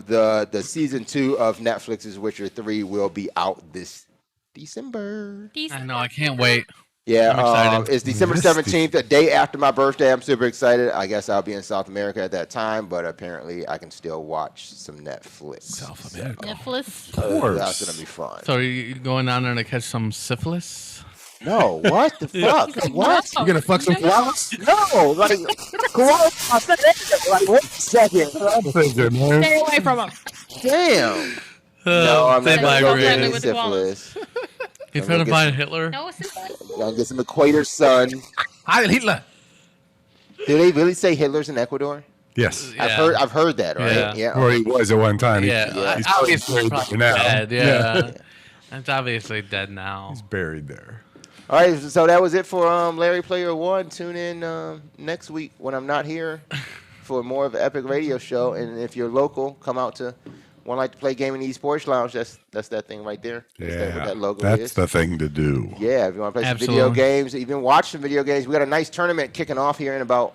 the season 2 of Netflix's Witcher 3 will be out this December. I know. I can't wait. Yeah, I'm excited. it's December 17th, the day after my birthday. I'm super excited. I guess I'll be in South America at that time, but apparently I can still watch some Netflix. South America. Netflix. That's going to be fun. So are you going down there to catch some syphilis? No, what the fuck? What? You gonna fuck some koalas? No, like, koalas. Like, wait a second. Stay away from him. Damn. No, I'm they not going to migrated. get with the syphilis. You I'm trying to gonna find get Hitler? No, it's I'm going to get some Equator Sun. Heil Hitler. Do they really say Hitler's in Ecuador? Yes. Yeah. I've heard that, right? Yeah. Or he was at one time. Yeah, He's obviously probably now. dead. Yeah. It's obviously dead now. He's buried there. All right, so that was it for Larry Player One. Tune in next week when I'm not here for more of an Epic Radio Show. And if you're local, come out to One Like to Play Gaming Esports Lounge. That's that thing right there. Yeah, what that logo that's is. the thing to do. Yeah, if you want to play some Absolutely. video games, even watch some video games. We got a nice tournament kicking off here in about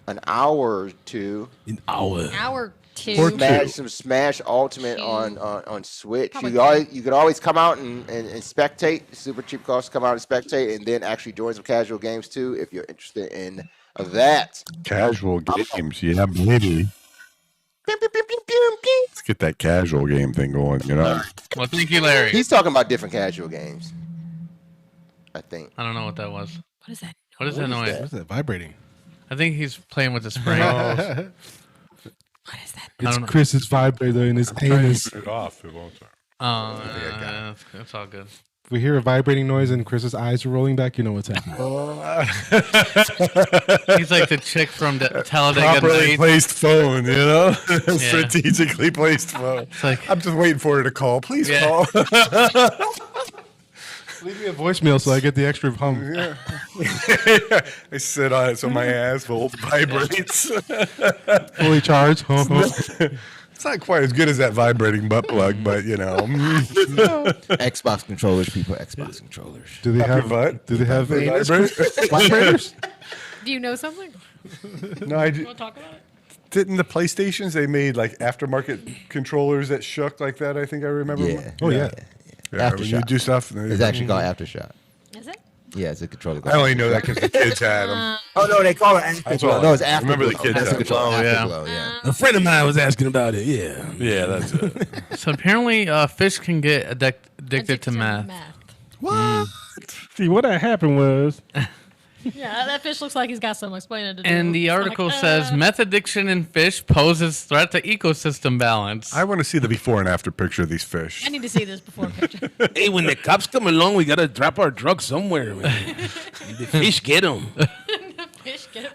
an hour or two. Hour two. Some Smash Ultimate on Switch. Probably You could always come out and spectate. Super cheap cost. Come out and spectate, and then actually join some casual games too if you're interested in that. Casual games, yeah, baby. Let's get that casual game thing going, Well, thank you, Larry. He's talking about different casual games. I think. I don't know what that was. What is that? What is that noise? What's that vibrating? I think he's playing with the spring. What is that? It's Chris's vibrator in his anus. Turn it off. It won't turn. It's all good. If we hear a vibrating noise and Chris's eyes are rolling back, you know what's happening. He's like the chick from the Talladega Properly Nights. placed phone, you know? Strategically placed phone. Like, I'm just waiting for her to call. Please call. Leave me a voicemail so I get the extra hum. Yeah. I sit on it so my asshole vibrates. Fully charged. It's not quite as good as that vibrating butt plug, but you know. Xbox controllers, people. Xbox controllers. Do they have butt? Do they have Vibrators? vibrators? Do you know something? No, I You do. want to talk about it? Didn't the PlayStations, they made like aftermarket controllers that shook like that? I think I remember. Yeah. Oh, yeah. Aftershock. When you do stuff. It's actually called Aftershock. Is it? Yeah, it's a controller. I only know that because the kids had them. Oh no, they call it Afterglow. No, it's I remember the Afterglow. kids had Afterglow. them. Afterglow, yeah. A friend of mine was asking about it. Yeah. Yeah, that's it. So apparently, fish can get addicted to meth. What? See, what had happened was. Yeah, that fish looks like he's got some explaining to do. And the It's article like, says meth addiction in fish poses threat to ecosystem balance. I want to see the before and after picture of these fish. I need to see this before picture. Hey, when the cops come along, we gotta drop our drugs somewhere, man. The fish get them.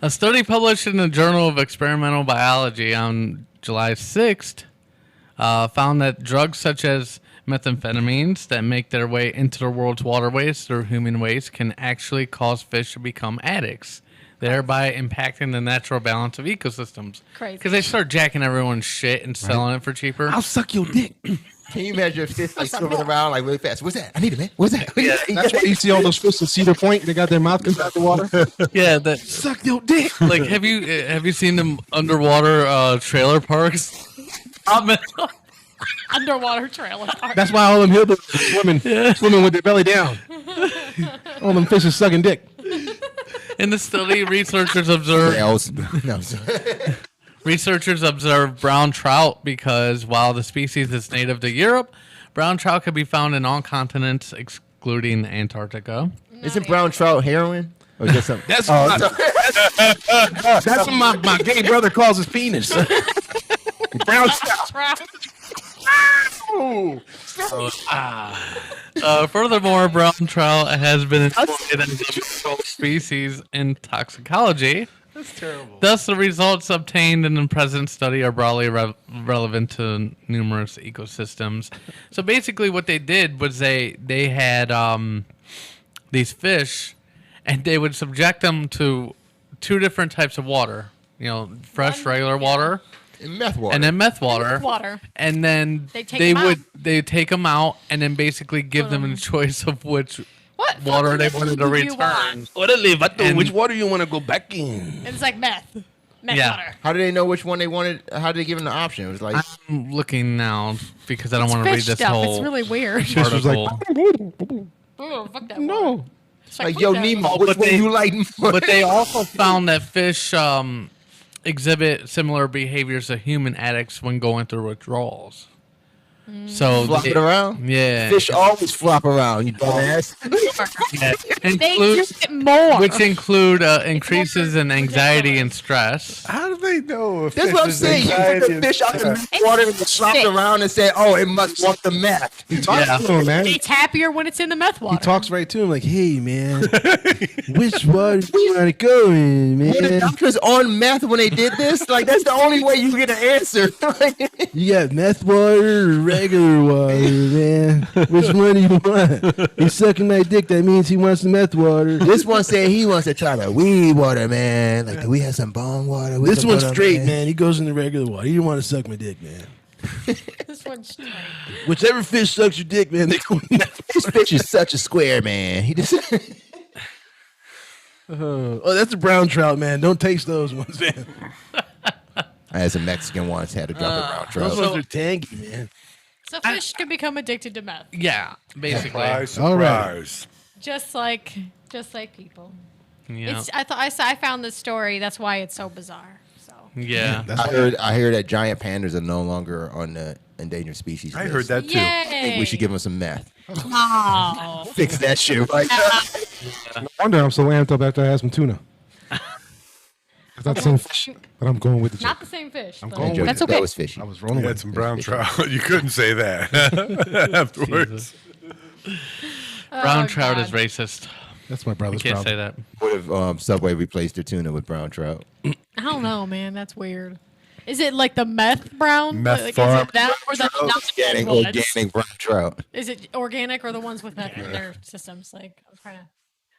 A study published in the Journal of Experimental Biology on July 6th found that drugs such as methamphetamines that make their way into the world's waterways through human waste can actually cause fish to become addicts, thereby impacting the natural balance of ecosystems. Crazy. Because they start jacking everyone's shit and selling it for cheaper. I'll suck your dick. Can you imagine a fish like swimming around like really fast? What's that? I need it, man. What's that? Yeah, that's why you see all those fish in Cedar Point. They got their mouth inside the water. Yeah, that suck your dick. Like, have you seen them underwater trailer parks? Underwater trailer park. That's why all them hillbillies are swimming with their belly down. All them fish is sucking dick. In the study, researchers observed brown trout because while the species is native to Europe, brown trout can be found in all continents excluding Antarctica. Isn't brown trout heroin? Or is that something? That's that's what my gay brother calls his penis. Brown trout. Furthermore, brown trout has been included as a controlled species in toxicology. That's terrible. Thus, the results obtained in the present study are broadly relevant to numerous ecosystems. So basically what they did was they had these fish, and they would subject them to two different types of water. You know, fresh, regular water. And meth water. And then meth water. Water. And then They take them out and then basically give them a choice of which water they wanted to return. And which water you want to go back in? It's like meth. Meth Yeah. water. How do they know which one they wanted? How did they give them the option? It was like I'm looking now because I don't want to read Fish this stuff. whole It's really weird. Fish was like, article. Oh, fuck that no. water. It's like fuck yo that Nemo, water. which one you like more? But they also found that fish exhibit similar behaviors to human addicts when going through withdrawals. So Flopping around? Yeah. Fish always flop around, you dumbass. They use it more. Which include increases in anxiety and stress. How do they know? If That's what I'm saying. You put the fish out the water and slop around and say, "Oh, it must want the meth." He talks to him, man. It's happier when it's in the meth water. He talks right to him like, "Hey, man, which water do you want to go in, man?" Were the doctors on meth when they did this? Like, that's the only way you get an answer. You got meth water or regular water, man? Which one do you want? He's sucking my dick. That means he wants the meth water. This one said he wants to try the weed water, man. Like, do we have some bone water? with This some one's butter, straight, man. He goes in the regular water. He don't want to suck my dick, man. This one's straight. Whichever fish sucks your dick, man, they go in that. This fish is such a square, man. He just. Oh, that's a brown trout, man. Don't taste those ones, man. I had some Mexican once had to drop a brown trout. Those ones are tangy, man. So fish can become addicted to meth. Yeah, basically. Surprise, All right. surprise. Just like people. Yeah. It's, I found this story. That's why it's so bizarre. So Yeah. I heard that giant pandas are no longer on the endangered species I list. heard that too. I think we should give them some meth. Oh. Fix that shit right No wonder I'm so amped up after I had some tuna. It's not the same fish, but I'm going with the Not chick. the same fish. I'm but going with that's it. okay. That was fishy. I was You rolling had with some it. brown trout. You couldn't say that afterwards. Brown trout God. is racist. That's my I brother's can't problem. say that. What if Subway replaced their tuna with brown trout? I don't know, man. That's weird. Is it like the meth brown? Meth like, farm. Is it that or the not the ones? Organic brown trout. Is it organic or the ones with meth in their systems? Like, I'm trying to.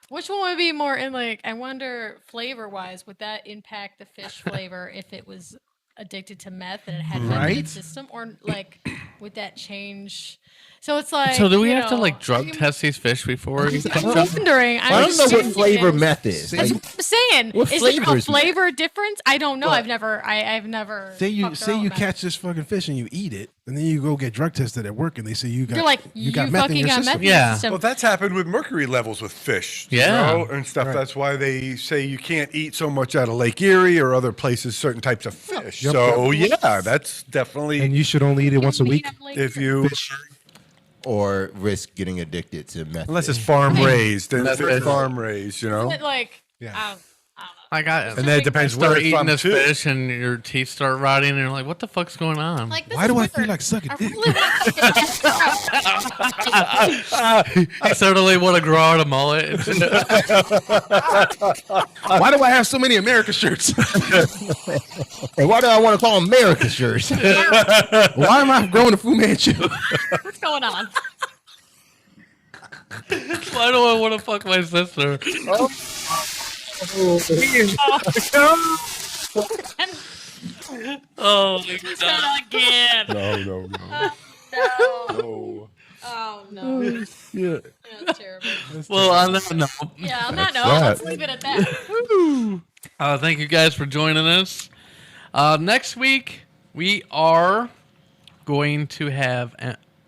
Which one would be more in like? I wonder, flavor wise, would that impact the fish flavor if it was addicted to meth and it had meth in Right? its system, or like would that change? So it's like. So do we have to like drug test these fish before we catch I'm them? wondering. I don't know what flavor meth is. That's what I'm saying. What Is there flavor a is meth? flavor difference? I don't know. I've never. Say you fucked around with that. catch this fucking fish and you eat it, and then you go get drug tested at work, and they say you got You're like, you you got meth in fucking your got system. meth in your system. Well, that's happened with mercury levels with fish, Yeah. you know, and stuff. That's why they say you can't eat so much out of Lake Erie or other places, certain types of fish. Yep. So yeah, that's definitely. And you should only eat it once a week. If you or risk getting addicted to meth. unless it's farm raised, then That's if it's right. farm raised, you know. Isn't it like. I got it. And then it depends where Start it's eating from, this too. fish and your teeth start rotting and you're like, what the fuck's going on? Like, this Why is do I weird. feel like sucking dick? I suddenly want to grow out a mullet. Why do I have so many America shirts? And why do I want to call them America shirts? Why am I growing a Fu Manchu? What's going on? Why do I want to fuck my sister? Oh my god. Not again. No. Oh no. Yeah. That's terrible. Well, on that note, Yeah, on that note, that. let's leave it at that. thank you guys for joining us. Next week, we are going to have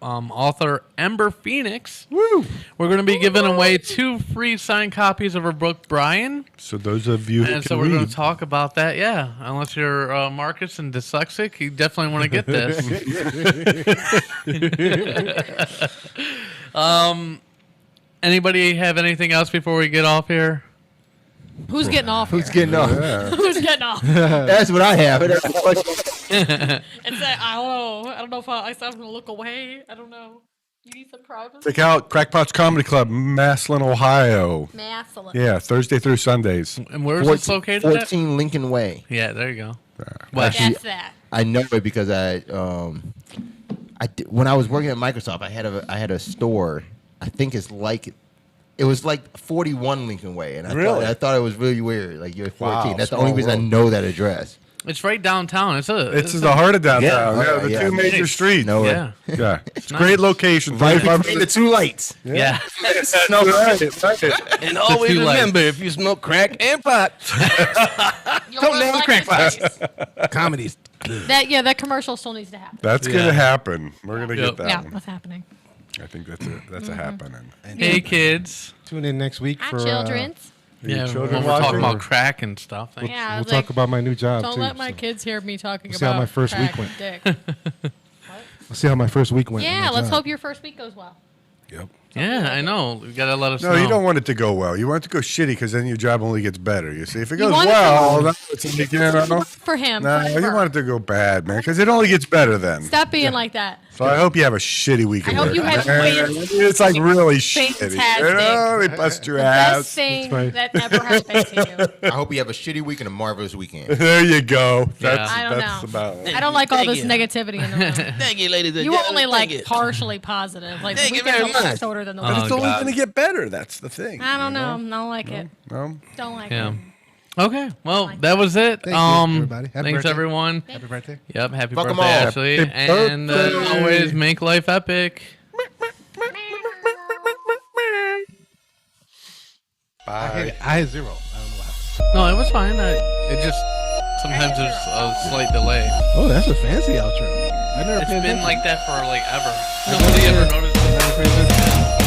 author Ember Phoenix. Woo! We're going to be giving away 2 free signed copies of her book, Brian. So those of you who And can so we're going read, to talk about that. Yeah, unless you're Marcus and dyslexic, you definitely want to get this. Anybody have anything else before we get off here? Who's getting off? Who's getting off? Who's getting off? That's what I have. It's like, I don't know if I'm gonna look away. I don't know. You need some privacy. check out Crackpots Comedy Club, Maslin, Ohio. Maslin. Yeah, Thursday through Sundays. And where is this located at? 14 Lincoln Way. Yeah, there you go. Actually, That's that. I know it because when I was working at Microsoft, I had a store. I think it was like 41 Lincoln Way, and I thought it was really weird. Like you're 14. Wow, That's the only reason I know that address. It's right downtown. It's the heart of downtown. Yeah, the two major streets. No way. Yeah. Yeah, it's nice. great location. Right between the 2 lights. Yeah. No, right. And always Too late. remember, if you smoke crack and pot, don't name the crack pots. Comedies. That commercial still needs to happen. That's gonna happen. We're gonna get that Yeah, one. that's happening. I think that's a happening. Hey, kids. Tune in next week Hi, for children's. Yeah, children when we're talking watching? about crack and stuff. Yeah, I we'll was talk like, about my new job Don't too. let my so. kids hear me talking We'll see how about my first crack week went. and dick. Let's see how my first week went. at Yeah, my let's job. hope your first week goes well. Yep. Yeah, I know. You gotta let us know. No, you don't want it to go well. You want it to go shitty because then your job only gets better. You see, if it goes want it to well, go- then it's like, you know, For him. no, forever. you want it to go bad, man, because it only gets better then. Stop being like that. So I hope you have a shitty week. I at hope work. you have It's like really shitty. Fantastic. You know, they bust your Best ass. thing that ever happened to you. I hope you have a shitty week and a marvelous weekend. There you go. That's I don't that's know. about it. I don't like all Thank this you. negativity in the room. Thank you, ladies and You gentlemen. only like Thank you. partially positive. Like Thank the you weekend's very a little much. shorter than the But week. it's only God. going to get better. That's the thing. I don't you know. I don't like it. No? Don't like Yeah. it. Okay. Well, that was it. Thank you, everybody. Happy Thanks birthday. everyone. Happy birthday. Yep. Happy Fuck 'em birthday, all. Ashley. Happy And birthday. always make life epic. Bye. I had 0. I don't know what happened. No, it was fine. It just sometimes there's a slight delay. Oh, that's a fancy outro. I never It's paid been attention. like that for like ever. Nobody ever noticed. I never paid attention.